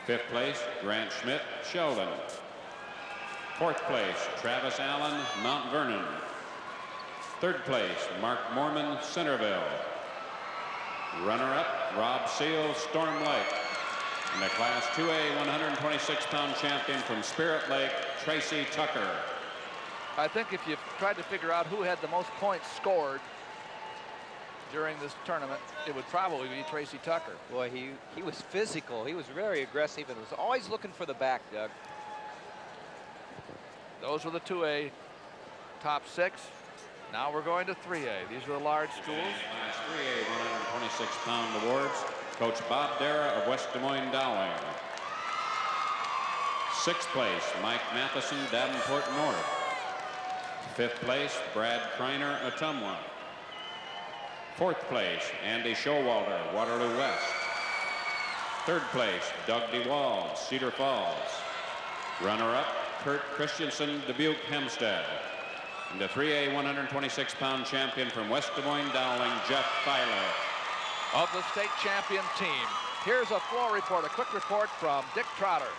Fifth place, Grant Schmidt, Sheldon. Fourth place, Travis Allen, Mount Vernon. Third place, Mark Mormon, Centerville. Runner-up, Rob Seal, Storm Lake. And the Class 2A 126-pound champion from Spirit Lake, Tracy Tucker. I think if you tried to figure out who had the most points scored during this tournament, it would probably be Tracy Tucker. Boy, he was physical. He was very aggressive and was always looking for the back, Doug. Those were the 2A top six. Now we're going to 3A. These are the large schools. Class 3A 126-pound awards. Coach Bob Dara of West Des Moines Dowling. Sixth place, Mike Matheson, Davenport North. Fifth place, Brad Kreiner, Ottumwa. Fourth place, Andy Showalter, Waterloo West. Third place, Doug DeWald, Cedar Falls. Runner-up, Kurt Christensen, Dubuque Hempstead. And the 3A 126-pound champion from West Des Moines Dowling, Jeff Filer. Of the state champion team. Here's a floor report, a quick report from Dick Trotter.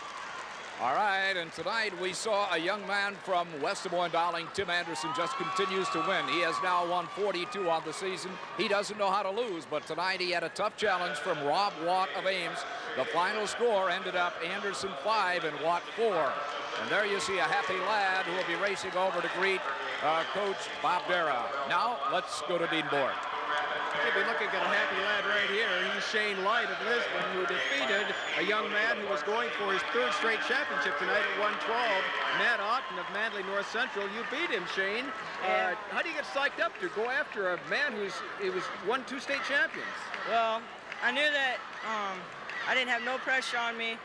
All right, and tonight we saw a young man from West Des Moines Dowling, Tim Anderson, just continues to win. He has now won 42 on the season. He doesn't know how to lose, but tonight he had a tough challenge from Rob Watt of Ames. The final score ended up Anderson 5 and Watt 4. And there you see a happy lad who will be racing over to greet Coach Bob Dara. Now, let's go to Dean Board. You'll be looking at a happy lad right here. He's Shane Light of Lisbon, who defeated a young man who was going for his 3rd straight championship tonight at 112, Matt Otten of Manly North Central. You beat him, Shane. How do you get psyched up to go after a man who's won 2 state champions? Well, I knew that I didn't have no pressure on me,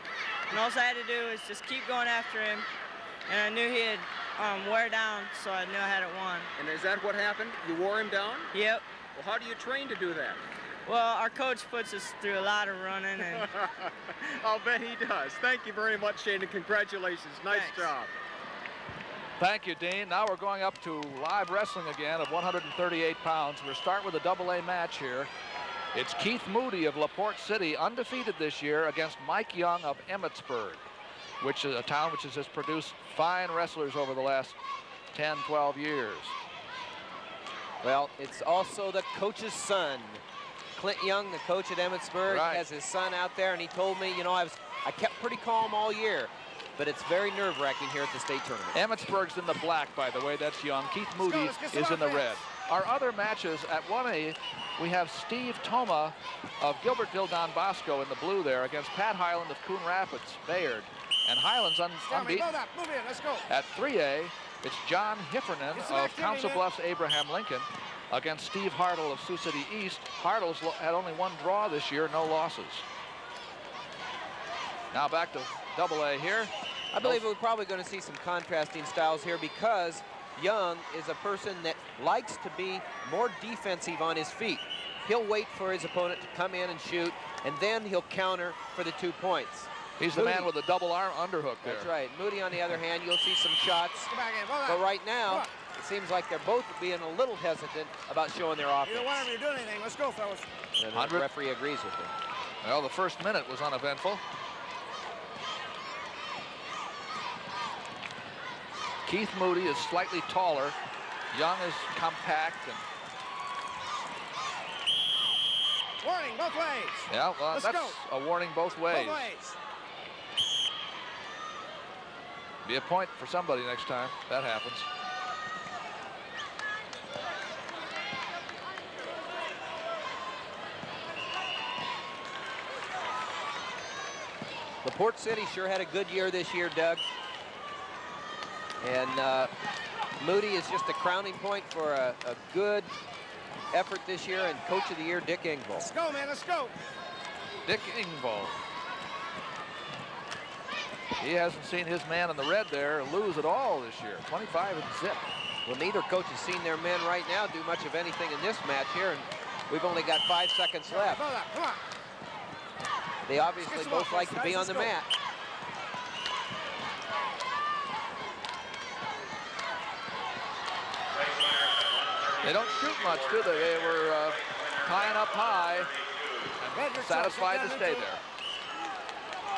and all I had to do was just keep going after him, and I knew he'd wear down, so I knew I had it won. And is that what happened? You wore him down? Yep. Well, how do you train to do that? Well, our coach puts us through a lot of running. And I'll bet he does. Thank you very much, Shane, and congratulations. Nice job. Thank you, Dean. Now we're going up to live wrestling again of 138 pounds. We'll start with a AA match here. It's Keith Moody of LaPorte City, undefeated this year, against Mike Young of Emmitsburg, which is a town which has produced fine wrestlers over the last 10, 12 years. Well, it's also the coach's son. Clint Young, the coach at Emmitsburg, has his son out there, and he told me, you know, I kept pretty calm all year, but it's very nerve-wracking here at the state tournament. Emmitsburg's in the black, by the way. That's Young. Keith Moody is in the red. Our other matches at 1A, we have Steve Toma of Gilbertville Don Bosco in the blue there against Pat Highland of Coon Rapids, Bayard. And Highland's unbeaten. Move in, let's go. At 3A, it's John Hiffernan of Council Bluffs Abraham Lincoln against Steve Hartle of Sioux City East. Hartle's had only 1 draw this year, no losses. Now back to AA here. I believe we're probably going to see some contrasting styles here because Young is a person that likes to be more defensive on his feet. He'll wait for his opponent to come in and shoot, and then he'll counter for the 2 points. He's the man with the double arm underhook there. That's right. Moody, on the other hand, you'll see some shots. But right now, it seems like they're both being a little hesitant about showing their offense. Either one of you doing anything. Let's go, fellas. And the referee agrees with them. Well, the first minute was uneventful. Keith Moody is slightly taller. Young is compact. And warning, both ways. yeah, well, that's a warning both ways. Both ways. Be a point for somebody next time that happens. LaPorte City sure had a good year this year, Doug. And Moody is just a crowning point for a good effort this year, and Coach of the Year, Dick Engvall. Let's go, man, let's go. Dick Engvall. He hasn't seen his man in the red there lose at all this year. 25 and zip. Well, neither coach has seen their men right now do much of anything in this match here, and we've only got 5 seconds left. Come on. They obviously both like to be on the mat. They don't shoot much, do they? They were tying up high and satisfied to stay there.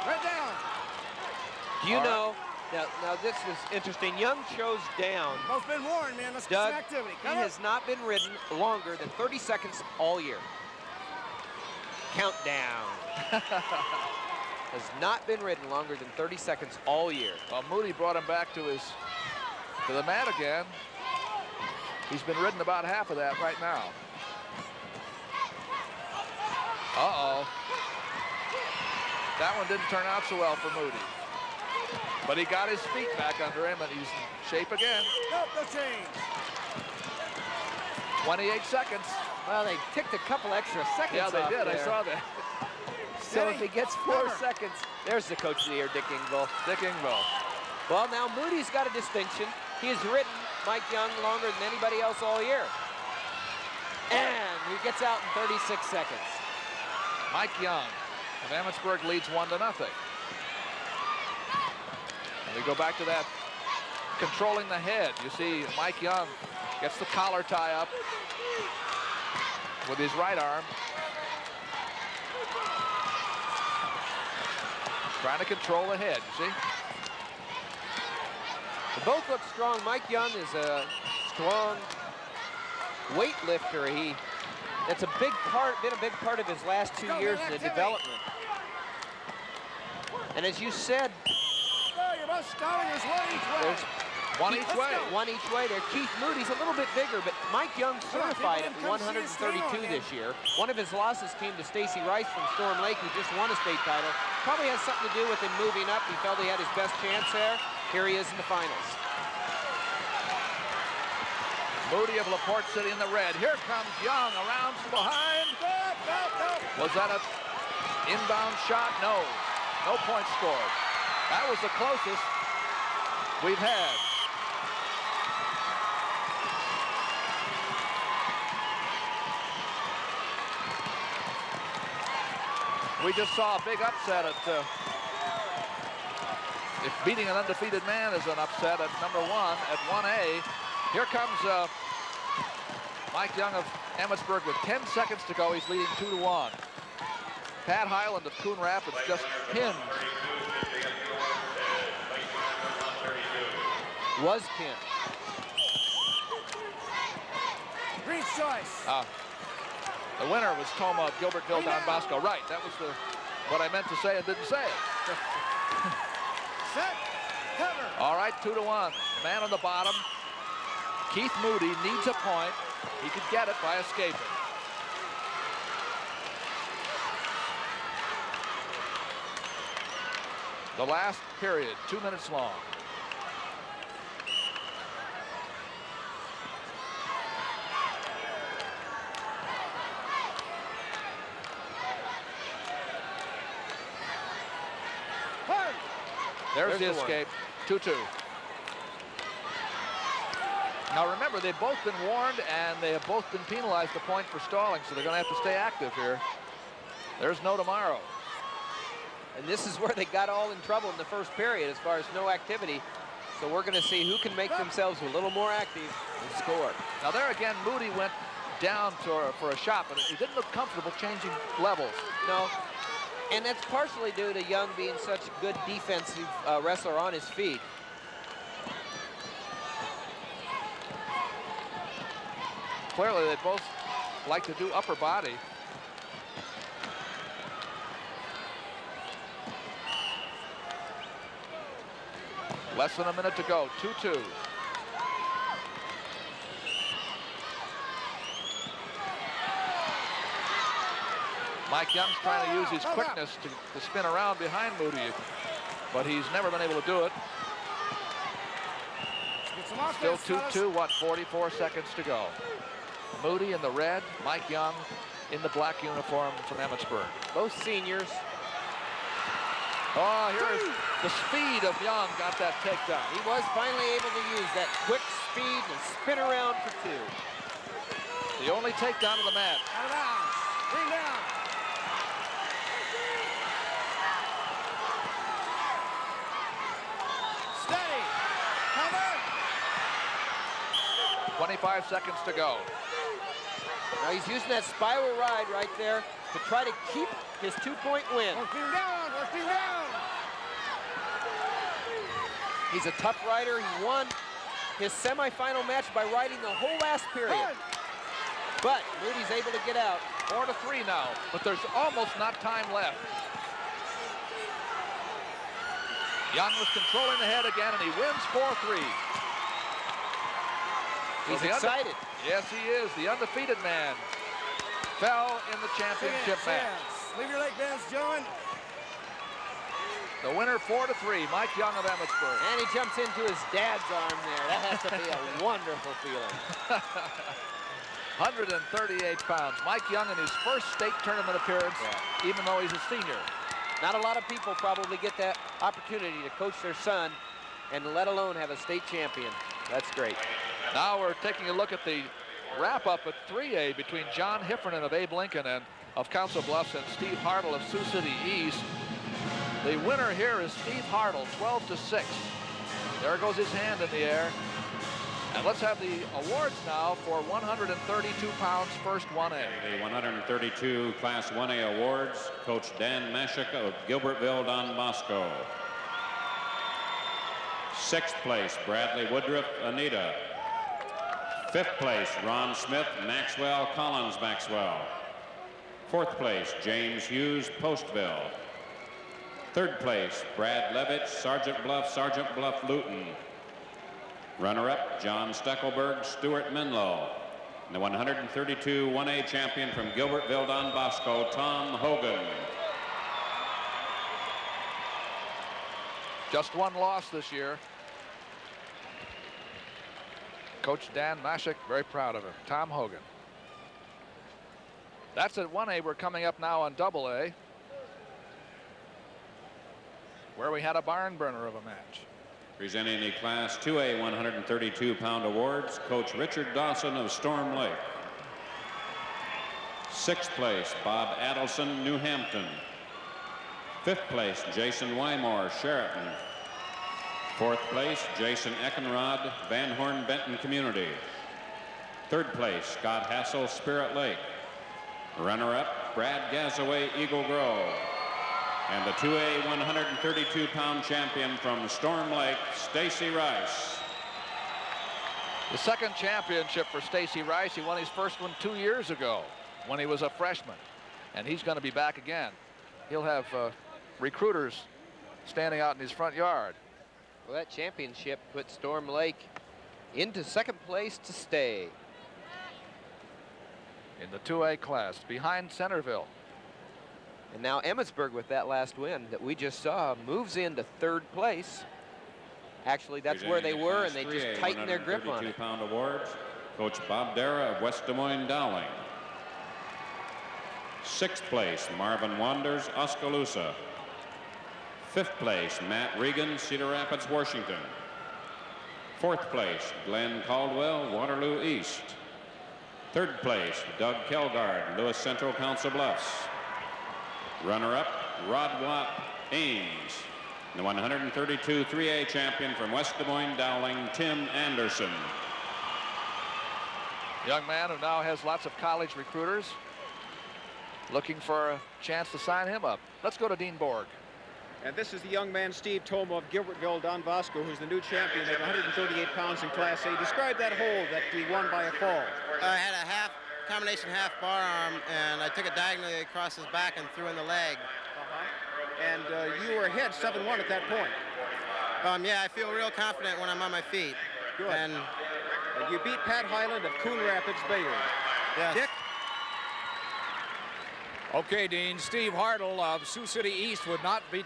Right down. Do you know, now this is interesting, Young chose down. Both been warned, man. Let's Doug, get some activity. he has not been ridden longer than 30 seconds all year. Countdown. Has not been ridden longer than 30 seconds all year. Well, Moody brought him back to the mat again. He's been ridden about half of that right now. Uh-oh. That one didn't turn out so well for Moody. But he got his feet back under him, and he's in shape again. Nope, no change. 28 seconds. Well, they ticked a couple extra seconds Yeah, they off did. there. I saw that. So if he gets 4 seconds, there's the Coach of the Year, Dick Engvall. Dick Engvall. Well, now Moody's got a distinction. He has ridden Mike Young longer than anybody else all year. And he gets out in 36 seconds. Mike Young of Emmitsburg leads 1-0. And we go back to that controlling the head. You see Mike Young gets the collar tie up with his right arm. Trying to control the head, you see? They both look strong. Mike Young is a strong weightlifter. That's a big part, been a big part of his last 2 years in the development. And as you said, you're both stalling as well each way. One each way. One each way there. Keith Moody's a little bit bigger, but Mike Young certified at 132 this year. One of his losses came to Stacy Rice from Storm Lake, who just won a state title. Probably has something to do with him moving up. He felt he had his best chance there. Here he is in the finals. Moody of LaPorte City in the red. Here comes Young around from behind. Was that an inbound shot? No. No point scored. That was the closest we've had. We just saw a big upset at, if beating an undefeated man is an upset at number 1 at 1A. Here comes Mike Young of Emmitsburg with 10 seconds to go. He's leading 2-1. Pat Highland of Coon Rapids just pinned. Was pinned. Green's choice. The winner was Toma of Gilbertville Don Bosco. Right, that was what I meant to say and didn't say it. Set, cover. All right, 2-1. The man on the bottom, Keith Moody, needs a point. He could get it by escaping. The last period, 2 minutes long. There's the escape, 2-2. Now remember, they've both been warned and they have both been penalized a point for stalling, so they're going to have to stay active here. There's no tomorrow. And this is where they got all in trouble in the first period as far as no activity. So we're going to see who can make themselves a little more active and score. Now there again, Moody went down for a shot, but he didn't look comfortable changing levels. No. And that's partially due to Young being such a good defensive wrestler on his feet. Clearly, they both like to do upper body. Less than a minute to go, 2-2. Mike Young's trying to use his quickness to spin around behind Moody, but he's never been able to do it. Still 2-2, what, 44 seconds to go. Moody in the red, Mike Young in the black uniform from Emmitsburg. Both seniors. Oh, here is the speed of Young, got that takedown. He was finally able to use that quick speed and spin around for 2. The only takedown of the match. Out of bounds. Bring down. 25 seconds to go. Now he's using that spiral ride right there to try to keep his 2-point win. Working down, working down. He's a tough rider. He won his semifinal match by riding the whole last period. But Moody's able to get out. 4-3 now, but there's almost not time left. Young was controlling the head again, and he wins 4-3. He's excited. Yes, he is. The undefeated man fell in the championship match. Leave your leg bands, gentlemen. The winner, 4-3, Mike Young of Emmitsburg. And he jumps into his dad's arm there. That has to be a wonderful feeling. 138 pounds. Mike Young in his first state tournament appearance, even though he's a senior. Not a lot of people probably get that opportunity to coach their son, and let alone have a state champion. That's great. Now we're taking a look at the wrap-up at 3A between John Hiffernan of Abe Lincoln and of Council Bluffs and Steve Hartle of Sioux City East. The winner here is Steve Hartle, 12-6. There goes his hand in the air. And let's have the awards now for 132 pounds, first 1A. The 132 Class 1A awards, Coach Dan Mashik of Gilbertville Don Bosco. 6th place, Bradley Woodruff, Anita. 5th place, Ron Smith, Maxwell Collins, Maxwell. 4th place, James Hughes, Postville. 3rd place, Brad Levitch, Sergeant Bluff, Luton. Runner-up, John Steckelberg, Stuart Menlo. And the 132 1A champion from Gilbertville, Don Bosco, Tom Hogan. Just one loss this year. Coach Dan Mashik, very proud of him. Tom Hogan. That's at 1A. We're coming up now on AA, where we had a barn burner of a match. Presenting the Class 2A 132-pound awards, Coach Richard Dawson of Storm Lake. 6th place, Bob Adelson, New Hampton. 5th place, Jason Wymore, Sheraton. 4th place, Jason Eckenrod, Van Horn Benton Community. 3rd place, Scott Hassel, Spirit Lake. Runner-up, Brad Gazaway, Eagle Grove. And the 2A 132-pound champion from Storm Lake, Stacy Rice. The second championship for Stacy Rice. He won his first one 2 years ago when he was a freshman. And he's going to be back again. He'll have recruiters standing out in his front yard. Well, that championship put Storm Lake into 2nd place to stay. In the 2A class, behind Centerville. And now Emmetsburg, with that last win that we just saw, moves into 3rd place. Actually, that's where they were, and they just tightened their grip on it. 132-pound awards, Coach Bob Dara of West Des Moines Dowling. 6th place, Marvin Wanders, Oskaloosa. 5th place, Matt Regan, Cedar Rapids, Washington. 4th place, Glenn Caldwell, Waterloo East. 3rd place, Doug Kelgard, Lewis Central, Council Bluffs. Runner-up, Rod Watt, Ames. The 132 3A champion from West Des Moines Dowling, Tim Anderson. Young man who now has lots of college recruiters looking for a chance to sign him up. Let's go to Dean Borg. And this is the young man, Steve Toma of Gilbertville, Don Bosco, who's the new champion at 138 pounds in Class A. Describe that hold that he won by a fall. I had a combination half bar arm, and I took it diagonally across his back and threw in the leg. And you were ahead 7-1 at that point. Yeah, I feel real confident when I'm on my feet. Good. And you beat Pat Highland of Coon Rapids, Bayard. Yes. Dick? Okay, Dean, Steve Hartle of Sioux City East would not be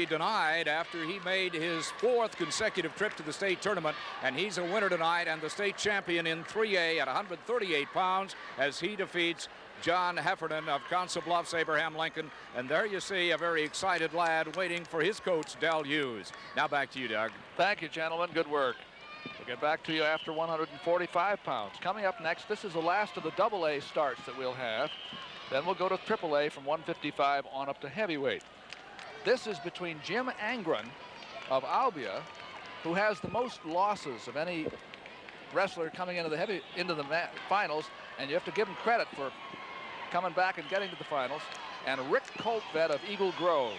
denied after he made his 4th consecutive trip to the state tournament, and he's a winner tonight and the state champion in 3A at 138 pounds as he defeats John Heffernan of Council Bluffs, Abraham Lincoln. And there you see a very excited lad waiting for his coach, Del Hughes. Now back to you, Doug. Thank you, gentlemen. Good work. We'll get back to you after 145 pounds. Coming up next, this is the last of the AA starts that we'll have. Then we'll go to AAA from 155 on up to heavyweight. This is between Jim Angren of Albia, who has the most losses of any wrestler coming into the finals, and you have to give him credit for coming back and getting to the finals. And Rick Coltvet of Eagle Grove,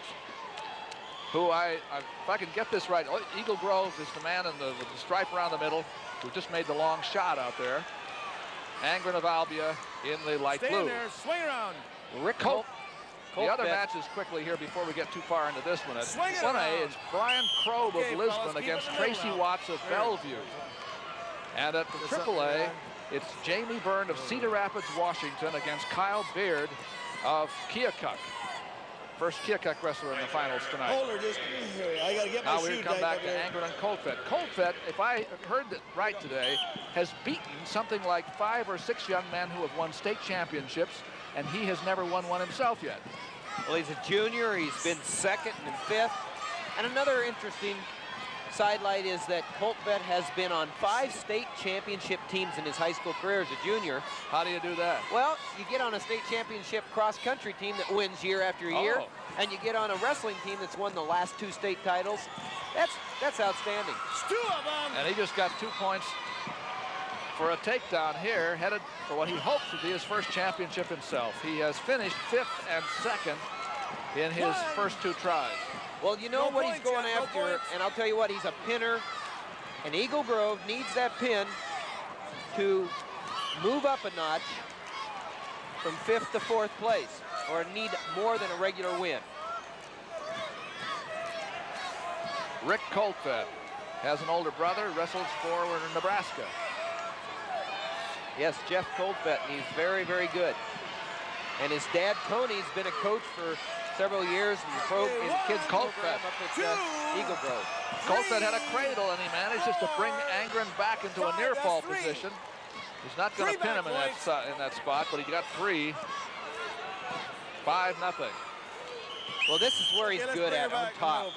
who if I can get this right, Eagle Grove is the man with the stripe around the middle who just made the long shot out there. Angren of Albia in the light blue. Stay there, swing around. Rick Colt. The other matches quickly here before we get too far into this one. At 1A is Brian Krob of Lisbon against Tracy Watts of Bellevue. And at the AAA, it's Jamie Byrne of Cedar Rapids, Washington against Kyle Beard of Keokuk. First Keokuk wrestler in the finals tonight. Hold her, just I gotta get my now we come back to Angren and Coltvet. Coltvet, if I heard it right today, has beaten something like 5 or 6 young men who have won state championships, and he has never won one himself yet. Well, he's a junior. He's been 2nd and 5th. And another interesting sidelight is that Coltvet has been on 5 state championship teams in his high school career as a junior. How do you do that? Well, you get on a state championship cross-country team that wins year after year, and you get on a wrestling team that's won the last 2 state titles. That's outstanding. It's 2 of them. And he just got 2 points for a takedown here, headed for what he hopes to be his first championship himself. He has finished 5th and 2nd in his first 2 tries. Well, you know what he's going after, and I'll tell you what, he's a pinner, and Eagle Grove needs that pin to move up a notch from 5th to 4th place, or need more than a regular win. Rick Coltvet has an older brother, wrestles for Nebraska. Yes, Jeff Coldfett, and he's very, very good. And his dad, Tony's been a coach for several years in the kids program up at Eagle Grove. Coldfett had a cradle, and he manages to bring Angren back into a near fall position. He's not going to pin him in that spot, but he got 3. 5-0. Well, this is where he's good at, on top.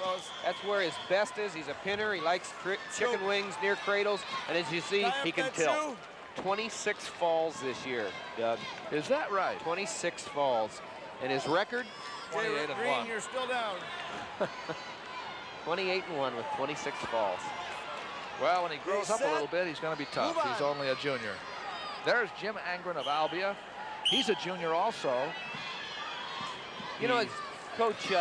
That's where his best is. He's a pinner. He likes chicken wings near cradles. And as you see, he can tilt. 26 falls this year, Doug. Is that right? 26 falls. And his record? 28-1. You're still down. 28-1 with 26 falls. Well, when he grows up a little bit, he's going to be tough. He's only a junior. There's Jim Angren of Albia. He's a junior also. You know, Coach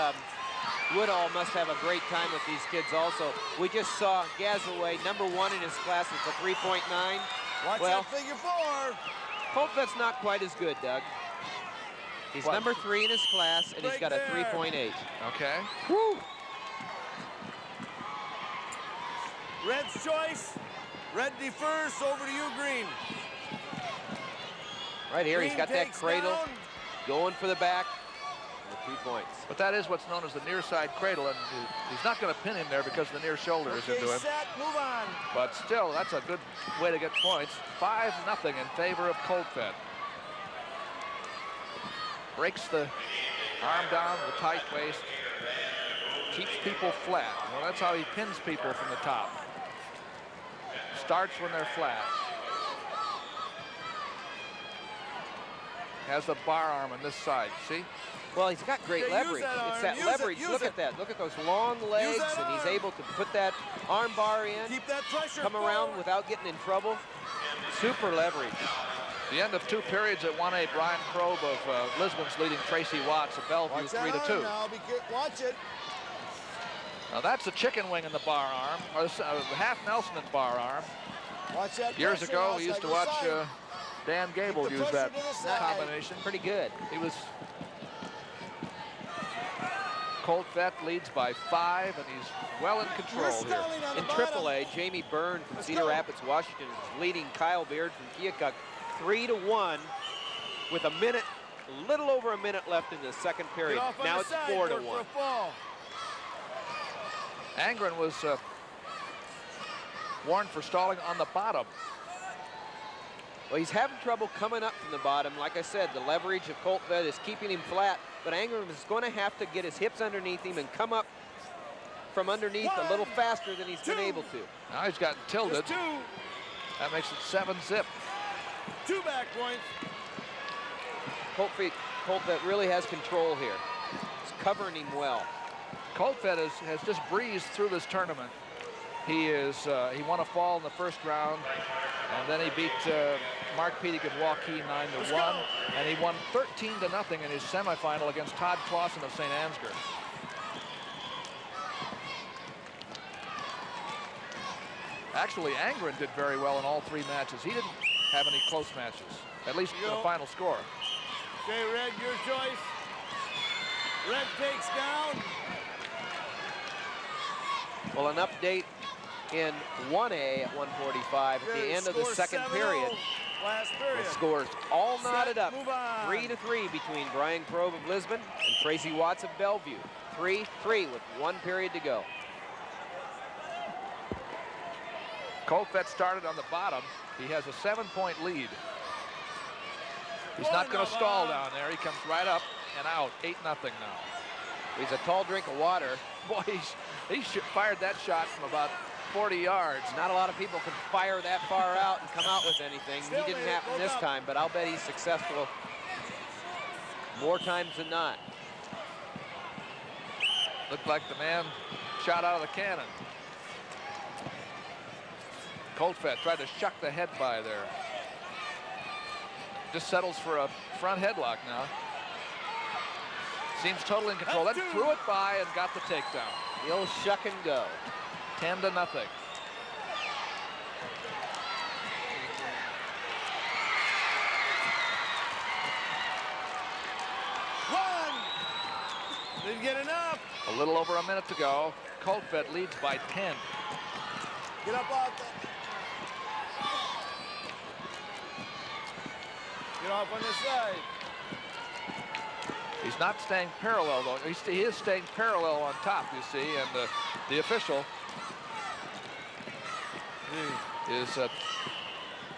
Woodall must have a great time with these kids also. We just saw Gazaway, #1 in his class with a 3.9. Watch that figure 4. Coldfett's not quite as good, Doug. He's #3 in his class, and he's got a 3.8. Okay. Woo! Red's choice. Red defers. Over to you, Green. Right here, Green he's got that cradle down. going for the back. The 2 points. But that is what's known as the near side cradle, and he's not going to pin him there because the near shoulder is into him. Set, move on. But still, that's a good way to get points. 5-0 in favor of Coldfett. Breaks the arm down, the tight waist, keeps people flat. Well, that's how he pins people from the top. Starts when they're flat. Has the bar arm on this side, see? Well, he's got great leverage. It's that leverage. Look at that. Look at those long legs, and he's able to put that arm bar in, keep that pressure come around without getting in trouble. Super leverage. The end of 2 periods at 1A, Brian Probe of Lisbon's leading Tracy Watts of Bellevue 3-2. Watch it. Now that's a chicken wing in the bar arm, or half Nelson in bar arm. Watch that. Years ago, we used to watch Dan Gable use that combination. Pretty good. He was. Coldfett leads by 5, and he's well in control here. In AAA, Jamie Byrne from Cedar Rapids, Washington, is leading Kyle Beard from Keokuk 3-1 with a little over a minute left in the second period. Now it's 4-1. Angren was warned for stalling on the bottom. Well, he's having trouble coming up from the bottom. Like I said, the leverage of Coldfett is keeping him flat, but Angren is going to have to get his hips underneath him and come up from underneath a little faster than he's been able to. Now he's gotten tilted. That makes it 7-0. 2 back points. Coldfett really has control here. He's covering him well. Coldfett has just breezed through this tournament. He won a fall in the first round, and then he beat Mark Pedig of Waukee 9-1, and he won 13-0 in his semifinal against Todd Clausen of St. Ansgar. Actually, Angren did very well in all 3 matches. He didn't have any close matches, at least in the final score. Okay, Red, your choice. Red takes down. Well, an update in 1A at 1:45 at the end of the second period. Last period. The score's all knotted up. 3-3 between Brian Probe of Lisbon and Tracy Watts of Bellevue. 3-3 with 1 period to go. Coldfett started on the bottom. He has a 7-point lead. He's not going to stall down there. He comes right up and out. 8-0 now. He's a tall drink of water. Boy, he fired that shot from about 40 yards. Not a lot of people can fire that far out and come out with anything. He didn't happen this time, but I'll bet he's successful more times than not. Looked like the man shot out of the cannon. Coldfett tried to shuck the head by there. Just settles for a front headlock now. Seems totally in control. Then threw it by and got the takedown. The old shuck and go. 10-0. Didn't get enough. A little over a minute to go. Coldfett leads by 10. Get up off that. Get off on this side. He's not staying parallel, though. He is staying parallel on top, you see, and the official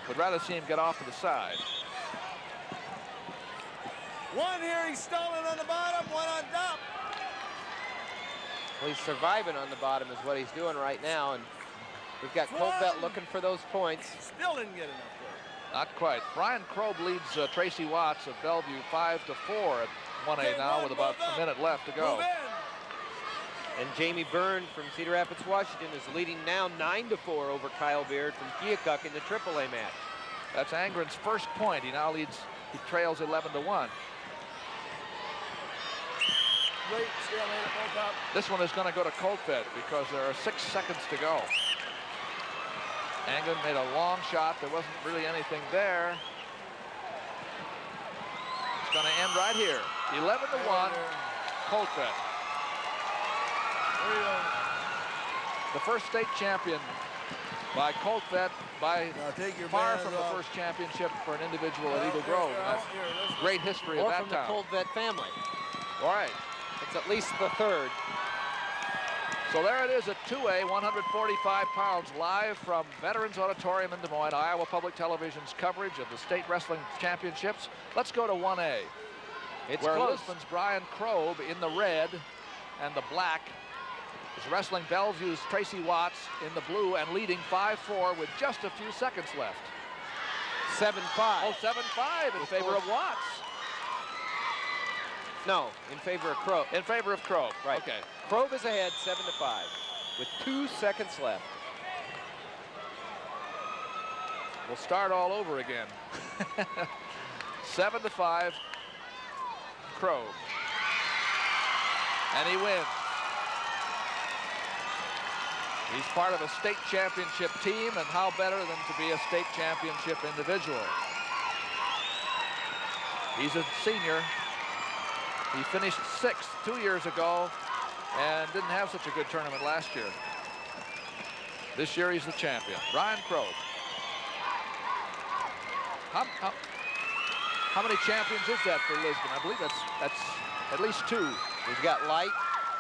would rather see him get off to the side. One here, he's stalling on the bottom, one on top. Well, he's surviving on the bottom is what he's doing right now, and we've got Colbert looking for those points. Still didn't get enough there. Not quite. Brian Krob leads Tracy Watts of Bellevue 5-4 at 1A now with about a minute left to go. And Jamie Byrne from Cedar Rapids, Washington is leading now 9-4 over Kyle Beard from Keokuk in the AAA match. That's Angren's first point. He now leads, he trails 11-1. Great stalemate at both up. This one is going to go to Colfed because there are 6 seconds to go. Angren made a long shot. There wasn't really anything there. It's going to end right here. 11-1, Colfed. The first state champion by Colfed, by far from the first championship for an individual at Eagle Grove. That's great history of that from town. the Colvett family. All right. It's at least the third. So there it is at 2A, 145 pounds, live from Veterans Auditorium in Des Moines, Iowa Public Television's coverage of the state wrestling championships. Let's go to 1A. It's where close. Lisbon's Brian Krob in the red and the black is wrestling Bellevue's Tracy Watts in the blue and leading 5-4 with just a few seconds left. 7-5. Oh, 7-5 in favor of Watts. No, in favor of Krob. In favor of Krob, right. Okay. Krob is ahead 7-5 with 2 seconds left. We'll start all over again. 7-5, Krob. And he wins. He's part of a state championship team, and how better than to be a state championship individual. He's a senior. He finished 6th 2 years ago and didn't have such a good tournament last year. This year he's the champion. Brian Krob. How many champions is that for Lisbon? I believe that's at least 2. We've got Light,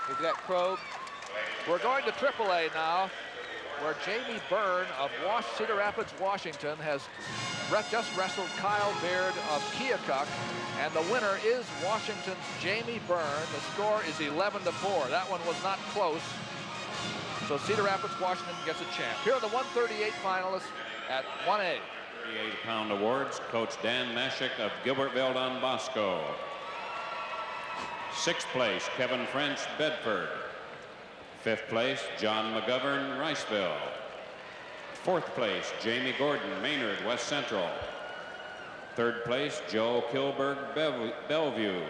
we've got Krob. We're going to AAA now, where Jamie Byrne of Cedar Rapids, Washington, has just wrestled Kyle Beard of Keokuk, and the winner is Washington's Jamie Byrne. The score is 11-4. That one was not close. So Cedar Rapids, Washington gets a champ. Here are the 138 finalists at 1A. 38-pound awards, Coach Dan Mashik of Gilbertville, Don Bosco. 6th place, Kevin French, Bedford. 5th place, John McGovern, Riceville. 4th place, Jamie Gordon, Maynard, West Central. 3rd place, Joe Kilberg, Bellevue.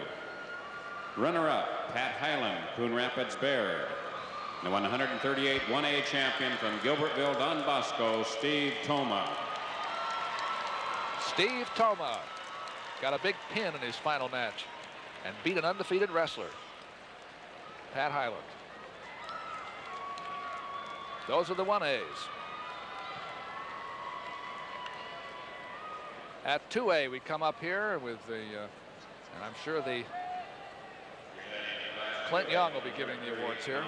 Runner-up, Pat Hyland, Coon Rapids, Baird. The 138 1A champion from Gilbertville, Don Bosco, Steve Toma. Steve Toma got a big pin in his final match and beat an undefeated wrestler, Pat Hyland. Those are the 1As. At 2A, we come up here with the, and I'm sure the Clint Young will be giving the awards here.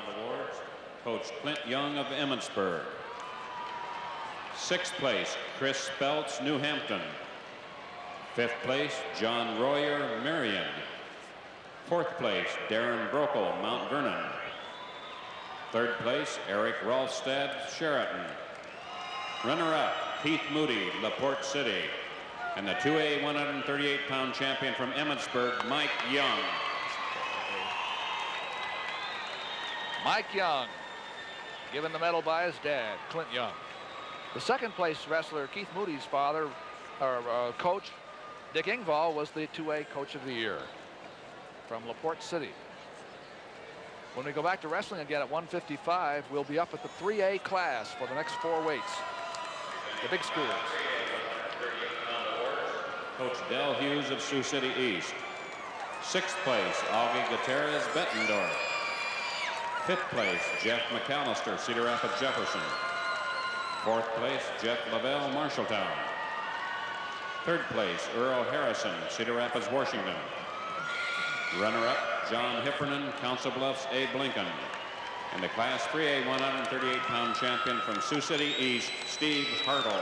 Coach Clint Young of Emmitsburg. 6th place, Chris Speltz, New Hampton. 5th place, John Royer, Marion. 4th place, Darren Brokel, Mount Vernon. 3rd place, Eric Rolstad, Sheraton. Runner-up, Keith Moody, LaPorte City. And the 2A 138-pound champion from Emmitsburg, Mike Young. Mike Young, given the medal by his dad, Clint Young. The 2nd place wrestler, Keith Moody's father, or coach, Dick Engvall, was the 2A Coach of the Year from LaPorte City. When we go back to wrestling again at 155, we'll be up at the 3A class for the next 4 weights. The big schools. Coach Del Hughes of Sioux City East. 6th place, Augie Gutierrez, Bettendorf. 5th place, Jeff McAllister, Cedar Rapids, Jefferson. Fourth place, Jeff Lavelle, Marshalltown. Third place, Earl Harrison, Cedar Rapids, Washington. Runner-up, John Heffernan, Council Bluffs, Abe Lincoln. And the Class 3A 138-pound champion from Sioux City East, Steve Hartle.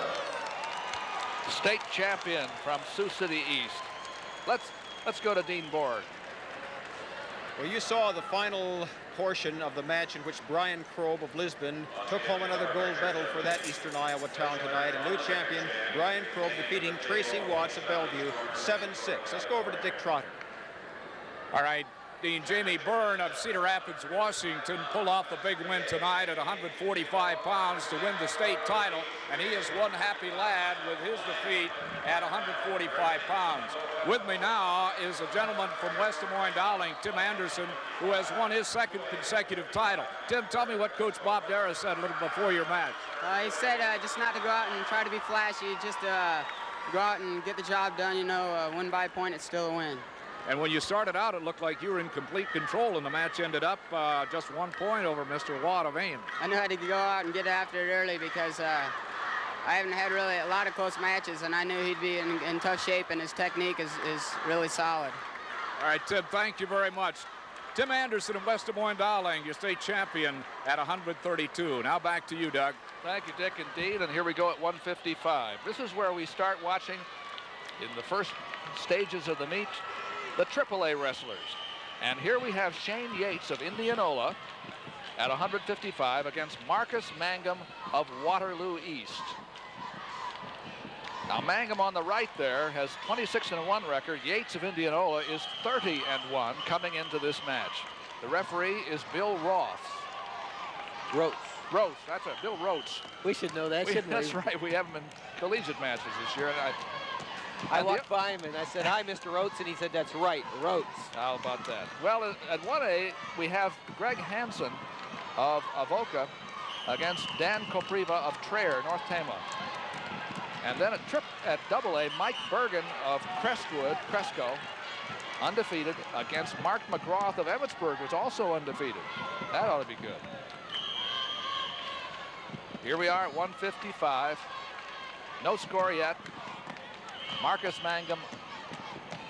State champion from Sioux City East. Let's go to Dean Borg. Well, you saw the final portion of the match in which Brian Kroeb of Lisbon took home another gold medal for that Eastern Iowa town tonight. And new champion Brian Kroeb defeating Tracy Watts of Bellevue 7-6. Let's go over to Dick Trotter. All right, Dean, Jamie Byrne of Cedar Rapids, Washington, pulled off the big win tonight at 145 pounds to win the state title, and he is one happy lad with his defeat at 145 pounds. With me now is a gentleman from West Des Moines Dowling, Tim Anderson, who has won his second consecutive title. Tim, tell me what Coach Bob Darris said a little before your match. He said just not to go out and try to be flashy, just go out and get the job done, you know, win by a point, it's still a win. And when you started out, it looked like you were in complete control, and the match ended up just 1 point over Mr. Watt of Ames. I knew I had to go out and get after it early because I haven't had really a lot of close matches, and I knew he'd be in tough shape, and his technique is really solid. All right, Tim, thank you very much. Tim Anderson of West Des Moines Dowling, your state champion at 132. Now back to you, Doug. Thank you, Dick, indeed, and here we go at 155. This is where we start watching, in the first stages of the meet, the AAA wrestlers. And here we have Shane Yates of Indianola at 155 against Marcus Mangum of Waterloo East. Now Mangum on the right there has 26-1 record. Yates of Indianola is 30-1 coming into this match. The referee is Bill Roth. Roth, that's it, Bill Roth. We should know that, shouldn't we? That's right, we have him in collegiate matches this year. And I walked by him and I said, "Hi, Mr. Rotes," and he said, "That's right, Rotes." How about that? Well, at 1A, we have Greg Hansen of Avoca against Dan Kopriva of Traer, North Tama. And then at AA, Mike Bergen of Cresco, undefeated, against Mark McGrath of Emmitsburg, who's also undefeated. That ought to be good. Here we are at 155. No score yet. Marcus Mangum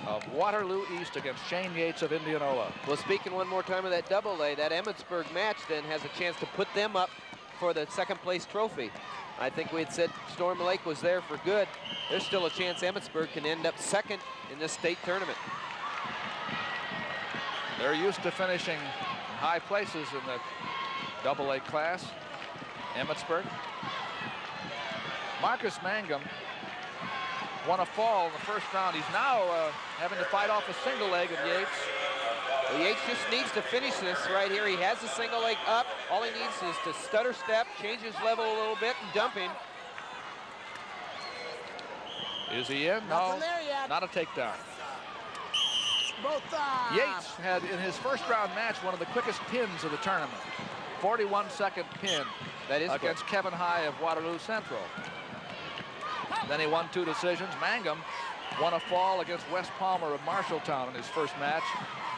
of Waterloo East against Shane Yates of Indianola. Well, speaking one more time of that AA, that Emmitsburg match then has a chance to put them up for the second place trophy. I think we had said Storm Lake was there for good. There's still a chance Emmitsburg can end up second in this state tournament. They're used to finishing in high places in the AA class, Emmitsburg. Marcus Mangum won a fall in the first round. He's now having to fight off a single leg of Yates. Well, Yates just needs to finish this right here. He has the single leg up. All he needs is to stutter step, change his level a little bit, and dump him. Is he in? No, not a takedown. Yates had, in his first round match, one of the quickest pins of the tournament. 41-second pin against Kevin High of Waterloo Central. Then he won 2 decisions. Mangum won a fall against Wes Palmer of Marshalltown in his first match.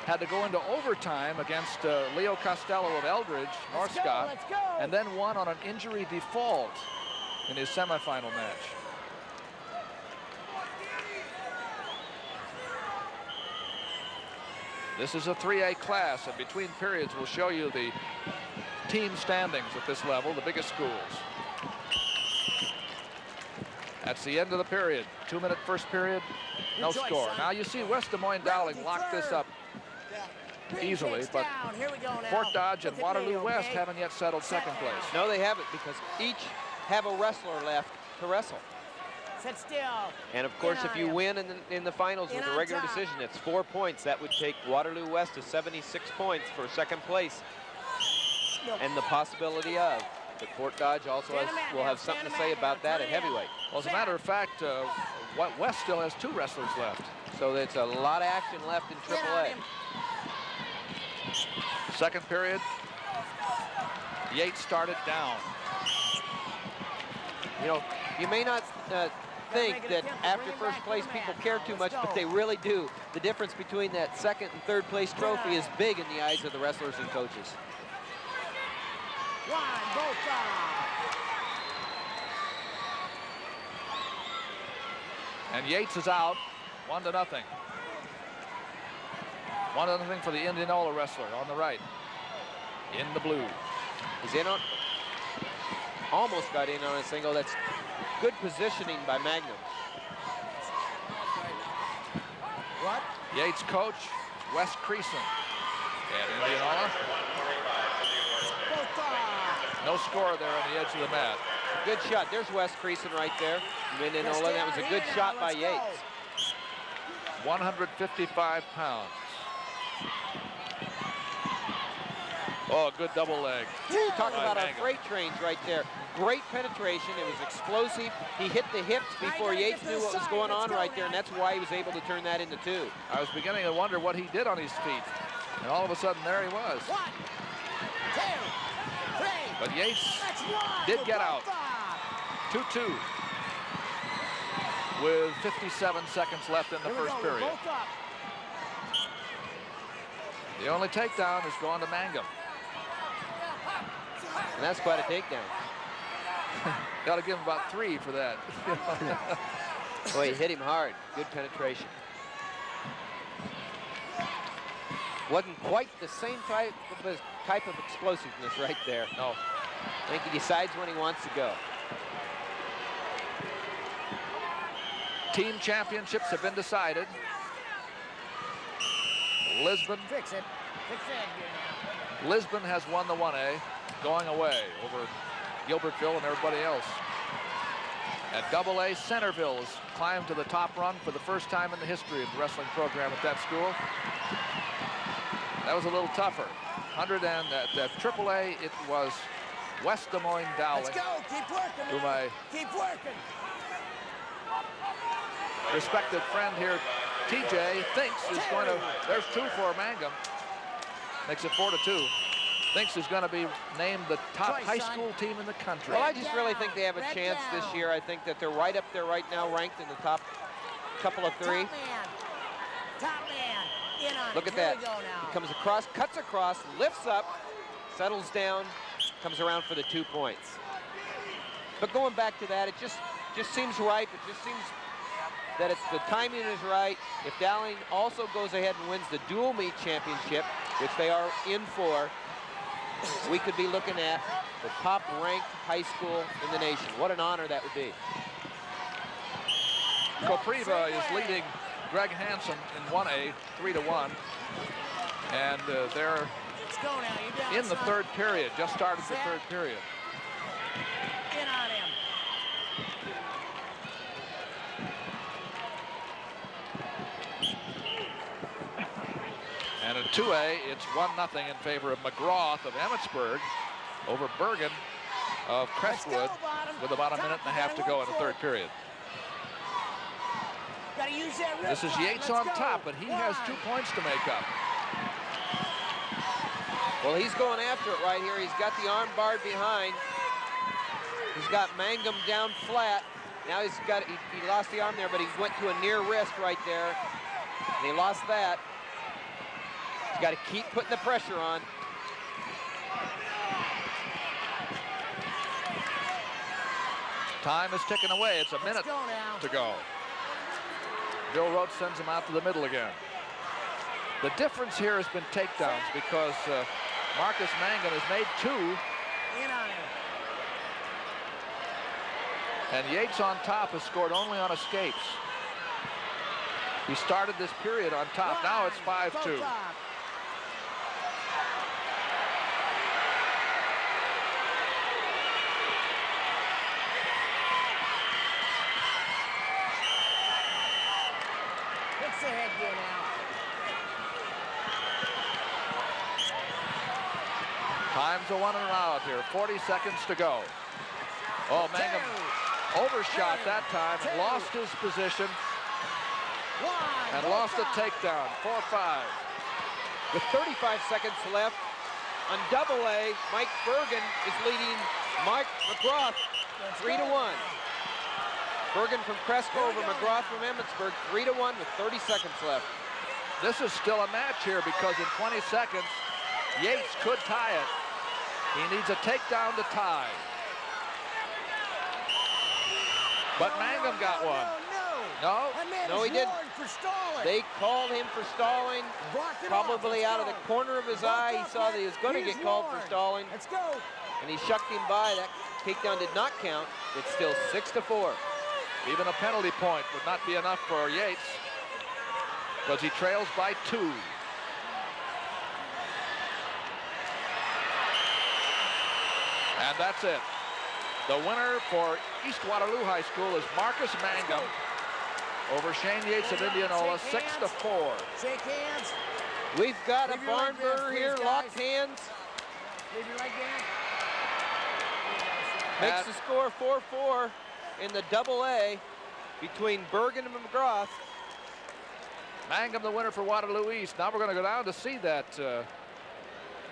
Had to go into overtime against Leo Costello of Eldridge, North Scott, and then won on an injury default in his semifinal match. This is a 3A class, and between periods we'll show you the team standings at this level, the biggest schools. That's the end of the period. 2-minute first period, no score. Now you see West Des Moines Dowling lock this up easily, but Fort Dodge and Waterloo West haven't yet settled second place. No, they haven't, because each have a wrestler left to wrestle. Sit still. And of course, if you win in the finals with a regular decision, it's 4 points. That would take Waterloo West to 76 points for second place. And the possibility of. But Fort Dodge also will have something to say about that at heavyweight. Well, as a matter of fact, West still has 2 wrestlers left. So there's a lot of action left in AAA. Second period, Yates started down. You know, you may not think that after first place people care too much, but they really do. The difference between that second and third place trophy is big in the eyes of the wrestlers and coaches. And Yates is out, 1-0. 1-0 for the Indianola wrestler on the right. In the blue. He's in on, almost got in on a single. That's good positioning by Magnum. What? Yates coach, Wes Creason. And Indianola. No score there on the edge of the mat. Good shot. There's Wes Creason right there. Indianola. That was a good shot by Yates. 155 pounds. Oh, good double leg. Talk about our Mangum. freight trains right there. Great penetration. It was explosive. He hit the hips before Yates knew what was going on right there, and that's why he was able to turn that into 2. I was beginning to wonder what he did on his feet. And all of a sudden, there he was. 1, 2, 3. But Yates did get out. 2-2. With 57 seconds left in the first period. The only takedown is going to Mangum. And that's quite a takedown. Got to give him about 3 for that. Boy, he hit him hard. Good penetration. Wasn't quite the same type of explosiveness right there. No. I think he decides when he wants to go. Team championships have been decided. Lisbon. Fix it. Fix it. Lisbon has won the 1A, going away over Gilbertville and everybody else. At AA, Centerville has climbed to the top rung for the first time in the history of the wrestling program at that school. That was a little tougher. 100 and at AAA, it was West Des Moines Dowling. Let's go. Keep working. Who my Keep working. respected friend here, TJ, thinks is going to, there's 2 for Mangum. Makes it 4-2. Thinks is going to be named the top high school team in the country. Well, I just really think they have a chance this year. I think that they're right up there right now, ranked in the top couple of 3. Top man. Top man. In on Look it. at Here that. we go now. He comes across, cuts across, lifts up, settles down, comes around for the 2 points. But going back to that, it just seems right. It just seems that the timing is right. If Dowling also goes ahead and wins the dual meet championship, which they are in for, we could be looking at the top ranked high school in the nation. What an honor that would be. Kopriva is leading Greg Hansen in 1A, 3-1. And they're in the third period, just started the third period. In on him. And in 2A, it's 1-0 in favor of McGrath of Emmetsburg over Bergen of Crestwood with about a minute and a half to go in the third period. Gotta use that This is Yates on top, but he has 2 points to make up. Well, he's going after it right here. He's got the arm barred behind. He's got Mangum down flat. Now he lost the arm there, but he went to a near wrist right there. And he lost that. He's got to keep putting the pressure on. Time is ticking away. It's a minute to go. Bill Roach sends him out to the middle again. The difference here has been takedowns because Marcus Mangum has made 2. In on him. And Yates on top has scored only on escapes. He started this period on top. Now it's 5-2. Fix the headgear now. Time's a 1 and out here. 40 seconds to go. Oh, Mangum overshot that time and lost his position and lost a takedown. 4-5. With 35 seconds left on AA, Mike Bergen is leading Mike McGrath 3-1. Bergen from Cresco over McGrath from Emmetsburg, 3-1 with 30 seconds left. This is still a match here because in 20 seconds, Yates could tie it. He needs a takedown to tie. But Mangum got one. No. No, he didn't. For stalling. They called him for stalling. Probably out of the corner of his eye, he saw that he was going to get called for stalling. Let's go. And he shucked him by. That takedown did not count. It's still 6-4. Even a penalty point would not be enough for Yates because he trails by 2. And that's it. The winner for East Waterloo High School is Marcus Mangum over Shane Yates of Indianola, 6-4. Shake hands. We've got a Leave your barn leg there, burner here, please, locked guys. hands. Leave your leg there. Makes the score 4-4 in the AA between Bergen and McGrath. Mangum the winner for Waterloo East. Now we're going to go down to see that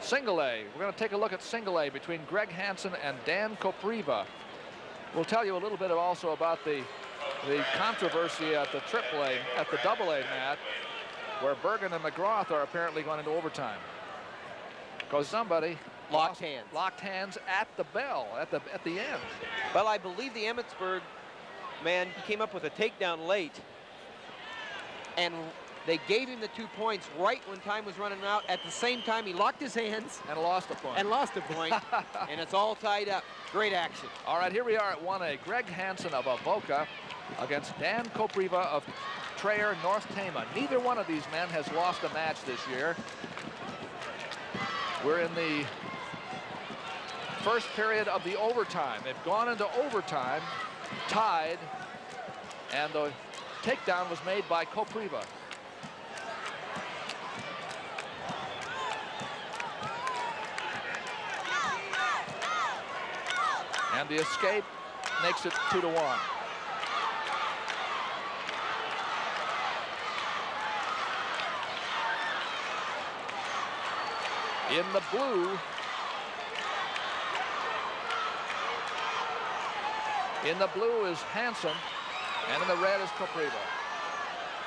single A. We're going to take a look at single A between Greg Hansen and Dan Kopriva. We'll tell you a little bit also about the controversy at the AAA, at the AA mat, where Bergen and McGrath are apparently going into overtime because somebody locked hands at the bell at the end. Well, I believe the Emmetsburg man came up with a takedown late, and they gave him the 2 points right when time was running out. At the same time, he locked his hands and lost a point. And it's all tied up. Great action. All right, here we are at 1A. Greg Hansen of Avoca against Dan Kopriva of Traer, North Tama. Neither one of these men has lost a match this year. We're in the first period of the overtime. They've gone into overtime, tied, and the takedown was made by Kopriva. And the escape makes it 2-1. In the blue, is Hansen, and in the red is Kopriva.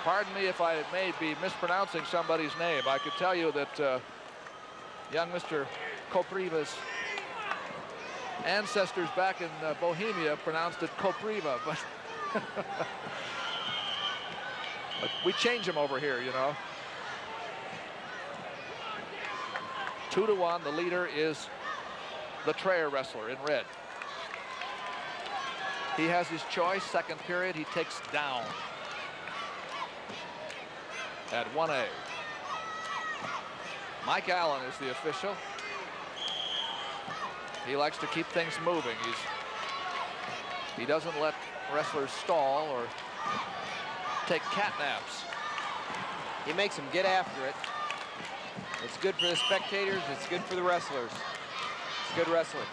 Pardon me if I may be mispronouncing somebody's name. I could tell you that young Mr. Kopriva's ancestors back in Bohemia pronounced it Kopriva, but we change them over here, you know. 2-1. The leader is the Traer wrestler in red. He has his choice. Second period, he takes down at 1A. Mike Allen is the official. He likes to keep things moving. He doesn't let wrestlers stall or take cat naps. He makes them get after it. It's good for the spectators. It's good for the wrestlers. It's good wrestling.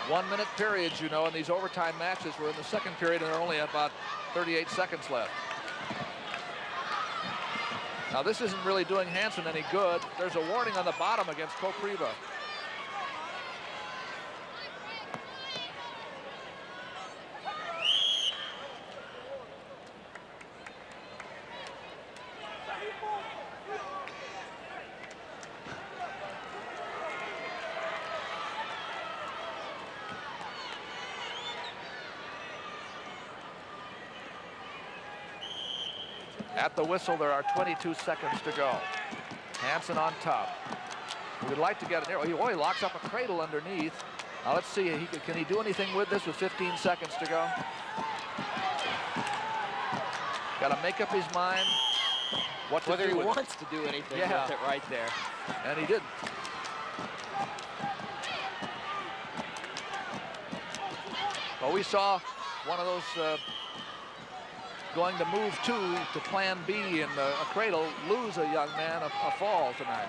1 minute periods, you know, in these overtime matches. We're in the second period and there are only about 38 seconds left. Now this isn't really doing Hansen any good. There's a warning on the bottom against Kopriva. At the whistle, there are 22 seconds to go. Hansen on top. We would like to get it there. Oh, he locks up a cradle underneath. Now let's see, can he do anything with this with 15 seconds to go? Got to make up his mind what to Whether do he with wants to do anything with it right there. And he didn't. Well, we saw one of those going to move to plan B in a cradle, lose a young man a fall tonight.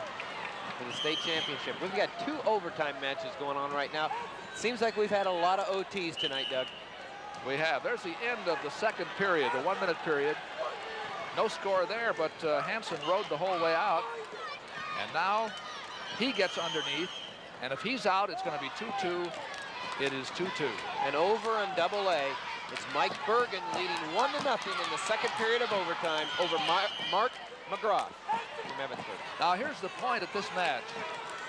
For the state championship. We've got 2 overtime matches going on right now. Seems like we've had a lot of OTs tonight, Doug. We have. There's the end of the second period, the 1 minute period. No score there, but Hansen rode the whole way out. And now he gets underneath. And if he's out, it's going to be 2-2. It is 2-2. And over on AA, it's Mike Bergen leading 1-0 in the second period of overtime over Mark McGrath from Emmetsburg. Now here's the point at this match.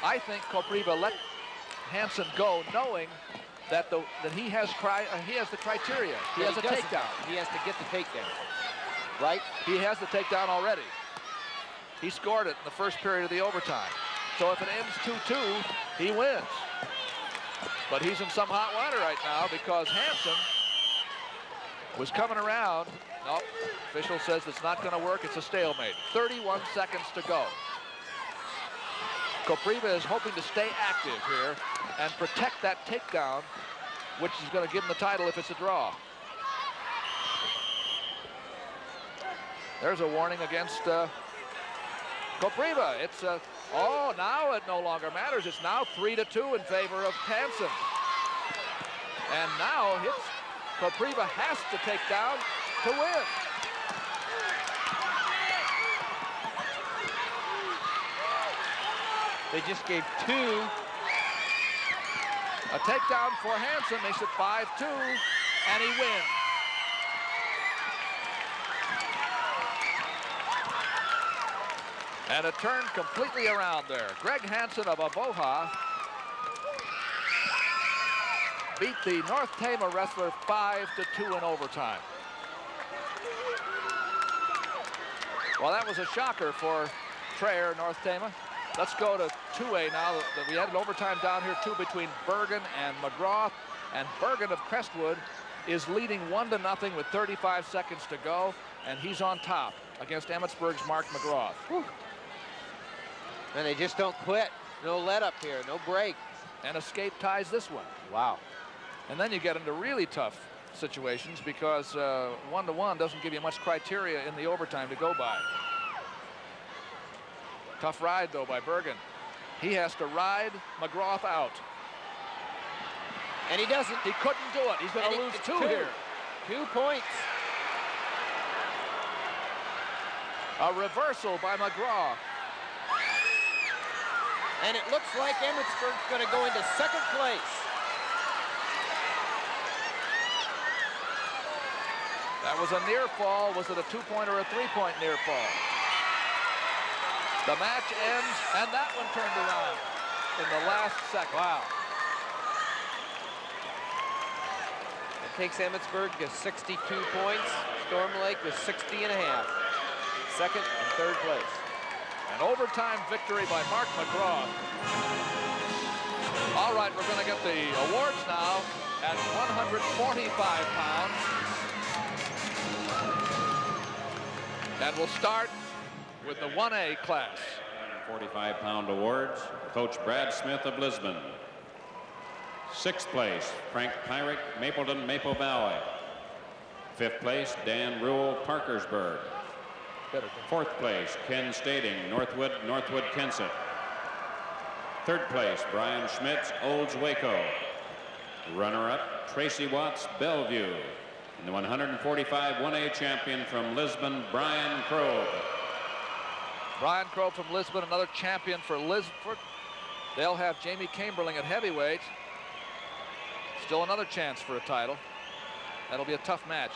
I think Kopriva let Hansen go knowing that he has the criteria. He has a takedown. He has to get the takedown, right? He has the takedown already. He scored it in the first period of the overtime. So if it ends 2-2, he wins. But he's in some hot water right now because Hansen was coming around. Nope, official says it's not going to work. It's a stalemate. 31 seconds to go. Kopriva is hoping to stay active here and protect that takedown, which is going to give him the title if it's a draw. There's a warning against Kopriva. It's oh, now it no longer matters. It's now 3-2 in favor of Hansen. And now Kopriva has to take down to win. They just gave 2. A takedown for Hansen makes it 5-2, and he wins. And it turned completely around there. Greg Hansen of Avoha beat the North Tama wrestler 5-2 in overtime. Well, that was a shocker for Traer, North Tama. Let's go to 2A now. We had an overtime down here, too, between Bergen and McGrath. And Bergen of Crestwood is leading 1-0 with 35 seconds to go. And he's on top against Emmetsburg's Mark McGrath. Whew. And they just don't quit. No let up here, no break. And Escape ties this one. Wow. And then you get into really tough situations because 1-1 doesn't give you much criteria in the overtime to go by. Tough ride, though, by Bergen. He has to ride McGrath out. And he doesn't. He couldn't do it. He's going to lose 2 here. 2 points. A reversal by McGrath. And it looks like Emmetsburg's going to go into second place. That was a near fall. Was it a 2-point or a 3-point near fall? The match ends, and that one turned around in the last second. Wow. It takes Emmetsburg to 62 points. Storm Lake with 60 and a half. Second and third place. An overtime victory by Mark McGrath. All right, we're going to get the awards now at 145 pounds. And we'll start with the 1A class. 45-pound awards. Coach Brad Smith of Lisbon. 6th place, Frank Pyrick, Mapleton, Maple Valley. 5th place, Dan Rule, Parkersburg. 4th place, Ken Stading, Northwood, Kensett. 3rd place, Brian Schmitz, Olds, Waco. Runner-up, Tracy Watts, Bellevue. And the 145 1A champion from Lisbon, Brian Crow. Brian Crow from Lisbon, another champion for Lisbon. They'll have Jamie Camberling at heavyweight. Still another chance for a title. That'll be a tough match.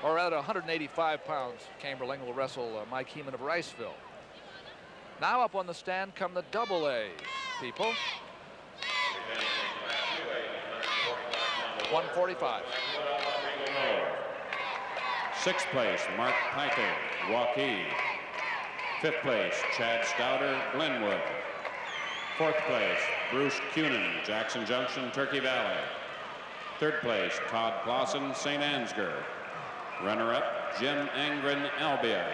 Or rather, 185 pounds, Camberling will wrestle Mike Heeman of Riceville. Now up on the stand come the AA people. 145. 6th place, Mark Piker, Waukee. 5th place, Chad Stouter, Glenwood. 4th place, Bruce Cunin, Jackson Junction, Turkey Valley. 3rd place, Todd Clausen, St. Ansgar. Runner-up, Jim Angren, Albia.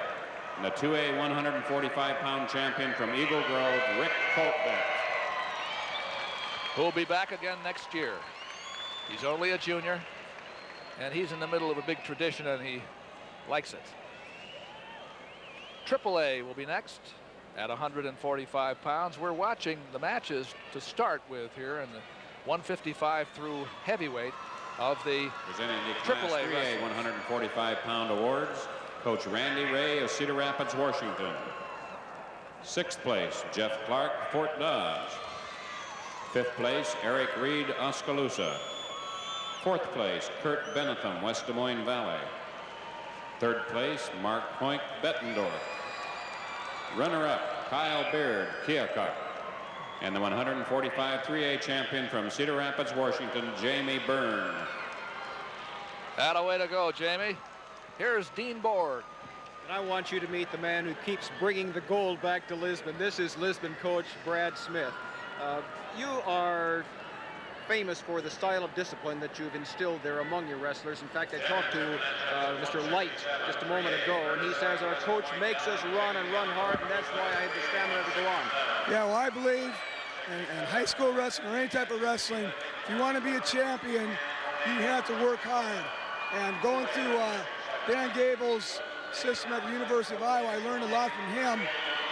And the 2A 145-pound champion from Eagle Grove, Rick Coltbeck. Who'll be back again next year. He's only a junior, and he's in the middle of a big tradition, and he likes it. AAA will be next at 145 pounds. We're watching the matches to start with here in the 155 through heavyweight of the presenting the Class AAA 3A 145-pound awards. Coach Randy Ray of Cedar Rapids, Washington. 6th place, Jeff Clark, Fort Dodge. 5th place, Eric Reed, Oskaloosa. 4th place, Kurt Benetham, West Des Moines Valley. 3rd place, Mark Hoink, Bettendorf. Runner-up, Kyle Beard, Keokuk. and the 145 3A champion from Cedar Rapids, Washington, Jamie Byrne. That a way to go, Jamie. Here's Dean Borg. And I want you to meet the man who keeps bringing the gold back to Lisbon. This is Lisbon coach Brad Smith. You are famous for the style of discipline that you've instilled there among your wrestlers. In fact, I talked to Mr. Light just a moment ago, and he says our coach makes us run and run hard, and that's why I have the stamina to go on. Yeah, well, I believe in high school wrestling or any type of wrestling, if you want to be a champion, you have to work hard. And going through Dan Gable's system at the University of Iowa, I learned a lot from him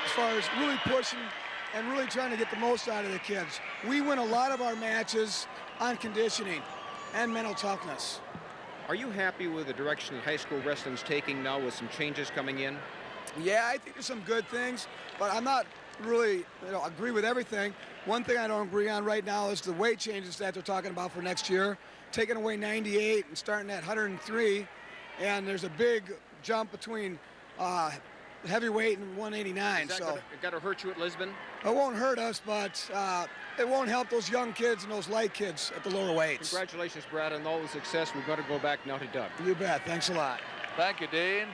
as far as really pushing and really trying to get the most out of the kids. We win a lot of our matches on conditioning and mental toughness. Are you happy with the direction that high school wrestling's taking now with some changes coming in? Yeah, I think there's some good things, but I'm not really, agree with everything. One thing I don't agree on right now is the weight changes that they're talking about for next year, taking away 98 and starting at 103, and there's a big jump between heavyweight and 189. Is that got to hurt you at Lisbon? It won't hurt us, but it won't help those young kids and those light kids at the lower weights. Congratulations, Brad, on all the success. We've got to go back now to Doug. You bet. Thanks a lot. Thank you, Dean.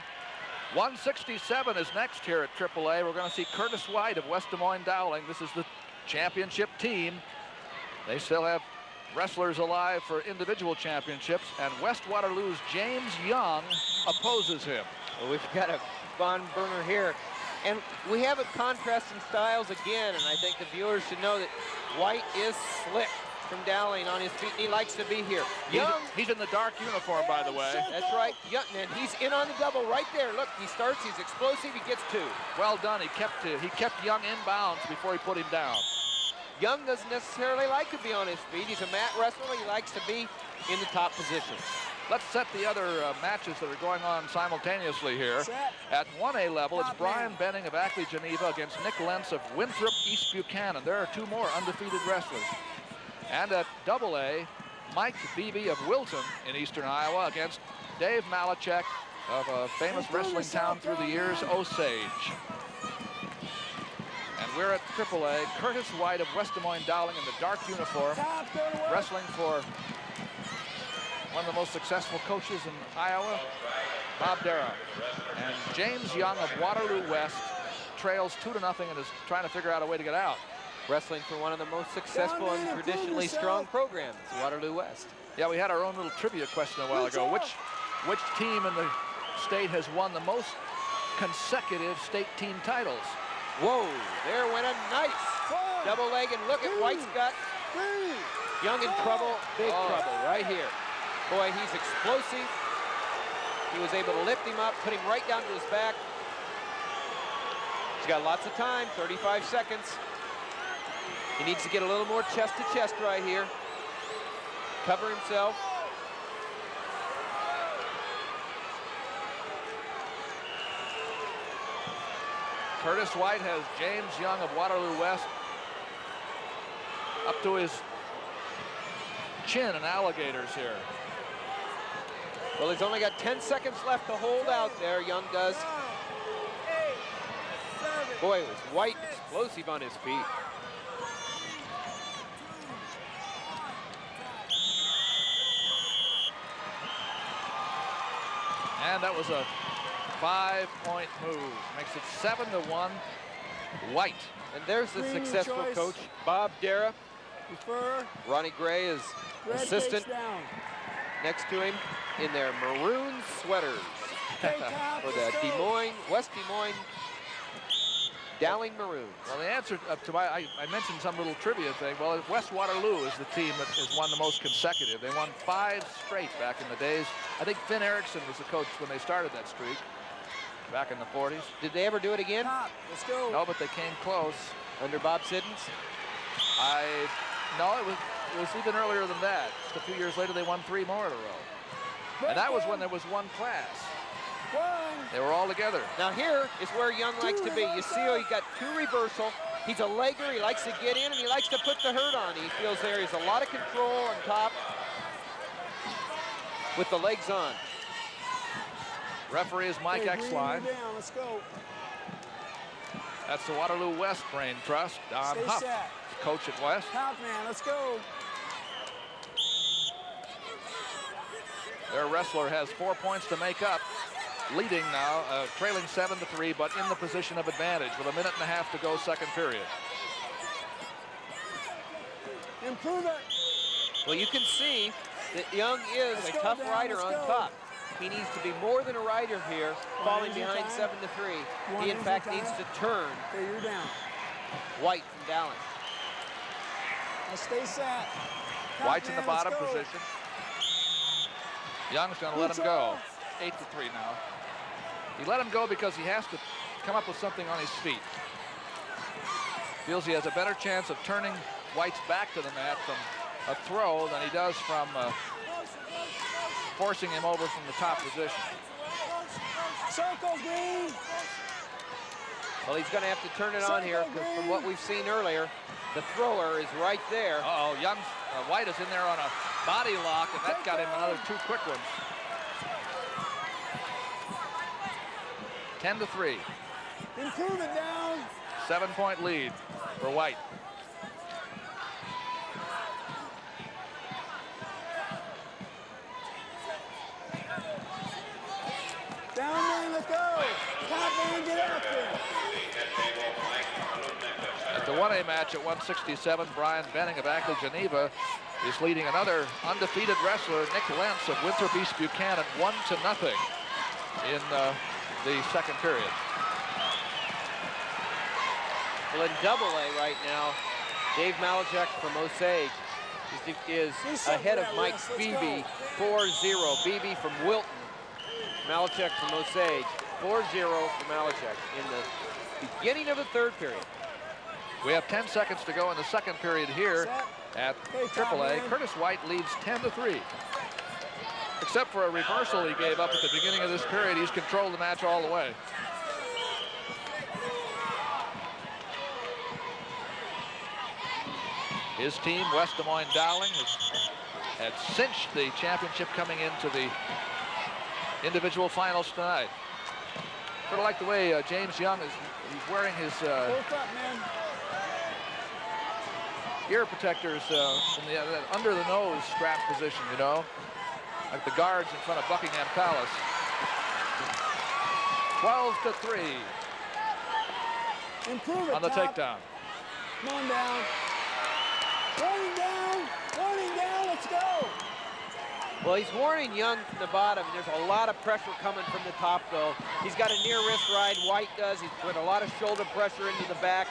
167 is next here at AAA. We're going to see Curtis White of West Des Moines Dowling. This is the championship team. They still have wrestlers alive for individual championships, and West Waterloo's James Young opposes him. Well, we've got a Von Burner here, and we have a contrast in styles again, and I think the viewers should know that White is slick from Dowling on his feet, and he likes to be here. Young, he's in the dark uniform, by the way. That's right. Young, and he's in on the double right there. Look, he starts, he's explosive, he gets two. Well done. He kept Young in bounds before he put him down. Young doesn't necessarily like to be on his feet. He's a mat wrestler. He likes to be in the top position. Let's set the other matches that are going on simultaneously here. At 1A level, it's Brian Benning of Ackley, Geneva against Nick Lentz of Winthrop, East Buchanan. There are two more undefeated wrestlers. And at AA, Mike Beebe of Wilton in eastern Iowa against Dave Malachek of a famous wrestling town through the years, Osage. And we're at AAA, Curtis White of West Des Moines Dowling in the dark uniform, wrestling for one of the most successful coaches in Iowa, Bob Dara. And James Young of Waterloo West trails 2-0 and is trying to figure out a way to get out. Wrestling for one of the most successful and traditionally strong programs, Waterloo West. Yeah, we had our own little trivia question a while ago. Which team in the state has won the most consecutive state team titles? Whoa, there went a nice double leg, and look at White's got Young in trouble, big trouble right here. Boy, he's explosive. He was able to lift him up, put him right down to his back. He's got lots of time, 35 seconds. He needs to get a little more chest to chest right here. Cover himself. Curtis White has James Young of Waterloo West up to his chin in alligators here. Well, he's only got 10 seconds left to hold out there, Young does. Boy, was White explosive on his feet. And that was a 5-point move. Makes it 7-1, White. And there's the successful coach, Bob Dara. Ronnie Gray is assistant next to him in their maroon sweaters for the West Des Moines Dowling Maroons. Well, the answer to I mentioned some little trivia thing. Well, West Waterloo is the team that has won the most consecutive. They won 5 straight back in the days. I think Finn Erickson was the coach when they started that streak back in the 40s. Did they ever do it again? Let's go. No, but they came close. Under Bob Siddons? No, it was even earlier than that. Just a few years later, they won 3 more in a row. And that was when there was one class. They were all together. Now here is where Young likes to be. You see how he got 2 reversal. He's a legger. He likes to get in, and he likes to put the hurt on. He feels there is a lot of control on top with the legs on. Referee is Mike Exline. Let's go. That's the Waterloo West Brain Trust. Don Stay Huff, set. coach at West. Top man, let's go. Their wrestler has 4 points to make up. Leading now, trailing 7-3, but in the position of advantage with a minute and a half to go, second period. Improve it. Well, you can see that Young is Let's a go, tough Dan, rider let's on go. top. He needs to be more than a rider here, falling easy behind time? 7-3. Want He, in easy fact, time? needs to turn Okay, you're down. White from Dowling. Now stay set. Top White's in the man, let's bottom go. position. Young's going to let him go. 8-3 now. He let him go because he has to come up with something on his feet. Feels he has a better chance of turning White's back to the mat from a throw than he does from forcing him over from the top position. Circle, Green. Well, he's going to have to turn it on here because from what we've seen earlier, the thrower is right there. Uh-oh, White is in there on a body lock, and that got him another 2 quick ones. 10-3. Improve it down. 7-point lead for White. Down man, let's go. Top man, get up there. At the 1A match at 167, Brian Benning of Ackley, Geneva is leading another undefeated wrestler, Nick Lentz of Winter Beach Buchanan, 1-0 in the second period. Well, in AA right now, Dave Malachek from Osage is ahead of Mike Beebe, 4-0. Beebe from Wilton, Malachek from Osage, 4-0 for Malachek in the beginning of the third period. We have 10 seconds to go in the second period here at AAA. Curtis White leads 10-3. Except for a reversal he gave up at the beginning of this period, he's controlled the match all the way. His team, West Des Moines Dowling, had cinched the championship coming into the individual finals tonight. Sort of like the way James Young he's wearing his ear protectors from the under the nose strap position, you know, like the guards in front of Buckingham Palace. 12-3. Improve it, on the Top. takedown. Come on down. Warning down, let's go. Well, he's warning Young from the bottom. There's a lot of pressure coming from the top, though. He's got a near wrist ride. White does. He's put a lot of shoulder pressure into the back.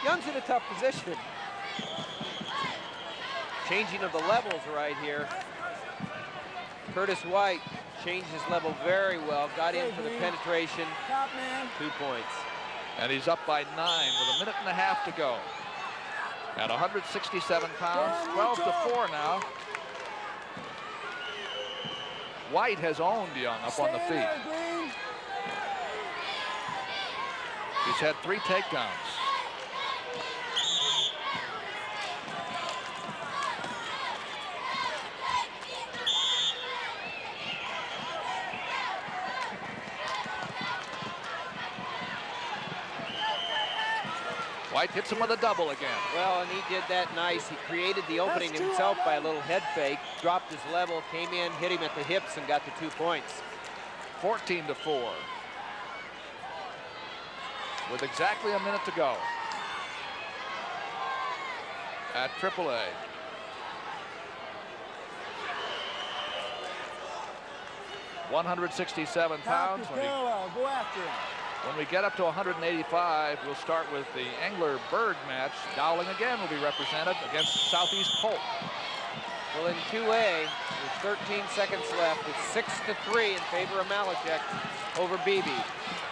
Young's in a tough position. Changing of the levels right here. Curtis White changed his level very well. Got in for the penetration. Top man. 2 points. And he's up by 9 with a minute and a half to go. At 167 pounds, 12-4 now. White has owned Young up on the feet. He's had 3 takedowns. White hits him with a double again. Well, and he did that nice. He created the opening himself by a little head fake, dropped his level, came in, hit him at the hips, and got the 2 points. 14-4. With exactly a minute to go. At AAA. (167 pounds). Go after him. When we get up to 185, we'll start with the Engler-Bird match. Dowling again will be represented against Southeast Polk. Well, in 2A, with 13 seconds left, it's 6-3 in favor of Malachek over Beebe.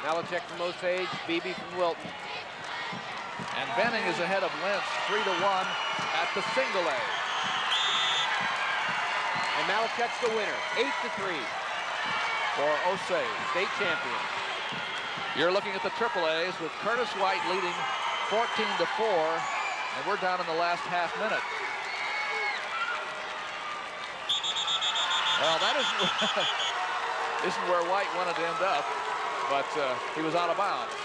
Malachek from Osage, Beebe from Wilton. And Benning is ahead of Lentz, 3-1 at the single A. And Malachek's the winner, 8-3 for Osage, state champion. You're looking at the AAAs with Curtis White leading 14-4, and we're down in the last half minute. Well, that isn't where White wanted to end up, but he was out of bounds.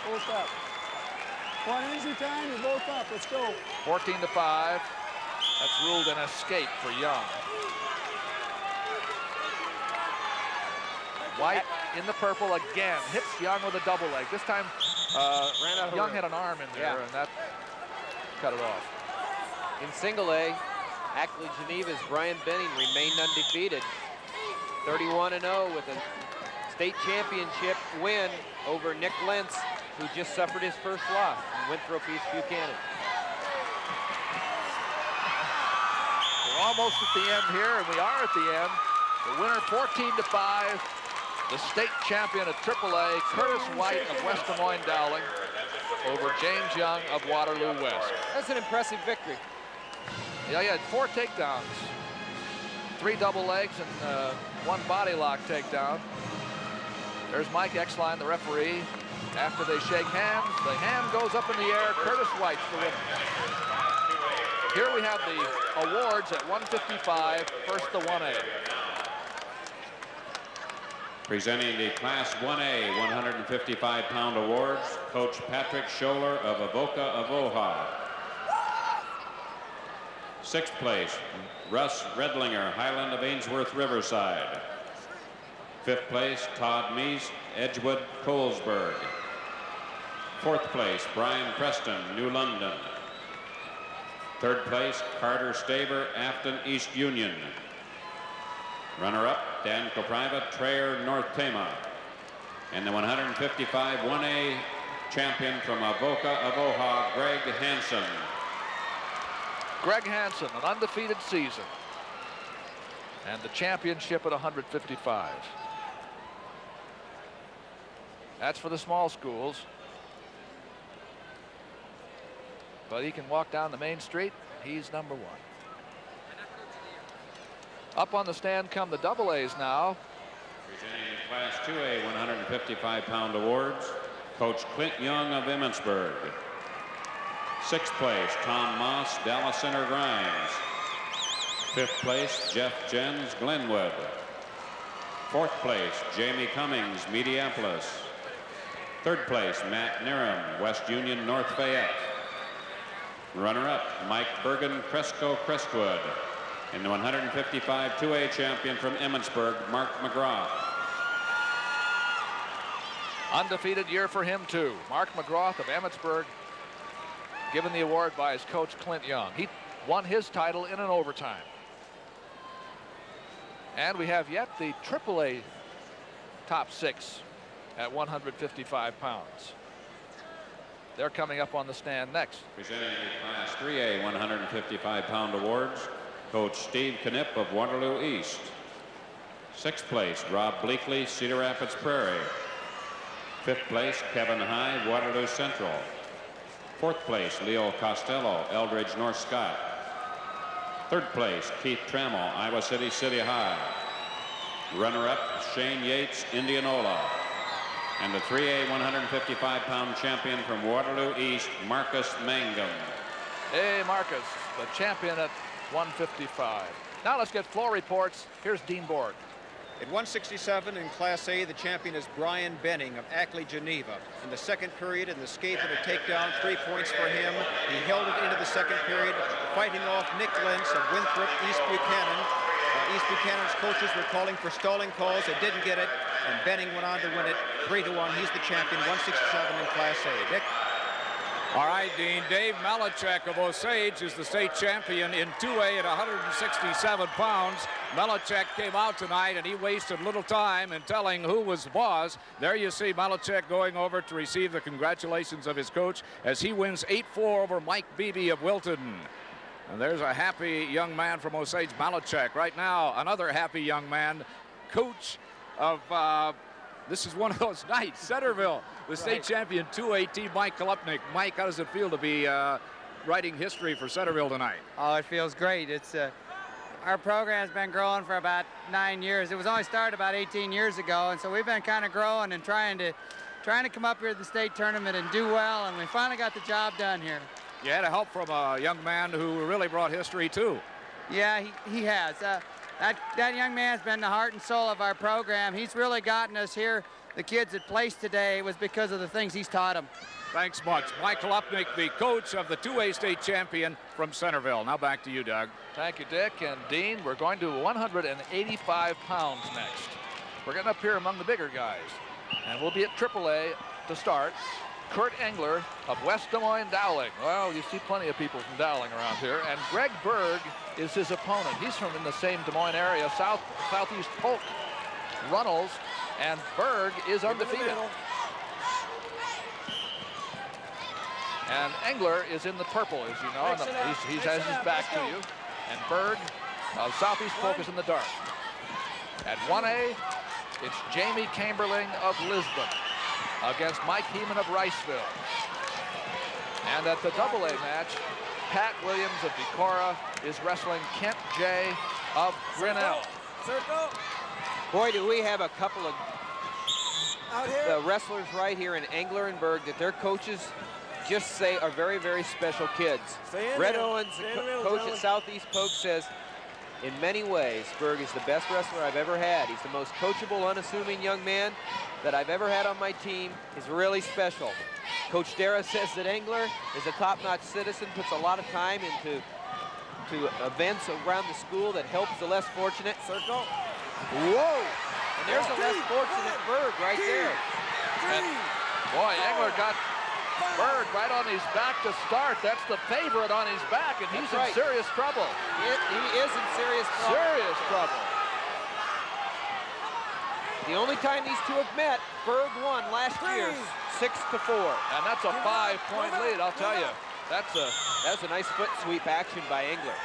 Both up. One injury time, you're both up. Let's go. 14-5. That's ruled an escape for Young. White in the purple again. Hits Young with a double leg. This time, Young had an arm in there, and that cut it off. In single A, Ackley Geneva's Brian Benning remained undefeated. 31-0 with a state championship win over Nick Lentz, who just suffered his first loss in Winthrop East Buchanan. We're almost at the end here, and we are at the end. The winner, 14-5. The state champion at AAA, Curtis White of West Des Moines Dowling, over James Young of Waterloo West. That's an impressive victory. Yeah, he had 4 takedowns, 3 double legs, and 1 body lock takedown. There's Mike Exline, the referee. After they shake hands, the hand goes up in the air. Curtis White's the winner. Here we have the awards at 155, first the 1A. Presenting the Class 1A 155-pound awards, Coach Patrick Scholler of Avoca Avoha. 6th place, Russ Redlinger, Highland of Ainsworth Riverside. 5th place, Todd Meese, Edgewood Colesburg. 4th place, Brian Preston, New London. 3rd place, Carter Staver, Afton East Union. Runner-up, Dan Kopriva, Traer, North Tama. And the 155 1A champion from Avoca Avoha, Greg Hansen. Greg Hansen, an undefeated season. And the championship at 155. That's for the small schools. But he can walk down the main street. He's number 1. Up on the stand come the double A's now. Presenting Class 2A 155-pound awards, Coach Clint Young of Emmitsburg. 6th place, Tom Moss, Dallas Center Grimes. 5th place, Jeff Jens, Glenwood. 4th place, Jamie Cummings, Mediapolis. 3rd place, Matt Niram, West Union, North Fayette. Runner-up, Mike Bergen, Cresco, Crestwood. And the 155 2A champion from Emmitsburg, Mark McGrath. Undefeated year for him, too. Mark McGrath of Emmitsburg, given the award by his coach, Clint Young. He won his title in an overtime. And we have yet the AAA top 6 at 155 pounds. They're coming up on the stand next. Presenting the Class 3A 155-pound awards, Coach Steve Knipp of Waterloo East. 6th place, Rob Bleakley, Cedar Rapids Prairie. 5th place, Kevin High, Waterloo Central. 4th place, Leo Costello, Eldridge North Scott. 3rd place, Keith Trammell, Iowa City, City High. Runner-up, Shane Yates, Indianola. And the 3A 155-pound champion from Waterloo East, Marcus Mangum. Hey, Marcus, the champion at 155. Now let's get floor reports. Here's Dean Borg. At 167 in Class A, the champion is Brian Benning of Ackley, Geneva. In the second period, an escape and a takedown, 3 points for him. He held it into the second period, fighting off Nick Lentz of Winthrop, East Buchanan. East Buchanan's coaches were calling for stalling calls. They didn't get it, and Benning went on to win it 3-1. He's the champion, 167 in Class A. Dick? All right, Dean. Dave Melichek of Osage is the state champion in 2A at 167 pounds. Melichek came out tonight, and he wasted little time in telling who was boss. There you see Melichek going over to receive the congratulations of his coach as he wins 8-4 over Mike Beebe of Wilton. And there's a happy young man from Osage, Melichek. Right now, another happy young man, coach of this is one of those nights, Centerville, the state champion 2A team, Mike Kolupnik. Mike, how does it feel to be writing history for Centerville tonight? Oh, it feels great. It's our program's been growing for about 9 years. It was only started about 18 years ago, and so we've been kind of growing and trying to come up here to the state tournament and do well, and we finally got the job done here. You had help from a young man who really brought history too. Yeah, he has. That young man's been the heart and soul of our program. He's really gotten us here the kids that placed today was because of the things he's taught them. Thanks much. Michael Upnick, the coach of the 2A state champion from Centerville. Now back to you, Doug. Thank you, Dick and Dean. We're going to 185 pounds next. We're getting up here among the bigger guys. And we'll be at AAA to start. Kurt Engler of West Des Moines Dowling. Well, you see plenty of people from Dowling around here. And Greg Berg is his opponent. He's from in the same Des Moines area, Southeast Polk. Runnels, and Berg is undefeated. And Engler is in the purple, as you know. And he has his back to you. And Berg of Southeast Polk is in the dark. At 1A, it's Jamie Camberling of Lisbon against Mike Heeman of Riceville. And at the AA match, Pat Williams of Decorah is wrestling Kent J. of Grinnell. Circle. Boy, do we have a couple of wrestlers right here in Engler and Berg that their coaches just say are very, very special kids. Red Owens, the coach at Southeast Polk, says, in many ways, Berg is the best wrestler I've ever had. He's the most coachable, unassuming young man that I've ever had on my team. He's really special. Coach Dara says that Engler is a top-notch citizen, puts a lot of time into events around the school that helps the less fortunate. Circle. Whoa! And there's a less fortunate Berg right there. And boy, Engler got Berg right on his back to start. That's the favorite on his back, and he's in serious trouble. He is in serious trouble. Serious trouble. The only time these two have met, Berg won last year, 6-4. And that's a 5-point lead, I'll tell you. That's a nice foot sweep action by Engler.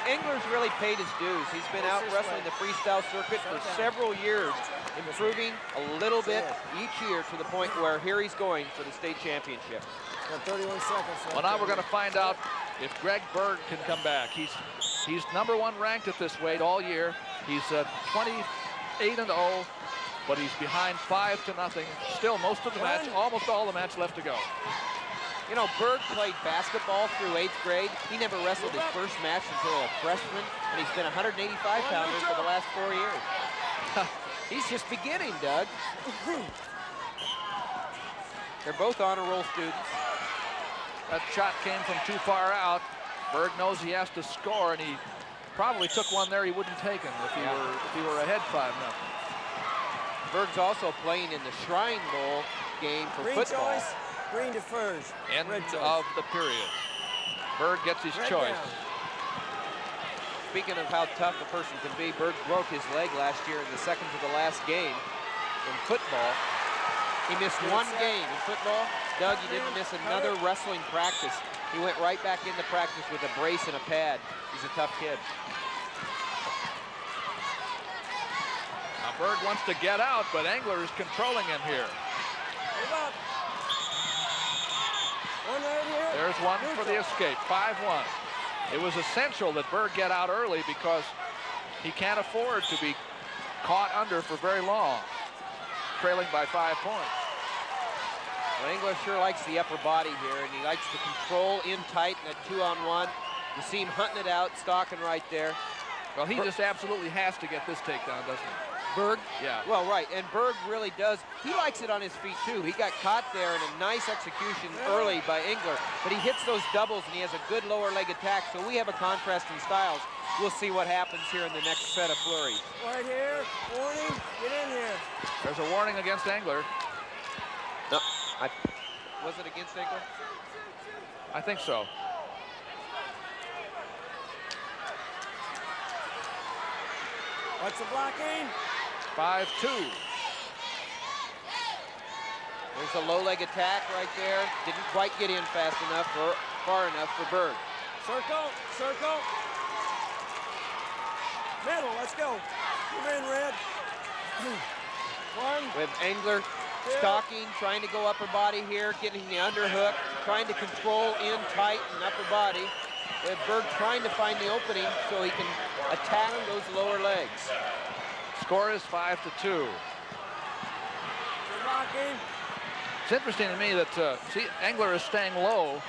Engler's really paid his dues. He's been out wrestling the freestyle circuit for several years, improving a little bit each year to the point where here he's going for the state championship. 31 seconds. Well, now we're going to find out if Greg Berg can come back. He's #1 ranked at this weight all year. He's 28-0, but he's behind 5-0. Still most of the match, almost all the match left to go. You know, Berg played basketball through 8th grade. He never wrestled his first match until a freshman, and he's been 185-pounder for the last 4 years. He's just beginning, Doug. They're both honor roll students. That shot came from too far out. Berg knows he has to score, and he probably took one there he wouldn't take him if he were ahead 5-0. Berg's also playing in the Shrine Bowl game for football. Choice. Green defers. End of the period. Berg gets his choice. Speaking of how tough a person can be, Berg broke his leg last year in the second to the last game in football. He missed one game in football. Doug, he didn't miss another wrestling practice. He went right back into practice with a brace and a pad. He's a tough kid. Now Berg wants to get out, but Engler is controlling him here. There's one for the escape, 5-1. It was essential that Berg get out early because he can't afford to be caught under for very long, trailing by 5 points. Well, Engler sure likes the upper body here, and he likes to control in tight in a 2-on-1. You see him hunting it out, stalking right there. Well, he just absolutely has to get this takedown, doesn't he? Berg? Yeah. Well, right, and Berg really does. He likes it on his feet, too. He got caught there in a nice execution early by Engler, but he hits those doubles, and he has a good lower leg attack, so we have a contrast in styles. We'll see what happens here in the next set of flurries. Right here, warning, get in here. There's a warning against Engler. No, was it against Engler? I think so. What's the blocking? 5-2. There's a low leg attack right there. Didn't quite get in fast enough or far enough for Berg. Circle, circle. Middle, let's go. You're in, Red. One. With Engler stalking, trying to go upper body here, getting the underhook, trying to control in tight and upper body. With Berg trying to find the opening so he can attack those lower legs. Score is 5-2. It's interesting to me that see, Engler is staying low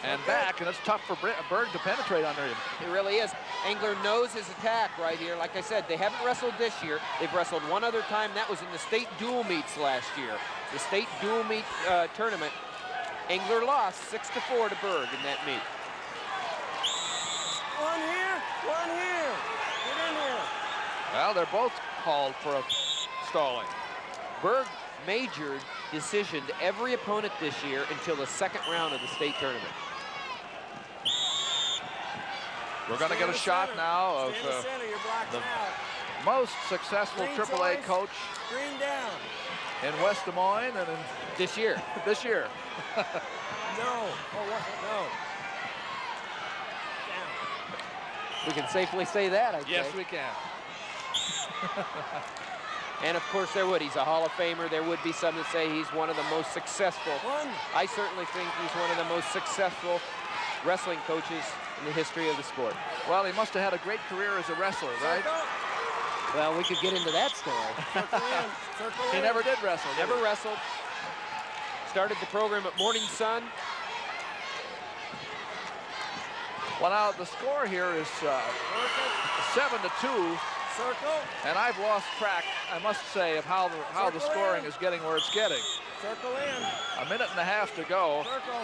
and back, and it's tough for Berg to penetrate under him. It really is. Angler knows his attack right here. Like I said, they haven't wrestled this year. They've wrestled one other time. That was in the state dual meets last year. The state dual meet tournament. Angler lost 6-4 to Berg in that meet. One here, one here. Get in here. Well, they're both called for a stalling. Berg majored decisioned every opponent this year until the second round of the state tournament. We're going to get a shot now of the most successful AAA coach Green down. in West Des Moines and in this year. This year. No. Oh, what? No. We can safely say that, I Yes, think. we can. And of course there would. He's a Hall of Famer. There would be some that say he's one of the most successful. I certainly think he's one of the most successful wrestling coaches in the history of the sport. Well, he must have had a great career as a wrestler, right? Well, we could get into that story. He never did wrestle. Never wrestled. Started the program at Morning Sun. Well, now the score here is 7-2. Circle. And I've lost track, I must say, of how the scoring is getting where it's getting. Circle in. A minute and a half to go. Circle.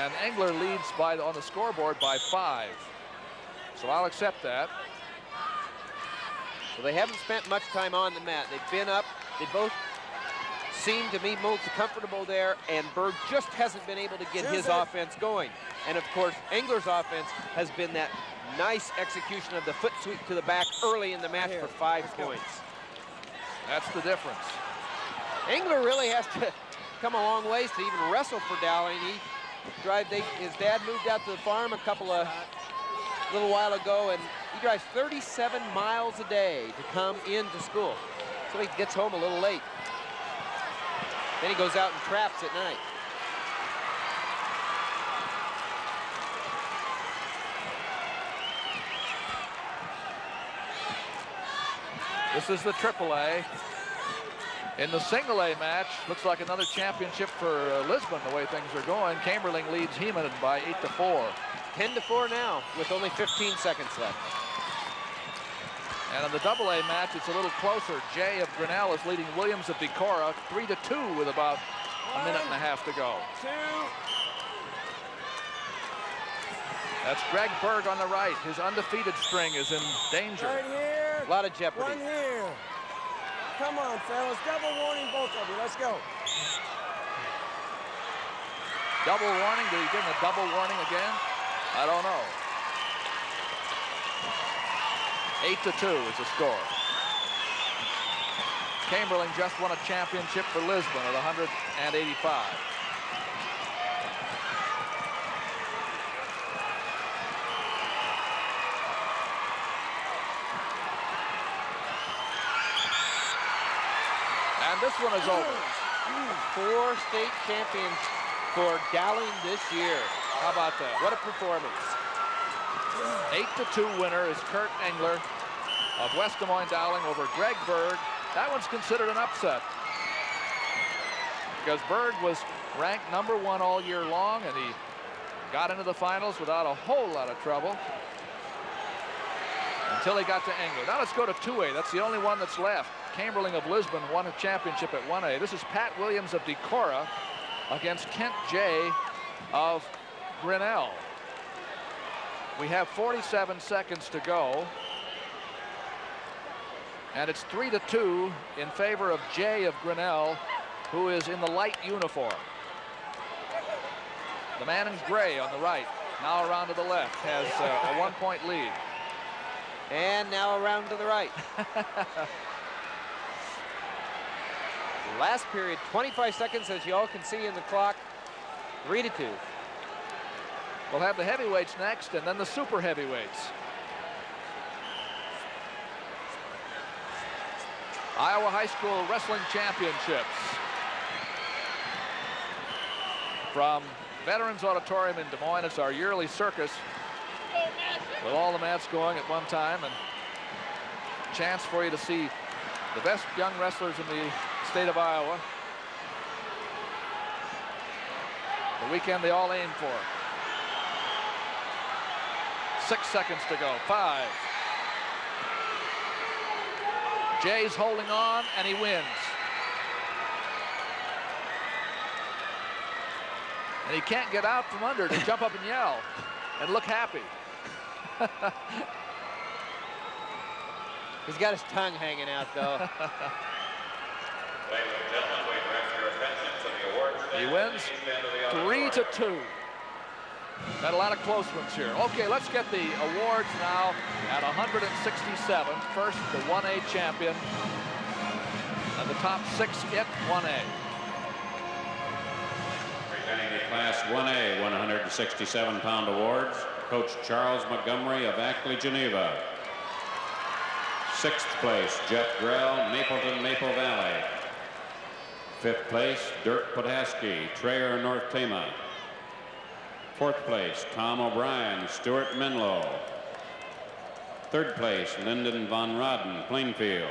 And Engler leads on the scoreboard by 5. So I'll accept that. Well, they haven't spent much time on the mat. They've been up. They both seem to be most comfortable there, and Berg just hasn't been able to get his offense going. And of course, Engler's offense has been that nice execution of the foot sweep to the back early in the match for 5 points. That's the difference. Engler really has to come a long ways to even wrestle for Dowling. His dad moved out to the farm a little while ago, and he drives 37 miles a day to come into school. So he gets home a little late. Then he goes out and traps at night. This is the AAA. In the single A match, looks like another championship for Lisbon, the way things are going. Camberling leads Heman by 8-4. 10-4 now, with only 15 seconds left. And in the AA match, it's a little closer. Jay of Grinnell is leading Williams of Decorah 3-2 with about a minute and a half to go. 2. That's Greg Berg on the right. His undefeated string is in danger. Right here. A lot of jeopardy. 1 here. Come on, fellas. Double warning, both of you. Let's go. Double warning? Did he give him a double warning again? I don't know. 8-2 is the score. Camberling just won a championship for Lisbon at 185. And this one is over. 4 state champions for Dowling this year. How about that? What a performance. 8-2 winner is Kurt Engler of West Des Moines Dowling over Greg Berg. That one's considered an upset because Berg was ranked #1 all year long, and he got into the finals without a whole lot of trouble until he got to Engler. Now let's go to 2A. That's the only one that's left. Camberling of Lisbon won a championship at 1A. This is Pat Williams of Decorah against Kent Jay of Grinnell. We have 47 seconds to go. And it's 3-2 in favor of Jay of Grinnell, who is in the light uniform. The man in gray on the right, now around to the left, has a 1-point lead. And now around to the right. Last period, 25 seconds, as you all can see in the clock. 3-2. We'll have the heavyweights next, and then the super heavyweights. Iowa High School Wrestling Championships. From Veterans Auditorium in Des Moines, it's our yearly circus with all the mats going at one time, and a chance for you to see the best young wrestlers in the state of Iowa. The weekend they all aim for. 6 seconds to go. 5. Jay's holding on, and he wins. And he can't get out from under to jump up and yell and look happy. He's got his tongue hanging out, though. Ladies and gentlemen, we direct your attention to the award He stand. wins 3-2. Got a lot of close ones here. Okay, let's get the awards now at 167. First, the 1A champion. And the top 6 get 1A. Presenting the Class 1A 167-pound awards, Coach Charles Montgomery of Ackley, Geneva. 6th place, Jeff Grell, Mapleton, Maple Valley. 5th place, Dirk Potaski, Traer, North Tama. 4th place, Tom O'Brien, Stuart Menlo. 3rd place, Lyndon Von Rodden, Plainfield.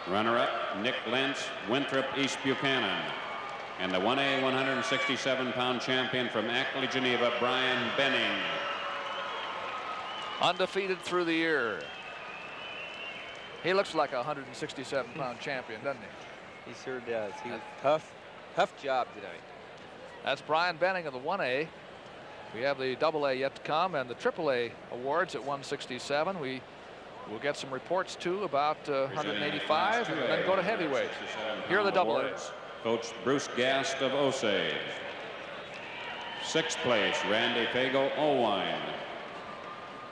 Runner-up, Nick Lentz, Winthrop, East Buchanan. And the 1A 167-pound champion from Ackley, Geneva, Brian Benning. Undefeated through the year. He looks like a 167-pound champion, doesn't he? He sure does. He was tough job tonight. That's Brian Benning of the 1A. We have the AA yet to come and the AAA awards at 167. We will get some reports too about 185 and then go to heavyweight. Here are the AAs. Coach Bruce Gast of Osage. 6th place, Randy Fago, Owine.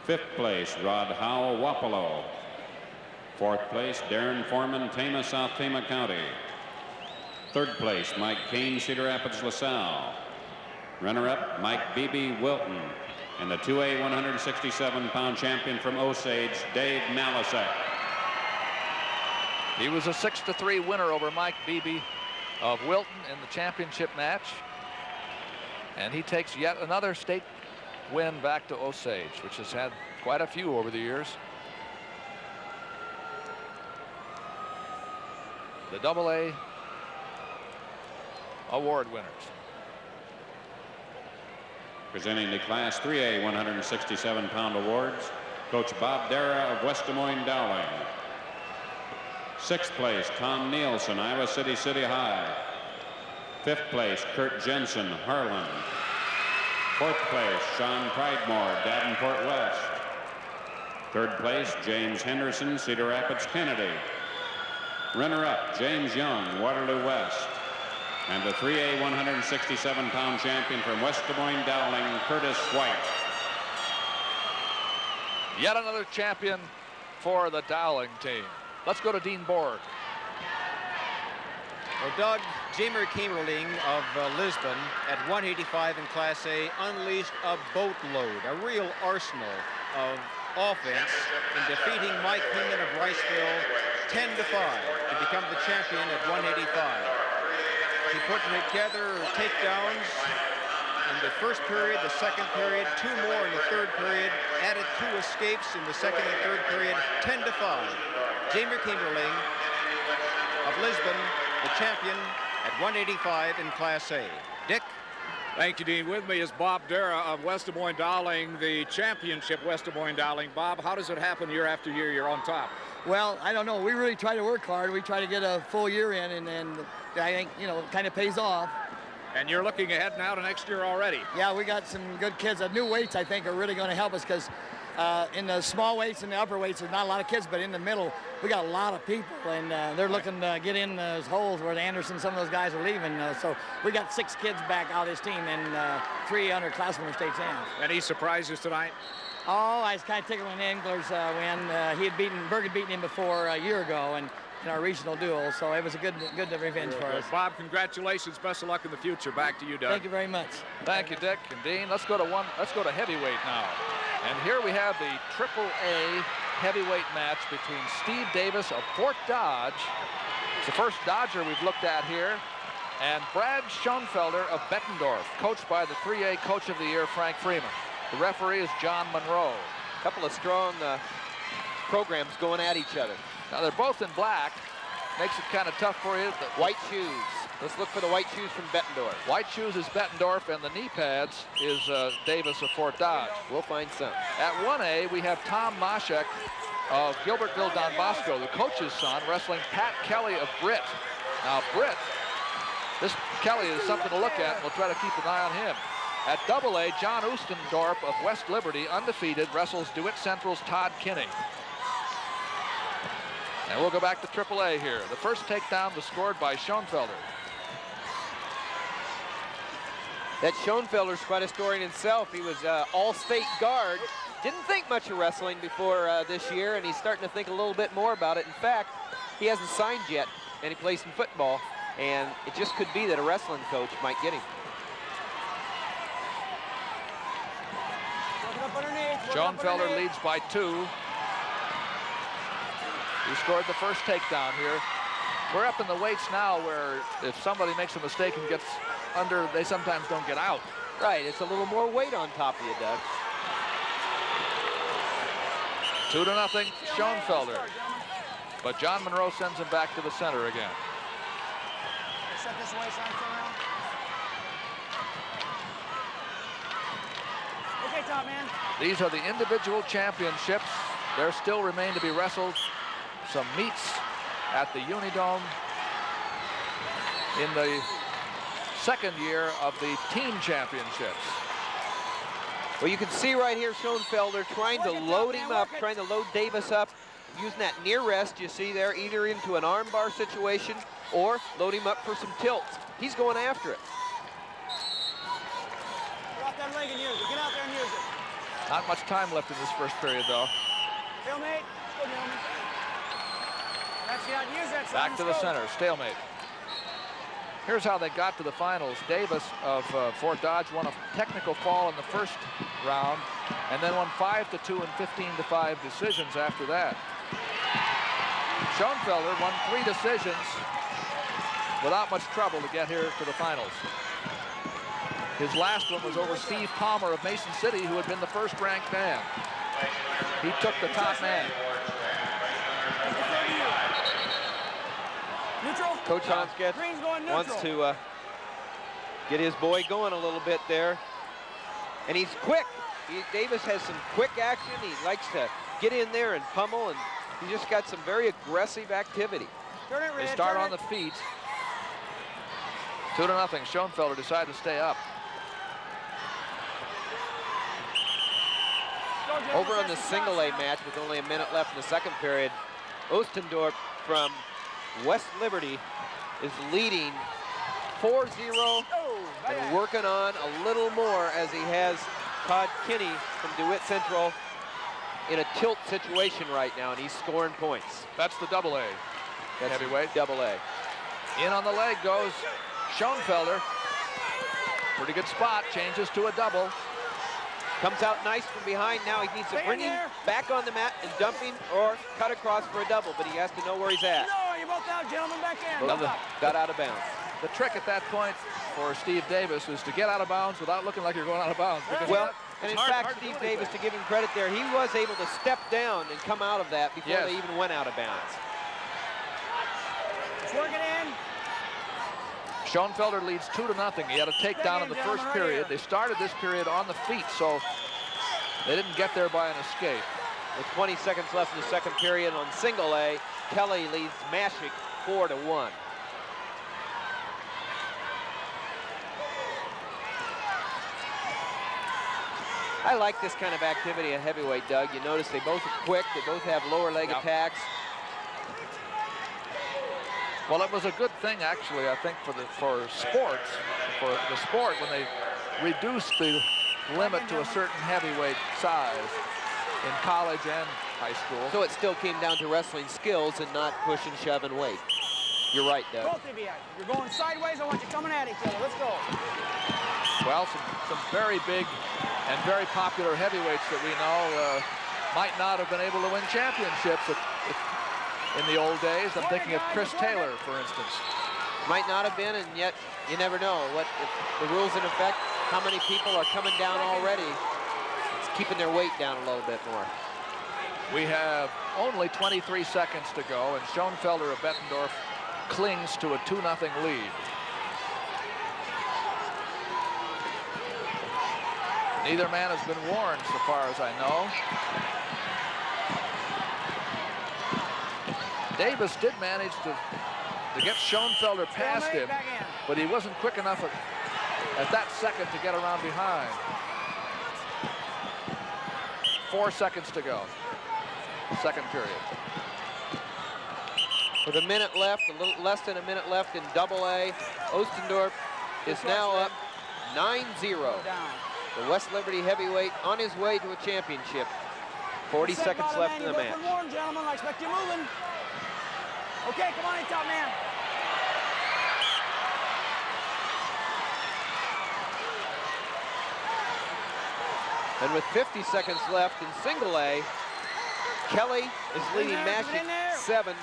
5th place, Rod Howell, Wapello. 4th place, Darren Foreman, Tama, South Tama County. 3rd place, Mike Kane, Cedar Rapids, LaSalle. Runner-up, Mike Beebe, Wilton. And the 2A 167-pound champion from Osage, Dave Malasek. He was a 6-3 winner over Mike Beebe of Wilton in the championship match. And he takes yet another state win back to Osage, which has had quite a few over the years. The AA award winners. Presenting the Class 3A 167-pound awards, Coach Bob Dara of West Des Moines Dowling. 6th place, Tom Nielsen, Iowa City High. 5th place, Kurt Jensen, Harlan. 4th place, Sean Pridemore, Davenport West. 3rd place, James Henderson, Cedar Rapids, Kennedy. Runner-up, James Young, Waterloo West. And the 3A 167-pound champion from West Des Moines Dowling, Curtis White. Yet another champion for the Dowling team. Let's go to Dean Borg. Well, Doug, Jamer Kamerling of Lisbon at 185 in Class A unleashed a boatload, a real arsenal of offense in defeating Mike Hinman of Riceville 10-5 to become the champion at 185. He put together takedowns in the first period, the second period, 2 more in the third period, added 2 escapes in the second and third period, 10-5. Jamer Kamerling of Lisbon, the champion at 185 in Class A. Dick? Thank you, Dean. With me is Bob Dara of West Des Moines Dowling, the championship West Des Moines Dowling. Bob, how does it happen year after year you're on top? Well, I don't know. We really try to work hard. We try to get a full year in, and I think, you know, it kind of pays off. And you're looking ahead now to next year already. Yeah, we got some good kids. The new weights, I think, are really going to help us because in the small weights and the upper weights, there's not a lot of kids, but in the middle, we got a lot of people, and they're looking to get in those holes where Anderson, some of those guys are leaving. So we got 6 kids back out of this team and 3 underclassmen state champs. Any surprises tonight? Oh, I was kind of tickled when Engler's win. Berg had beaten him before a year ago, and in our regional duel, so it was a good revenge for us. Bob, congratulations. Best of luck in the future. Back to you, Doug. Thank you very much. Thank you, Dick and Dean. Let's go to heavyweight now. And here we have the AAA heavyweight match between Steve Davis of Fort Dodge. It's the first Dodger we've looked at here. And Brad Schoenfelder of Bettendorf, coached by the 3A Coach of the Year, Frank Freeman. The referee is John Monroe. A couple of strong programs going at each other. Now they're both in black. Makes it kind of tough for you. White shoes. Let's look for the white shoes from Bettendorf. White shoes is Bettendorf, and the knee pads is Davis of Fort Dodge. We'll find some. At 1A, we have Tom Moshek of Gilbertville Don Bosco, the coach's son, wrestling Pat Kelly of Britt. Now, Britt, this Kelly is something to look at, and we'll try to keep an eye on him. At AA, John Oostendorp of West Liberty, undefeated, wrestles DeWitt Central's Todd Kinney. And we'll go back to AAA here. The first takedown was scored by Schoenfelder. That Schoenfelder's quite a story in himself. He was all-state guard. Didn't think much of wrestling before this year, and he's starting to think a little bit more about it. In fact, he hasn't signed yet, and he plays in football, and it just could be that a wrestling coach might get him. Schoenfelder leads by 2. He scored the first takedown here. We're up in the weights now where if somebody makes a mistake and gets under, they sometimes don't get out. Right, it's a little more weight on top of you, Doug. 2-0, Schoenfelder. But John Monroe sends him back to the center again. Set this away, sign, turn around. Okay, top man. These are the individual championships. There still remain to be wrestled some meets at the Unidome in the second year of the team championships. Well, you can see right here Schoenfelder trying to load him up, trying to load Davis up, using that near rest you see there, either into an arm bar situation or load him up for some tilts. He's going after it. Drop that leg and use it. Get out there and use it. Not much time left in this first period, though. Stalemate. Go, gentlemen. That's the out. Use that. Back to the center. Stalemate. Here's how they got to the finals. Davis of Fort Dodge won a technical fall in the first round and then won 5-2 and 15-5 decisions after that. Schoenfelder won 3 decisions without much trouble to get here to the finals. His last one was over Steve Palmer of Mason City, who had been the first-ranked man. He took the top man. Neutral. Coach Honskett wants to get his boy going a little bit there. And he's quick. Davis has some quick action. He likes to get in there and pummel, and he just got some very aggressive activity. Turn it, Red, They start turn on the feet. 2-0. Schoenfelder decided to stay up. Over on the single A match with only a minute left in the second period, Oostendorp from West Liberty is leading 4-0 and working on a little more as he has Todd Kinney from DeWitt Central in a tilt situation right now, and he's scoring points. That's the AA. That's heavyweight. AA. In on the leg goes Schoenfelder. Pretty good spot, changes to a double. Comes out nice from behind. Now he needs to bring him back on the mat and dump him or cut across for a double, but he has to know where he's at. No, you're both out, gentlemen. Back in. Got out of bounds. The trick at that point for Steve Davis is to get out of bounds without looking like you're going out of bounds. Well, and in fact, Steve Davis, to give him credit there, he was able to step down and come out of that before they even went out of bounds. It's working in. Schoenfelder leads 2-0. He had a takedown in the first period. They started this period on the feet, so they didn't get there by an escape. With 20 seconds left in the second period on single A, Kelly leads Mashik 4-1. I like this kind of activity at heavyweight, Doug. You notice they both are quick. They both have lower leg attacks. Well, it was a good thing, actually, I think, for the sport when they reduced the limit to a certain heavyweight size in college and high school. So it still came down to wrestling skills and not push and shove and weight. You're right, Doug. Both of you. You're going sideways. I want you coming at each other. Let's go. Well, some very big and very popular heavyweights that we know might not have been able to win championships in the old days. I'm thinking of Chris Taylor, for instance. Might not have been, and yet you never know. What if the rules in effect, how many people are coming down already? It's keeping their weight down a little bit more. We have only 23 seconds to go, and Schoenfelder of Bettendorf clings to a 2-0 lead. Neither man has been warned so far as I know. Davis did manage to get Schoenfelder past him, but he wasn't quick enough at that second to get around behind. 4 seconds to go. Second period. With a minute left, a little less than a minute left in AA, Ostendorf is now up 9-0. The West Liberty heavyweight on his way to a championship. 40 seconds left in the match. Warm, gentlemen. I expect you moving. Okay, come on in, top man. And with 50 seconds left in single A, Kelly is leading Mashik 7-3.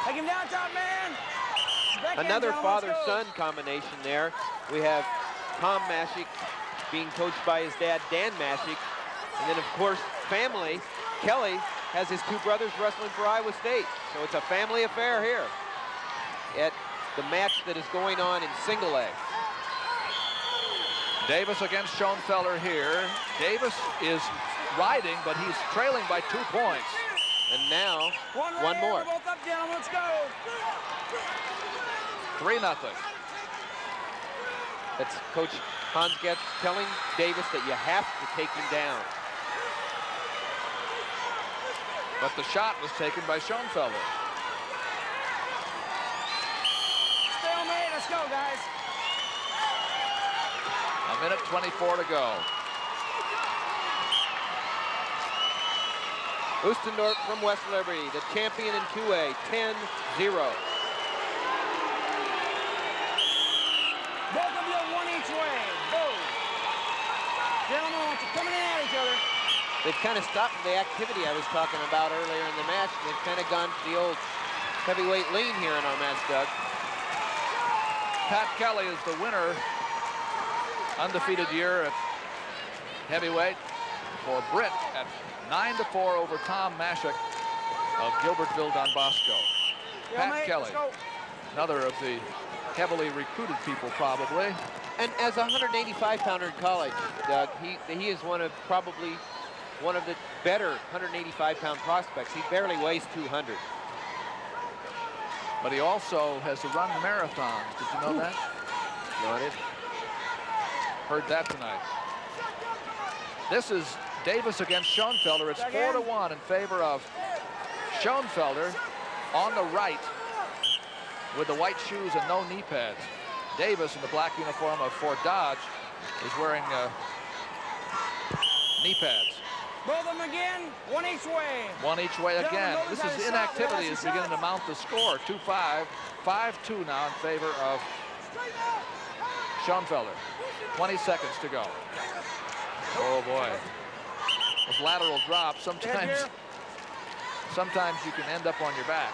Take him down, top man. Another father-son combination there. We have Tom Mashik being coached by his dad, Dan Mashik. And then, of course, family. Kelly has his two brothers wrestling for Iowa State. So it's a family affair here at the match that is going on in single A. Davis against Schoenfelder here. Davis is riding, but he's trailing by 2 points. And now, one more. Both up, gentlemen. Let's go. 3-0. That's Coach Hans Getz telling Davis that you have to take him down. But the shot was taken by Schoenfelder. Stalemate. Let's go, guys. A minute 24 to go. Ostendorf from West Liberty, the champion in 2A, 10-0. Both of you one each way. Go. Gentlemen, I want you coming in at each other. They've kind of stopped the activity I was talking about earlier in the match. They've kind of gone to the old heavyweight lean here in our match, Doug. Pat Kelly is the winner. Undefeated year at heavyweight for Britt at 9-4 over Tom Mashik of Gilbertville, Don Bosco. Pat Kelly, another of the heavily recruited people probably. And as a 185-pounder in college, Doug, he is probably one of the better 185-pound prospects. He barely weighs 200. But he also has to run marathons. Did you know that? No, I didn't. Heard that tonight. This is Davis against Schoenfelder. It's 4-1 in favor of Schoenfelder on the right with the white shoes and no knee pads. Davis in the black uniform of Fort Dodge is wearing knee pads. Both of them again, one each way. One each way again. This is inactivity is beginning to mount the score. 2-5, 5-2 now in favor of Schoenfelder. 20 seconds to go. Oh boy. Those lateral drops, sometimes you can end up on your back.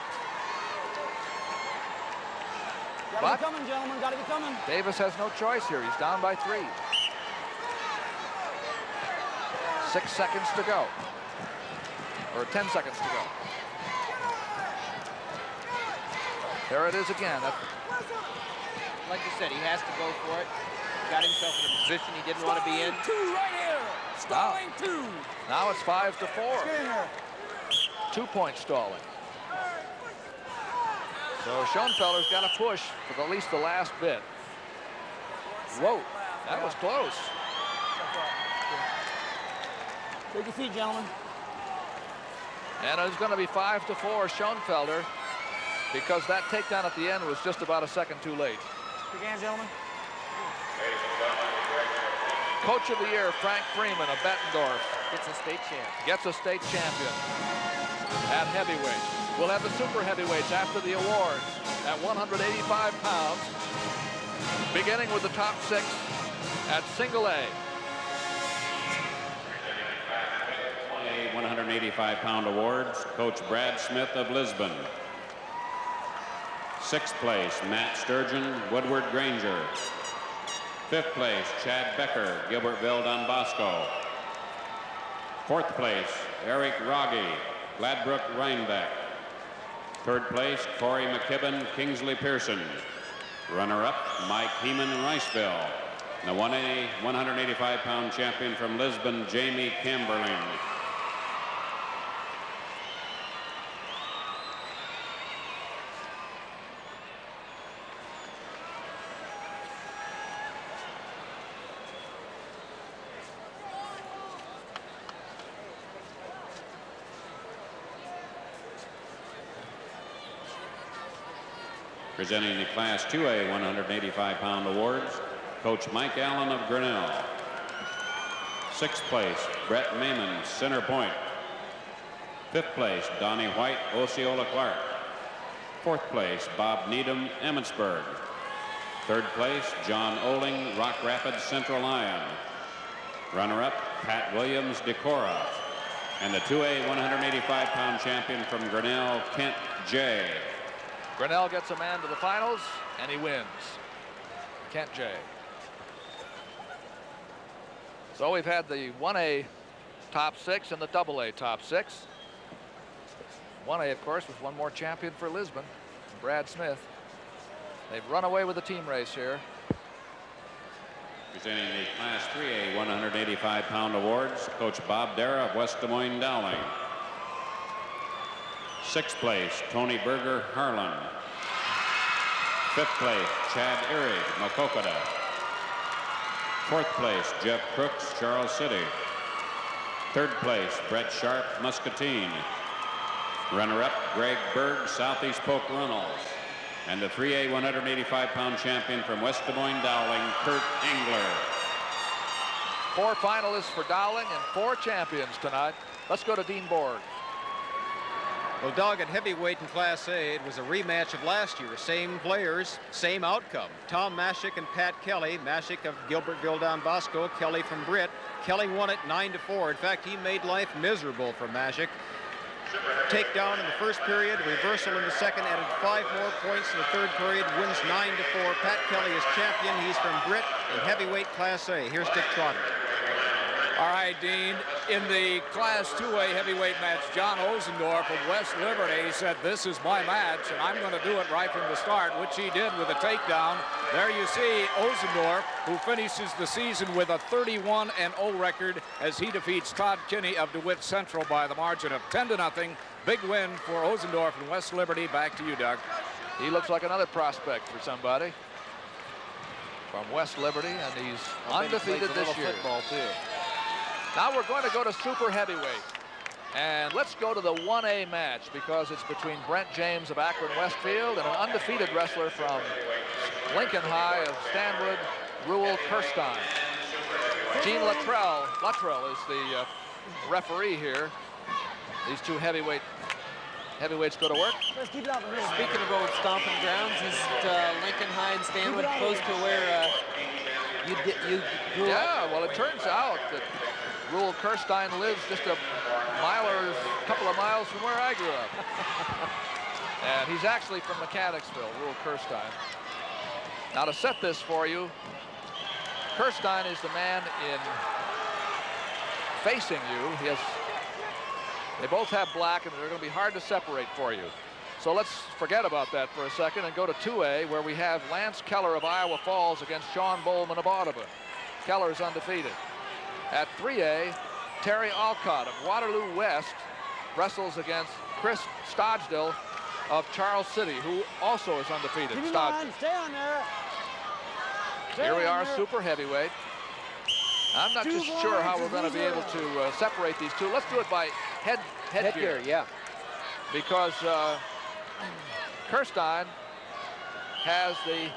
Gotta be coming, gentlemen, gotta be coming. Davis has no choice here. He's down by 3. 6 seconds to go. Or 10 seconds to go. There it is again. Like you said, he has to go for it. Got himself in a position he didn't want to be in. 2 right here. Stalling 2. Now it's 5-4. 2 point stalling. So Schoenfelder's got to push for at least the last bit. Whoa, that was close. Take your feet, gentlemen. And it's going to be 5-4 Schoenfelder because that takedown at the end was just about a second too late. Big hand, gentlemen. Coach of the Year, Frank Freeman of Bettendorf. Gets a state champ. Gets a state champion at heavyweight. We'll have the super heavyweights after the awards at 185 pounds, beginning with the top 6 at single A. 185-pound awards, Coach Brad Smith of Lisbon. 6th place, Matt Sturgeon, Woodward Granger. 5th place, Chad Becker, Gilbertville, Don Bosco. 4th place, Eric Rogge, Gladbrook, Rhinebeck. 3rd place, Corey McKibben, Kingsley Pearson. Runner-up, Mike Heeman, Riceville. The 1A 185-pound champion from Lisbon, Jamie Camberling. Presenting the Class 2A 185-pound awards, Coach Mike Allen of Grinnell. 6th place, Brett Maiman, Center Point. 5th place, Donnie White, Osceola Clark. 4th place, Bob Needham, Emmitsburg. 3rd place, John Oling, Rock Rapids, Central Ion. Runner-up, Pat Williams, Decorah. And the 2A 185-pound champion from Grinnell, Kent J. Grinnell gets a man to the finals, and he wins. Kent J. So we've had the 1A top 6 and the AA top 6. 1A, of course, with one more champion for Lisbon, Brad Smith. They've run away with the team race here. Presenting the Class 3A 185-pound awards, Coach Bob Dara of West Des Moines Dowling. 6th place, Tony Berger, Harlan. 5th place, Chad Erie, Maquoketa. 4th place, Jeff Crooks, Charles City. 3rd place, Brett Sharp, Muscatine. Runner-up, Greg Berg, Southeast Polk Runnels. And the 3A 185-pound champion from West Des Moines Dowling, Kurt Engler. 4 finalists for Dowling and 4 champions tonight. Let's go to Dean Borg. Well, Doug, at heavyweight in Class A, it was a rematch of last year. Same players, same outcome. Tom Mashik and Pat Kelly. Mashik of Gilbertville, Don Bosco. Kelly from Britt. Kelly won it 9-4. In fact, he made life miserable for Mashik. Takedown in the first period, reversal in the second, added 5 more points in the third period, wins 9-4. Pat Kelly is champion. He's from Britt in heavyweight Class A. Here's Dick Trotter. All right, Dean, in the Class 2A heavyweight match, John Osendorf of West Liberty said, "This is my match, and I'm going to do it right from the start," which he did with a takedown. There you see Osendorf, who finishes the season with a 31-0 record as he defeats Todd Kinney of DeWitt Central by the margin of 10-0. Big win for Osendorf and West Liberty. Back to you, Doug. He looks like another prospect for somebody from West Liberty, and he's undefeated this year. Football too. Now we're going to go to super heavyweight. And let's go to the 1A match because it's between Brent James of Akron Westfield and an undefeated wrestler from Lincoln High of Stanwood, Reuel Kirstein. Gene Luttrell is the referee here. These two heavyweights go to work. Speaking of old stomping grounds, is Lincoln High and Stanwood close to where you grew up? Yeah, well, it turns out that Reuel Kirstein lives just a mile or a couple of miles from where I grew up. And he's actually from Mechanicsville, Reuel Kirstein. Now to set this for you, Kirstein is the man in facing you. They both have black, and they're going to be hard to separate for you. So let's forget about that for a second and go to 2A, where we have Lance Keller of Iowa Falls against Sean Bowman of Audubon. Keller is undefeated. At 3A, Terry Alcott of Waterloo West wrestles against Chris Stodgdale of Charles City, who also is undefeated. Stay on there. Here we are, super heavyweight. I'm not just sure how we're going to be able to separate these two. Let's do it by headgear. Yeah. Because Kirstein has the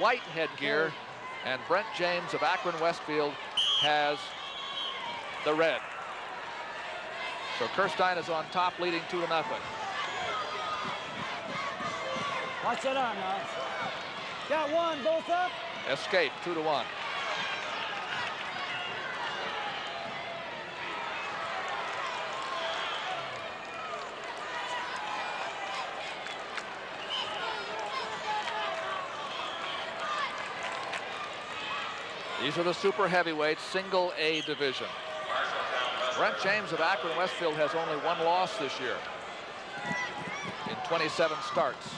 white headgear, and Brent James of Akron Westfield has the red. So Kirstein is on top, leading 2-0. Watch that arm now. Got one, both up. Escape, 2-1. These are the super heavyweights, single A division. Brent James of Akron Westfield has only one loss this year in 27 starts.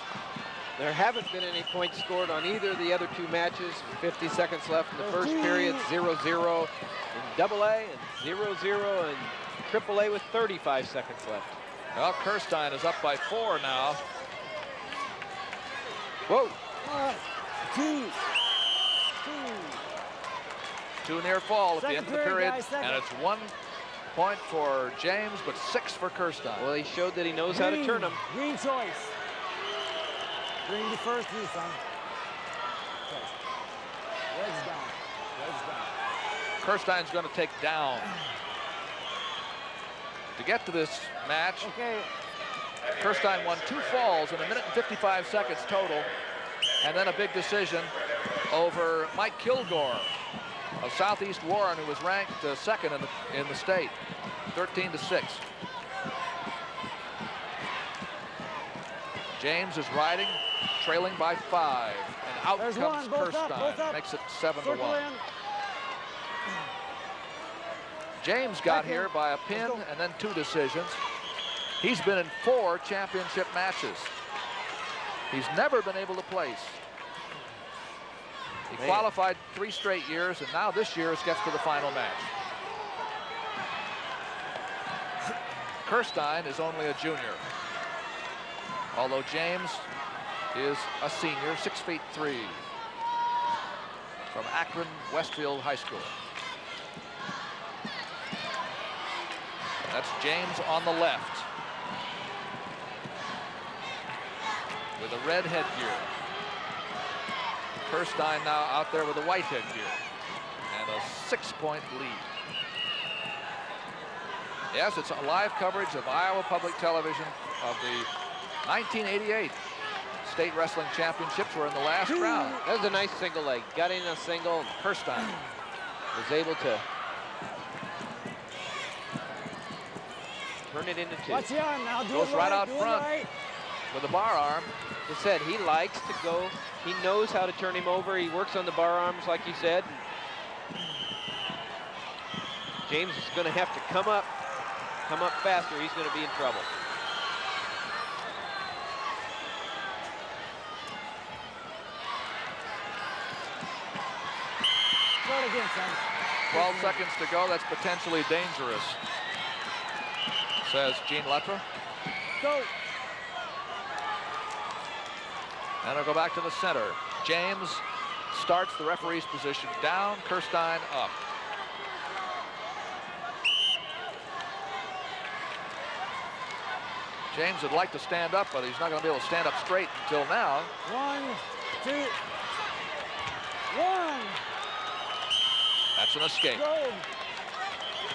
There haven't been any points scored on either of the other two matches. 50 seconds left in the first period, 0-0 in AA and 0-0 in AAA with 35 seconds left. Well, Kirstein is up by 4 now. Whoa. 2 near fall at the end of the period, guys, and it's 1 point for James, but 6 for Kirstein. Well, he showed that he knows how to turn them. Green choice. Green the first tee, son. Red's down. Red's down. Kirstein's going to take down. To get to this match, Kirstein won 2 falls in 1 minute and 55 seconds total, and then a big decision over Mike Kilgore of Southeast Warren, who was ranked second in the state, 13-6. James is riding, trailing by 5, and out comes Kirstein, makes it 7-1. James got here by a pin and then 2 decisions. He's been in 4 championship matches. He's never been able to place. He qualified 3 straight years, and now this year gets to the final match. Kirstein is only a junior, although James is a senior, 6'3", from Akron Westfield High School. That's James on the left with a red headgear. Kirstein now out there with a white headgear and a 6-point lead. Yes, it's a live coverage of Iowa Public Television of the 1988 State Wrestling Championships. We're in the last round. That was a nice single leg. Got in a single. Kirstein was able to turn it into 2. Watch the arm now. Goes right out front with a bar arm. As I said, he likes to go. He knows how to turn him over. He works on the bar arms, like you said. James is going to have to come up faster. He's going to be in trouble. Throw it again, son. 12 seconds to go. That's potentially dangerous, says Gene Lettra. Go. And it'll go back to the center. James starts the referee's position down, Kirstein up. James would like to stand up, but he's not going to be able to stand up straight until now. 1, 2, 1. That's an escape. Go.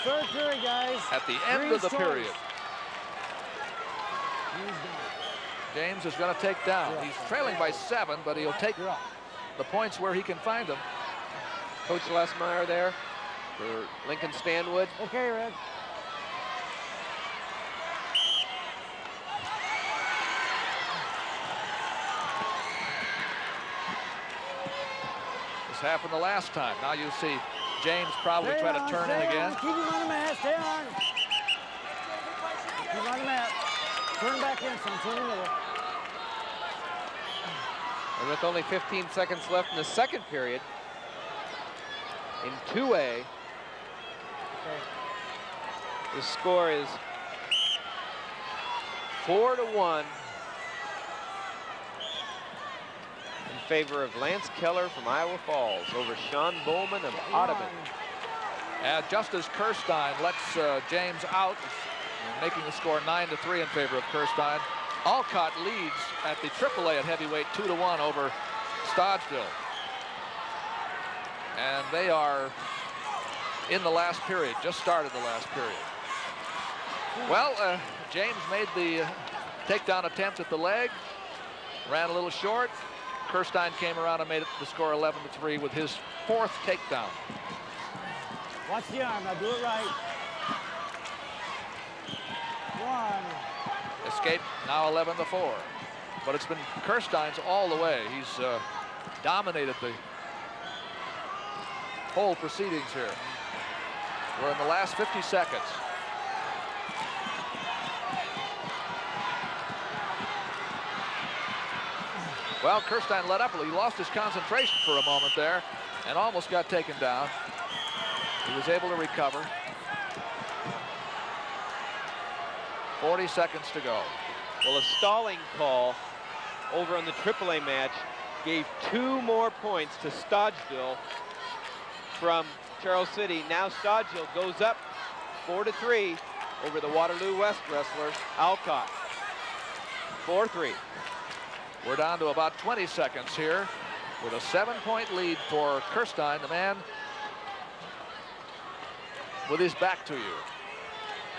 Third period, guys. At the end of the period. James is going to take down. He's trailing by 7, but he'll take the points where he can find them. Coach Lesmeyer there for Lincoln Stanwood. Okay, Red. This happened the last time. Now you see James probably try to turn in again. Keep him on the mat. Stay on. Keep him on the mat. Turn back in, son. Turn in the middle. And with only 15 seconds left in the second period, in 2A, the score is 4-1 in favor of Lance Keller from Iowa Falls over Sean Bowman of Audubon. And just as Kirstein lets James out, making the score 9-3 in favor of Kirstein, Alcott leads at the AAA at heavyweight 2-1 over Stodgeville. And they are in the last period, just started the last period. Well, James made the takedown attempt at the leg, ran a little short. Kirstein came around and made it the score 11-3 with his 4th takedown. Watch the arm, now do it right. 1. Escape now 11-4, but it's been Kirstein's all the way. He's dominated the whole proceedings here. We're in the last 50 seconds. Well, Kirstein let up. He lost his concentration for a moment there and almost got taken down. He was able to recover. 40 seconds to go. Well, a stalling call over on the AAA match gave 2 more points to Stodgeville from Charles City. Now Stodgeville goes up 4-3 over the Waterloo West wrestler, Alcott. 4-3. We're down to about 20 seconds here with a 7-point lead for Kirstein, the man with his back to you.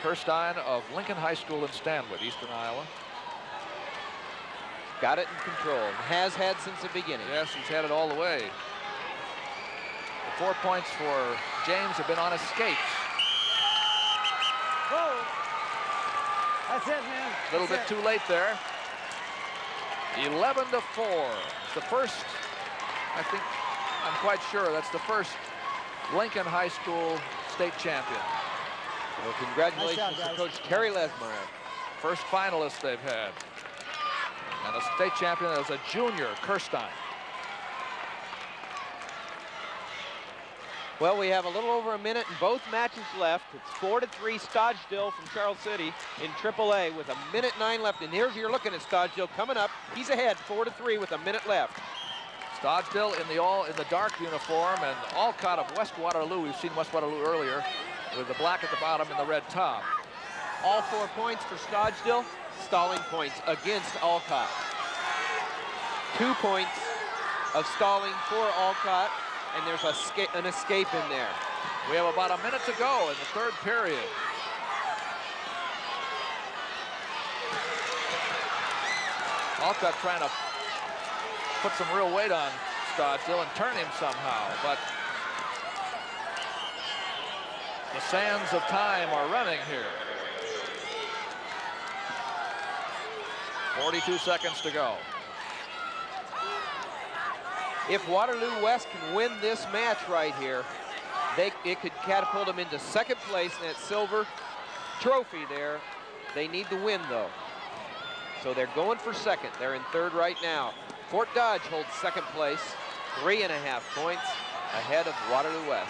Kirstein of Lincoln High School in Stanwood, Eastern Iowa. Got it in control. Has had since the beginning. Yes, he's had it all the way. The 4 points for James have been on his skates. Whoa. That's it, man. A little bit too late there. 11-4. It's the first, I think, I'm quite sure, that's the first Lincoln High School state champion. Well, congratulations to Coach Terry Lesmeyer. First finalist they've had. And a state champion as a junior, Kirstein. Well, we have a little over a minute in both matches left. It's 4-3 Stodgeville from Charles City in AAA with 1:09 left. And here's you're looking at Stodgeville coming up. He's ahead 4-3 with a minute left. Stodgeville in the dark uniform, and Alcott of West Waterloo. We've seen West Waterloo earlier with the black at the bottom and the red top. All 4 points for Stodgeville. Stalling points against Alcott. 2 points of stalling for Alcott, and there's an escape in there. We have about a minute to go in the third period. Alcott trying to put some real weight on Stodgeville and turn him somehow, but the sands of time are running here. 42 seconds to go. If Waterloo West can win this match right here, it could catapult them into second place in that silver trophy there. They need to win, though. So they're going for second. They're in third right now. Fort Dodge holds second place, 3.5 points ahead of Waterloo West.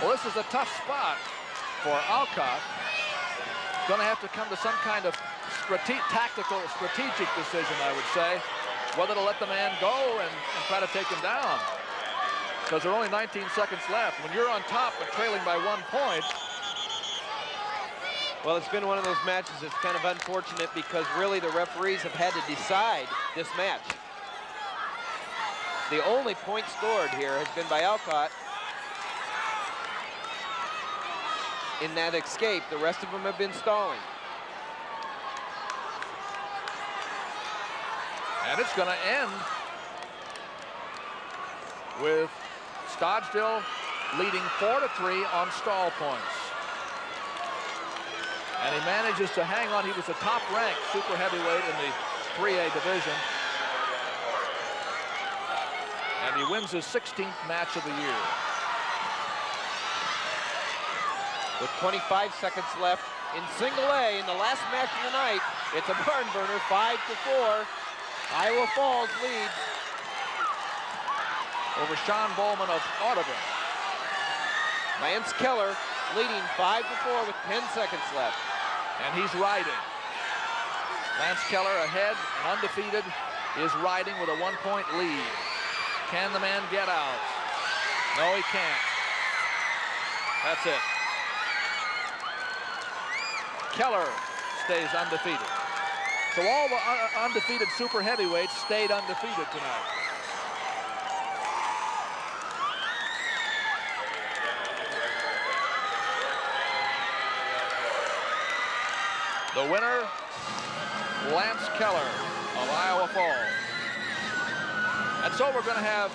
Well, this is a tough spot for Alcott. Going to have to come to some kind of strategic decision, I would say, whether to let the man go and try to take him down. Because there are only 19 seconds left. When you're on top but trailing by 1 point. Well, it's been one of those matches that's kind of unfortunate because really the referees have had to decide this match. The only point scored here has been by Alcott in that escape. The rest of them have been stalling. And it's going to end with Stodgeville leading 4-3 on stall points. And he manages to hang on. He was a top-ranked super heavyweight in the 3A division. And he wins his 16th match of the year. With 25 seconds left in single A in the last match of the night, it's a barn burner, 5-4. Iowa Falls leads over Sean Bowman of Audubon. Lance Keller leading 5-4 with 10 seconds left. And he's riding. Lance Keller ahead and undefeated is riding with a 1-point lead. Can the man get out? No, he can't. That's it. Keller stays undefeated. So all the undefeated super heavyweights stayed undefeated tonight. The winner, Lance Keller of Iowa Falls. And so we're going to have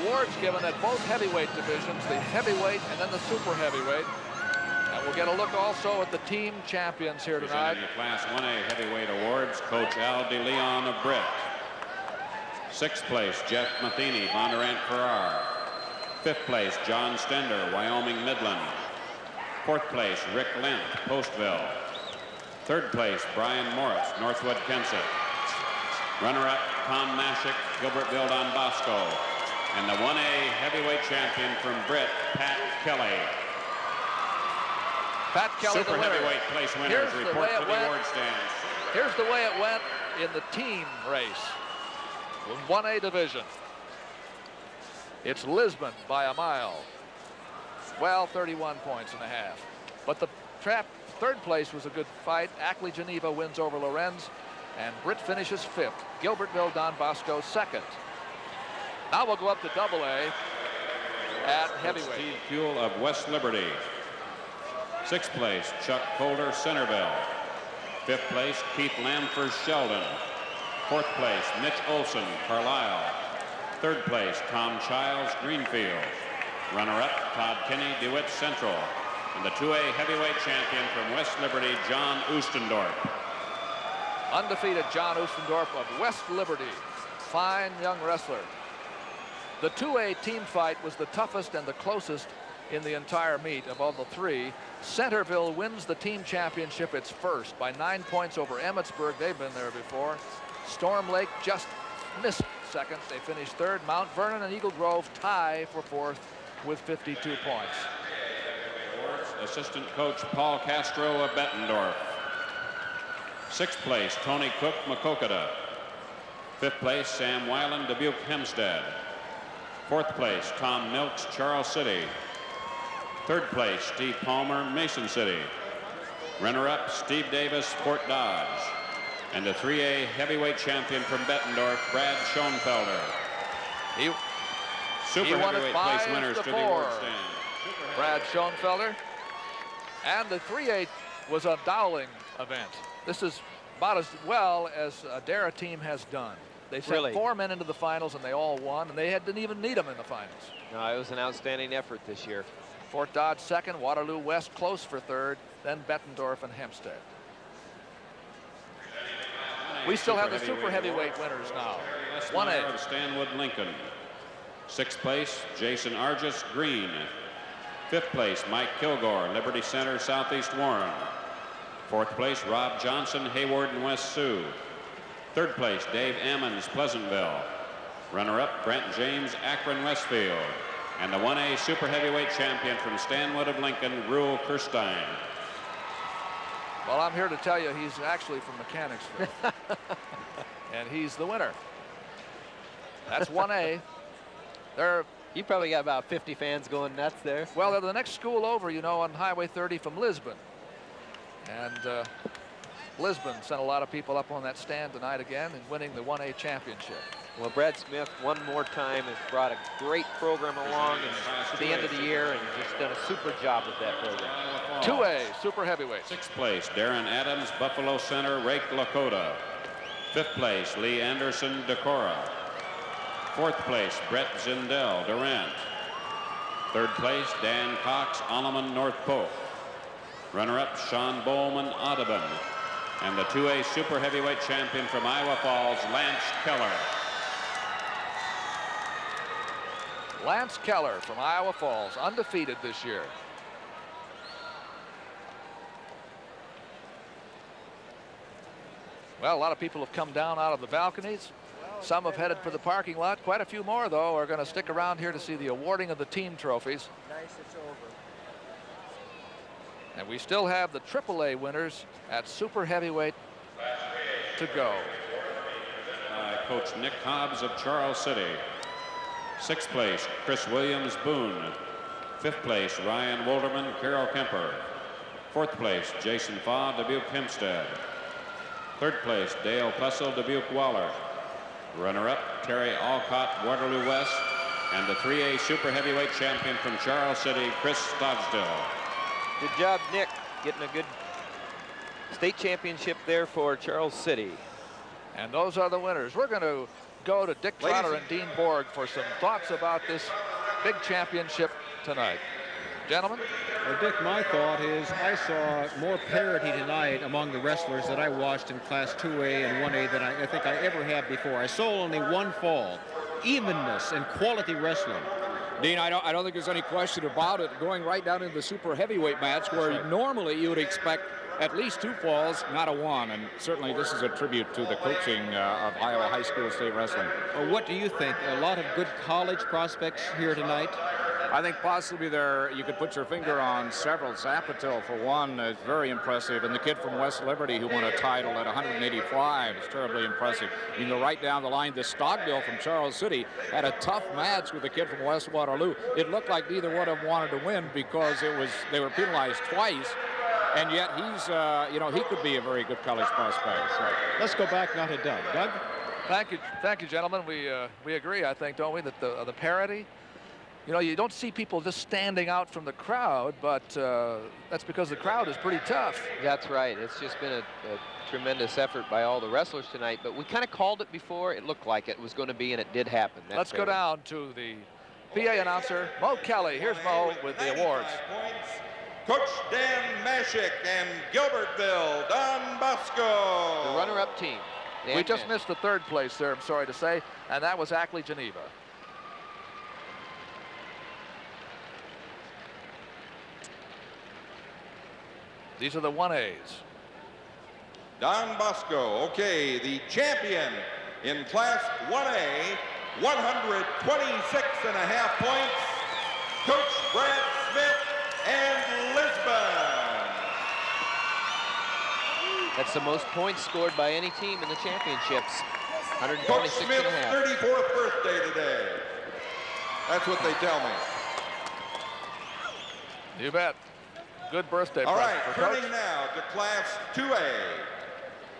awards given at both heavyweight divisions, the heavyweight and then the super heavyweight. And we'll get a look also at the team champions here tonight. Presenting the Class 1A Heavyweight Awards, Coach Al DeLeon of Britt. 6th place, Jeff Matheny, Bondurant Farrar. 5th place, John Stender, Wyoming Midland. 4th place, Rick Lent, Postville. 3rd place, Brian Morris, Northwood Kensett. Runner-up, Tom Mashik, Gilbertville Don Bosco. And the 1A heavyweight champion from Britt, Pat Kelly. Pat Kelly, Super the winner. heavyweight place winners report to the award stands. Here's the way it went in the team race. In 1A division. It's Lisbon by a mile. Well, 31 points and a half. But the third place was a good fight. Ackley Geneva wins over Lorenz, and Britt finishes 5th. Gilbertville Don Bosco 2nd. Now we'll go up to AA at heavyweight. Steve Kuehl of West Liberty. 6th place, Chuck Holder, Centerville. 5th place, Keith Lamford, Sheldon. 4th place, Mitch Olson, Carlisle. 3rd place, Tom Childs, Greenfield. Runner-up, Todd Kinney, DeWitt Central. And the 2A heavyweight champion from West Liberty, John Oostendorp. Undefeated John Oostendorp of West Liberty. Fine young wrestler. The 2A team fight was the toughest and the closest in the entire meet of all the three. Centerville wins the team championship, its first, by 9 points over Emmetsburg. They've been there before. Storm Lake just missed second. They finished 3rd. Mount Vernon and Eagle Grove tie for 4th with 52 points. Assistant coach Paul Castro of Bettendorf. 6th place, Tony Cook, Maquoketa. 5th place, Sam Weiland, Dubuque Hempstead. 4th place, Tom Milks, Charles City. 3rd place, Steve Palmer, Mason City. Runner-up, Steve Davis, Fort Dodge. And the 3A heavyweight champion from Bettendorf, Brad Schoenfelder. Super heavyweight place winners to the award stand. Brad Schoenfelder. And the 3A was a Dowling event. This is about as well as a Dara team has done. They sent 4 men into the finals and they all won, and they didn't even need them in the finals. No, it was an outstanding effort this year. Fort Dodge 2nd, Waterloo West close for 3rd, then Bettendorf and Hempstead. We still have the super heavyweight winners now. 1A. Of Stanwood Lincoln. 6th place, Jason Argis, Green. 5th place, Mike Kilgore, Liberty Center, Southeast Warren. 4th place, Rob Johnson, Hayward and West Sioux. 3rd place, Dave Ammons, Pleasantville. Runner-up, Brent James, Akron, Westfield. And the 1A super heavyweight champion from Stanwood of Lincoln, Rule Kirstein. Well, I'm here to tell you he's actually from Mechanicsville. And he's the winner. That's 1A. You probably got about 50 fans going nuts there. Well, they're the next school over, you know, on Highway 30 from Lisbon. And Lisbon sent a lot of people up on that stand tonight again and winning the 1A championship. Well, Brad Smith one more time has brought a great program along and to the end of the year and just done a super job with that program. 2A super heavyweight. 6th place, Darren Adams, Buffalo Center, Rake Lakota. 5th place, Lee Anderson, Decorah. 4th place, Brett Zindel, Durant. 3rd place, Dan Cox, Alleman, North Polk. Runner-up, Sean Bowman, Audubon. And the 2A super heavyweight champion from Iowa Falls, Lance Keller. Lance Keller from Iowa Falls, undefeated this year. Well, a lot of people have come down out of the balconies. Some have headed for the parking lot. Quite a few more, though, are going to stick around here to see the awarding of the team trophies. Nice, it's over. And we still have the AAA winners at super heavyweight to go. Coach Nick Hobbs of Charles City. 6th place, Chris Williams, Boone. 5th place, Ryan Wolderman, Carroll Kemper. 4th place, Jason Faw, Dubuque Hempstead. 3rd place, Dale Plessel, Dubuque Waller. Runner-up, Terry Alcott, Waterloo West. And the 3A super heavyweight champion from Charles City, Chris Stodstill. Good job, Nick, getting a good state championship there for Charles City. And those are the winners. We're going to go to Dick Trotter and Dean Borg for some thoughts about this big championship tonight. Gentlemen? Well, Dick, my thought is I saw more parity tonight among the wrestlers that I watched in Class 2A and 1A than I think I ever have before. I saw only one fall. Evenness and quality wrestling. Dean, I don't think there's any question about it. Going right down into the super heavyweight match where normally you would expect at least 2 falls, not a 1. And certainly this is a tribute to the coaching of Iowa High School State Wrestling. Well, what do you think? A lot of good college prospects here tonight? I think possibly you could put your finger on several. Zapatil, for one, is very impressive. And the kid from West Liberty who won a title at 185 is terribly impressive. You can go right down the line. This Stockdale from Charles City had a tough match with the kid from West Waterloo. It looked like neither one of them wanted to win because they were penalized twice. And yet he's, he could be a very good college prospect. So. Let's go back now to Doug. Doug? Thank you, gentlemen. We agree, I think, don't we, that the parity. You don't see people just standing out from the crowd, but that's because the crowd is pretty tough. That's right. It's just been a tremendous effort by all the wrestlers tonight, but we kind of called it before. It looked like it was going to be, and it did happen. Let's go down to the PA announcer, Mo Kelly. Here's Mo with the awards. Points. Coach Dan Mashik and Gilbertville, Don Bosco. The runner-up team. We just missed the 3rd place there, I'm sorry to say, and that was Ackley Geneva. These are the 1As. Don Bosco, okay, the champion in Class 1A, 126.5 points, Coach Brad Smith and Lisbon. That's the most points scored by any team in the championships. 126.5. Coach Smith's 34th birthday today. That's what they tell me. You bet. Good birthday. All right, turning Coach. Now to Class 2A.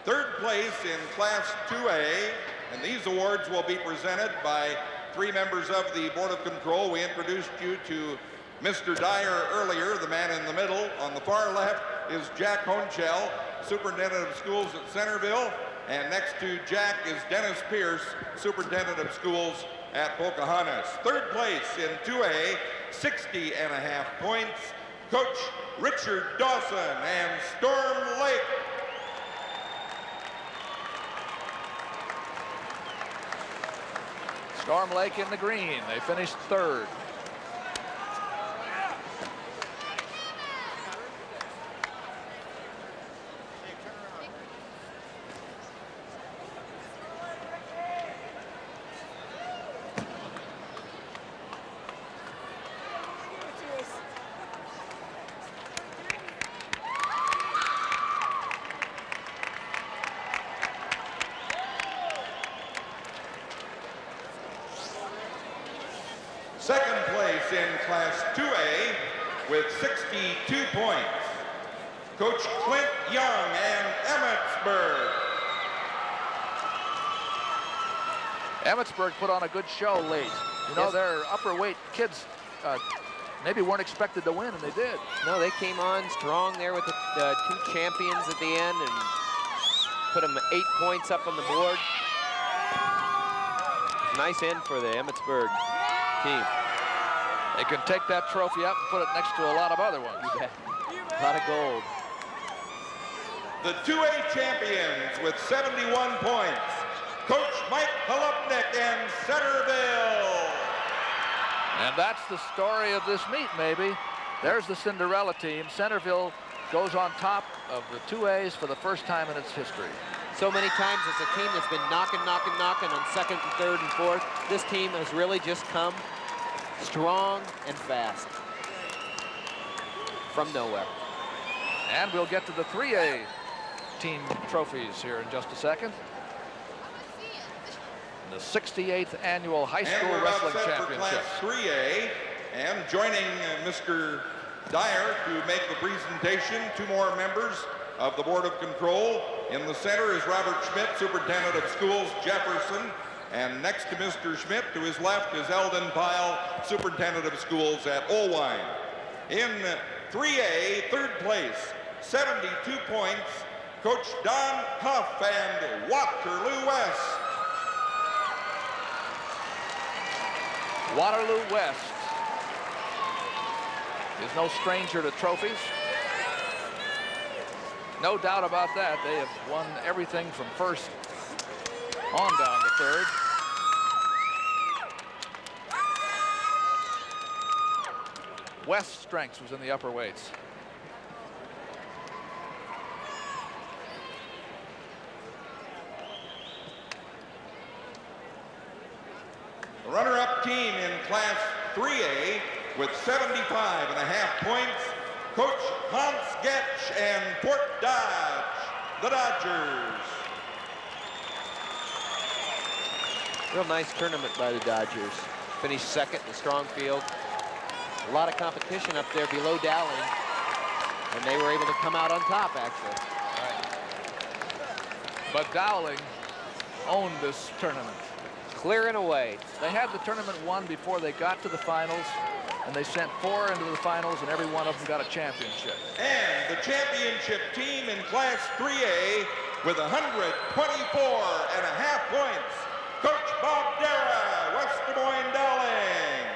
3rd place in Class 2A, and these awards will be presented by 3 members of the Board of Control. We introduced you to Mr. Dyer earlier, the man in the middle. On the far left is Jack Honchell, Superintendent of Schools at Centerville, and next to Jack is Dennis Pierce, Superintendent of Schools at Pocahontas. 3rd place in 2A, 60.5 points, Coach Richard Dawson and Storm Lake. Storm Lake in the green. They finished 3rd. Second place in Class 2A with 62 points, Coach Clint Young and Emmetsburg. Emmetsburg put on a good show late. Yes. Their upper weight kids maybe weren't expected to win, and they did. No, they came on strong there with the 2 champions at the end and put them 8 points up on the board. Nice end for the Emmetsburg team. They can take that trophy up and put it next to a lot of other ones. You bet. A lot of gold. The 2A champions with 71 points, Coach Mike Halupnik and Centerville. And that's the story of this meet, maybe. There's the Cinderella team. Centerville goes on top of the 2As for the first time in its history. So many times it's a team that's been knocking on 2nd and 3rd and 4th. This team has really just come strong and fast from nowhere. And we'll get to the 3A team trophies here in just a second. The 68th annual high school wrestling championship. Class 3A, and joining Mr. Dyer to make the presentation, 2 more members of the Board of Control. In the center is Robert Schmidt, Superintendent of Schools, Jefferson. And next to Mr. Schmidt, to his left, is Eldon Pyle, Superintendent of Schools at Olwine. In 3A, 3rd place, 72 points, Coach Don Huff and Waterloo West. Waterloo West is no stranger to trophies. No doubt about that. They have won everything from 1st on down to 3rd. West's strength was in the upper weights. The runner-up team in Class 3A with 75.5 points, Coach Hans Getch and Fort Dodge, the Dodgers. Real nice tournament by the Dodgers. Finished second in a strong field. A lot of competition up there below Dowling, and they were able to come out on top, actually. But Dowling owned this tournament. Clearing away. They had the tournament won before they got to the finals, and they sent 4 into the finals, and every one of them got a championship. And the championship team in Class 3A with 124.5 points, Coach Bob Dara, West Des Moines Dowling.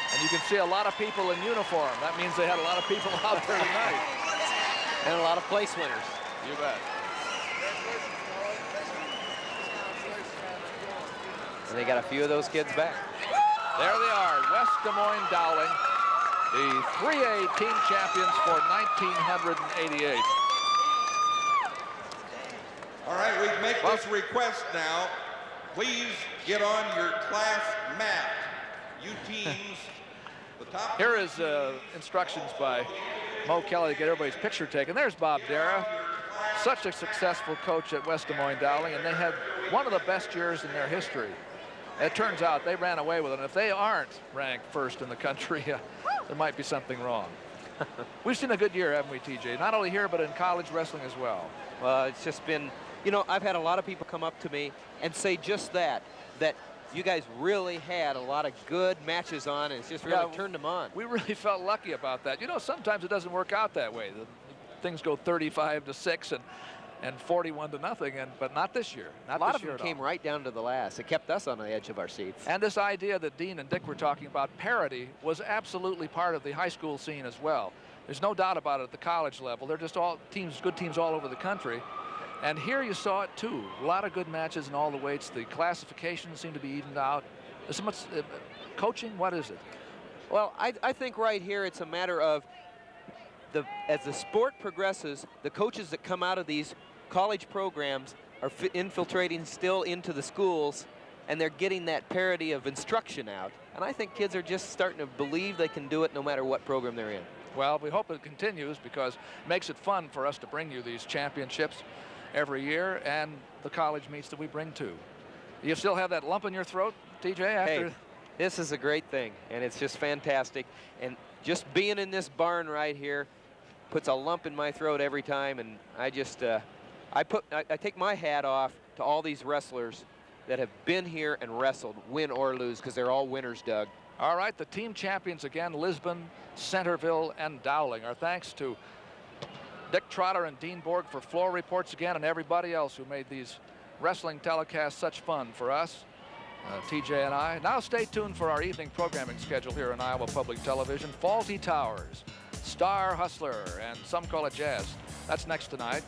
And you can see a lot of people in uniform. That means they had a lot of people out there tonight. And a lot of place winners. You bet. And they got a few of those kids back. There they are, West Des Moines Dowling, the 3A team champions for 1988. All right, we make this request now. Please get on your class map. You teams, the top. Here is instructions by Mo Kelly to get everybody's picture taken. There's Bob Dara, such a successful coach at West Des Moines Dowling, and they had one of the best years in their history. It turns out they ran away with it, and if they aren't ranked first in the country, there might be something wrong. We've seen a good year, haven't we, TJ? Not only here, but in college wrestling as well. Well, it's just been, you know, I've had a lot of people come up to me and say just that you guys really had a lot of good matches on, and it's just really turned them on. We really felt lucky about that. You know, sometimes it doesn't work out that way. Things go 35-6 and 41-0, but not this year. A lot of them came right down to the last. It kept us on the edge of our seats. And this idea that Dean and Dick were talking about, parity, was absolutely part of the high school scene as well. There's no doubt about it at the college level. They're just all teams, good teams all over the country. And here you saw it too. A lot of good matches in all the weights. The classifications seem to be evened out. So much coaching, what is it? Well, I think right here it's a matter of as the sport progresses, the coaches that come out of these college programs are infiltrating still into the schools, and they're getting that parity of instruction out. And I think kids are just starting to believe they can do it no matter what program they're in. Well, we hope it continues, because it makes it fun for us to bring you these championships every year, and the college meets that we bring too. You still have that lump in your throat, TJ, after? Hey, this is a great thing, and it's just fantastic. And just being in this barn right here puts a lump in my throat every time, and I just I take my hat off to all these wrestlers that have been here and wrestled, win or lose, because they're all winners, Doug. All right, the team champions again, Lisbon, Centerville, and Dowling. Our thanks to Dick Trotter and Dean Borg for floor reports again, and everybody else who made these wrestling telecasts such fun for us, TJ and I. Now stay tuned for our evening programming schedule here on Iowa Public Television. Faulty Towers, Star Hustler, and Some Call It Jazz. That's next tonight.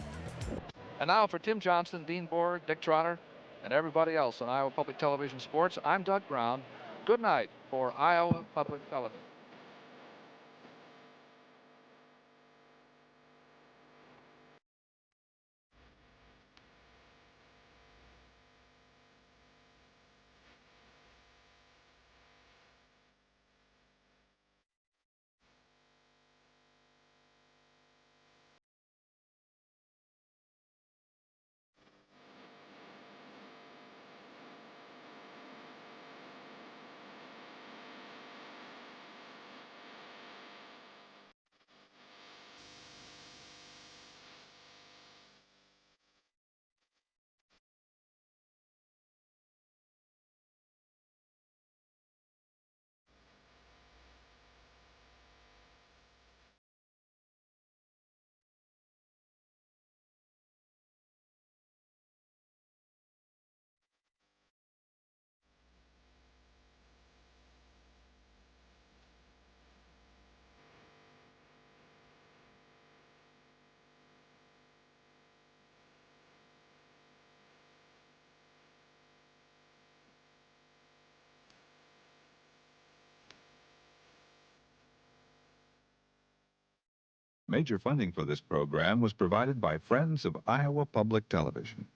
And now for Tim Johnston, Dean Borg, Dick Trotter, and everybody else on Iowa Public Television Sports, I'm Doug Brown. Good night for Iowa Public Television. Major funding for this program was provided by Friends of Iowa Public Television.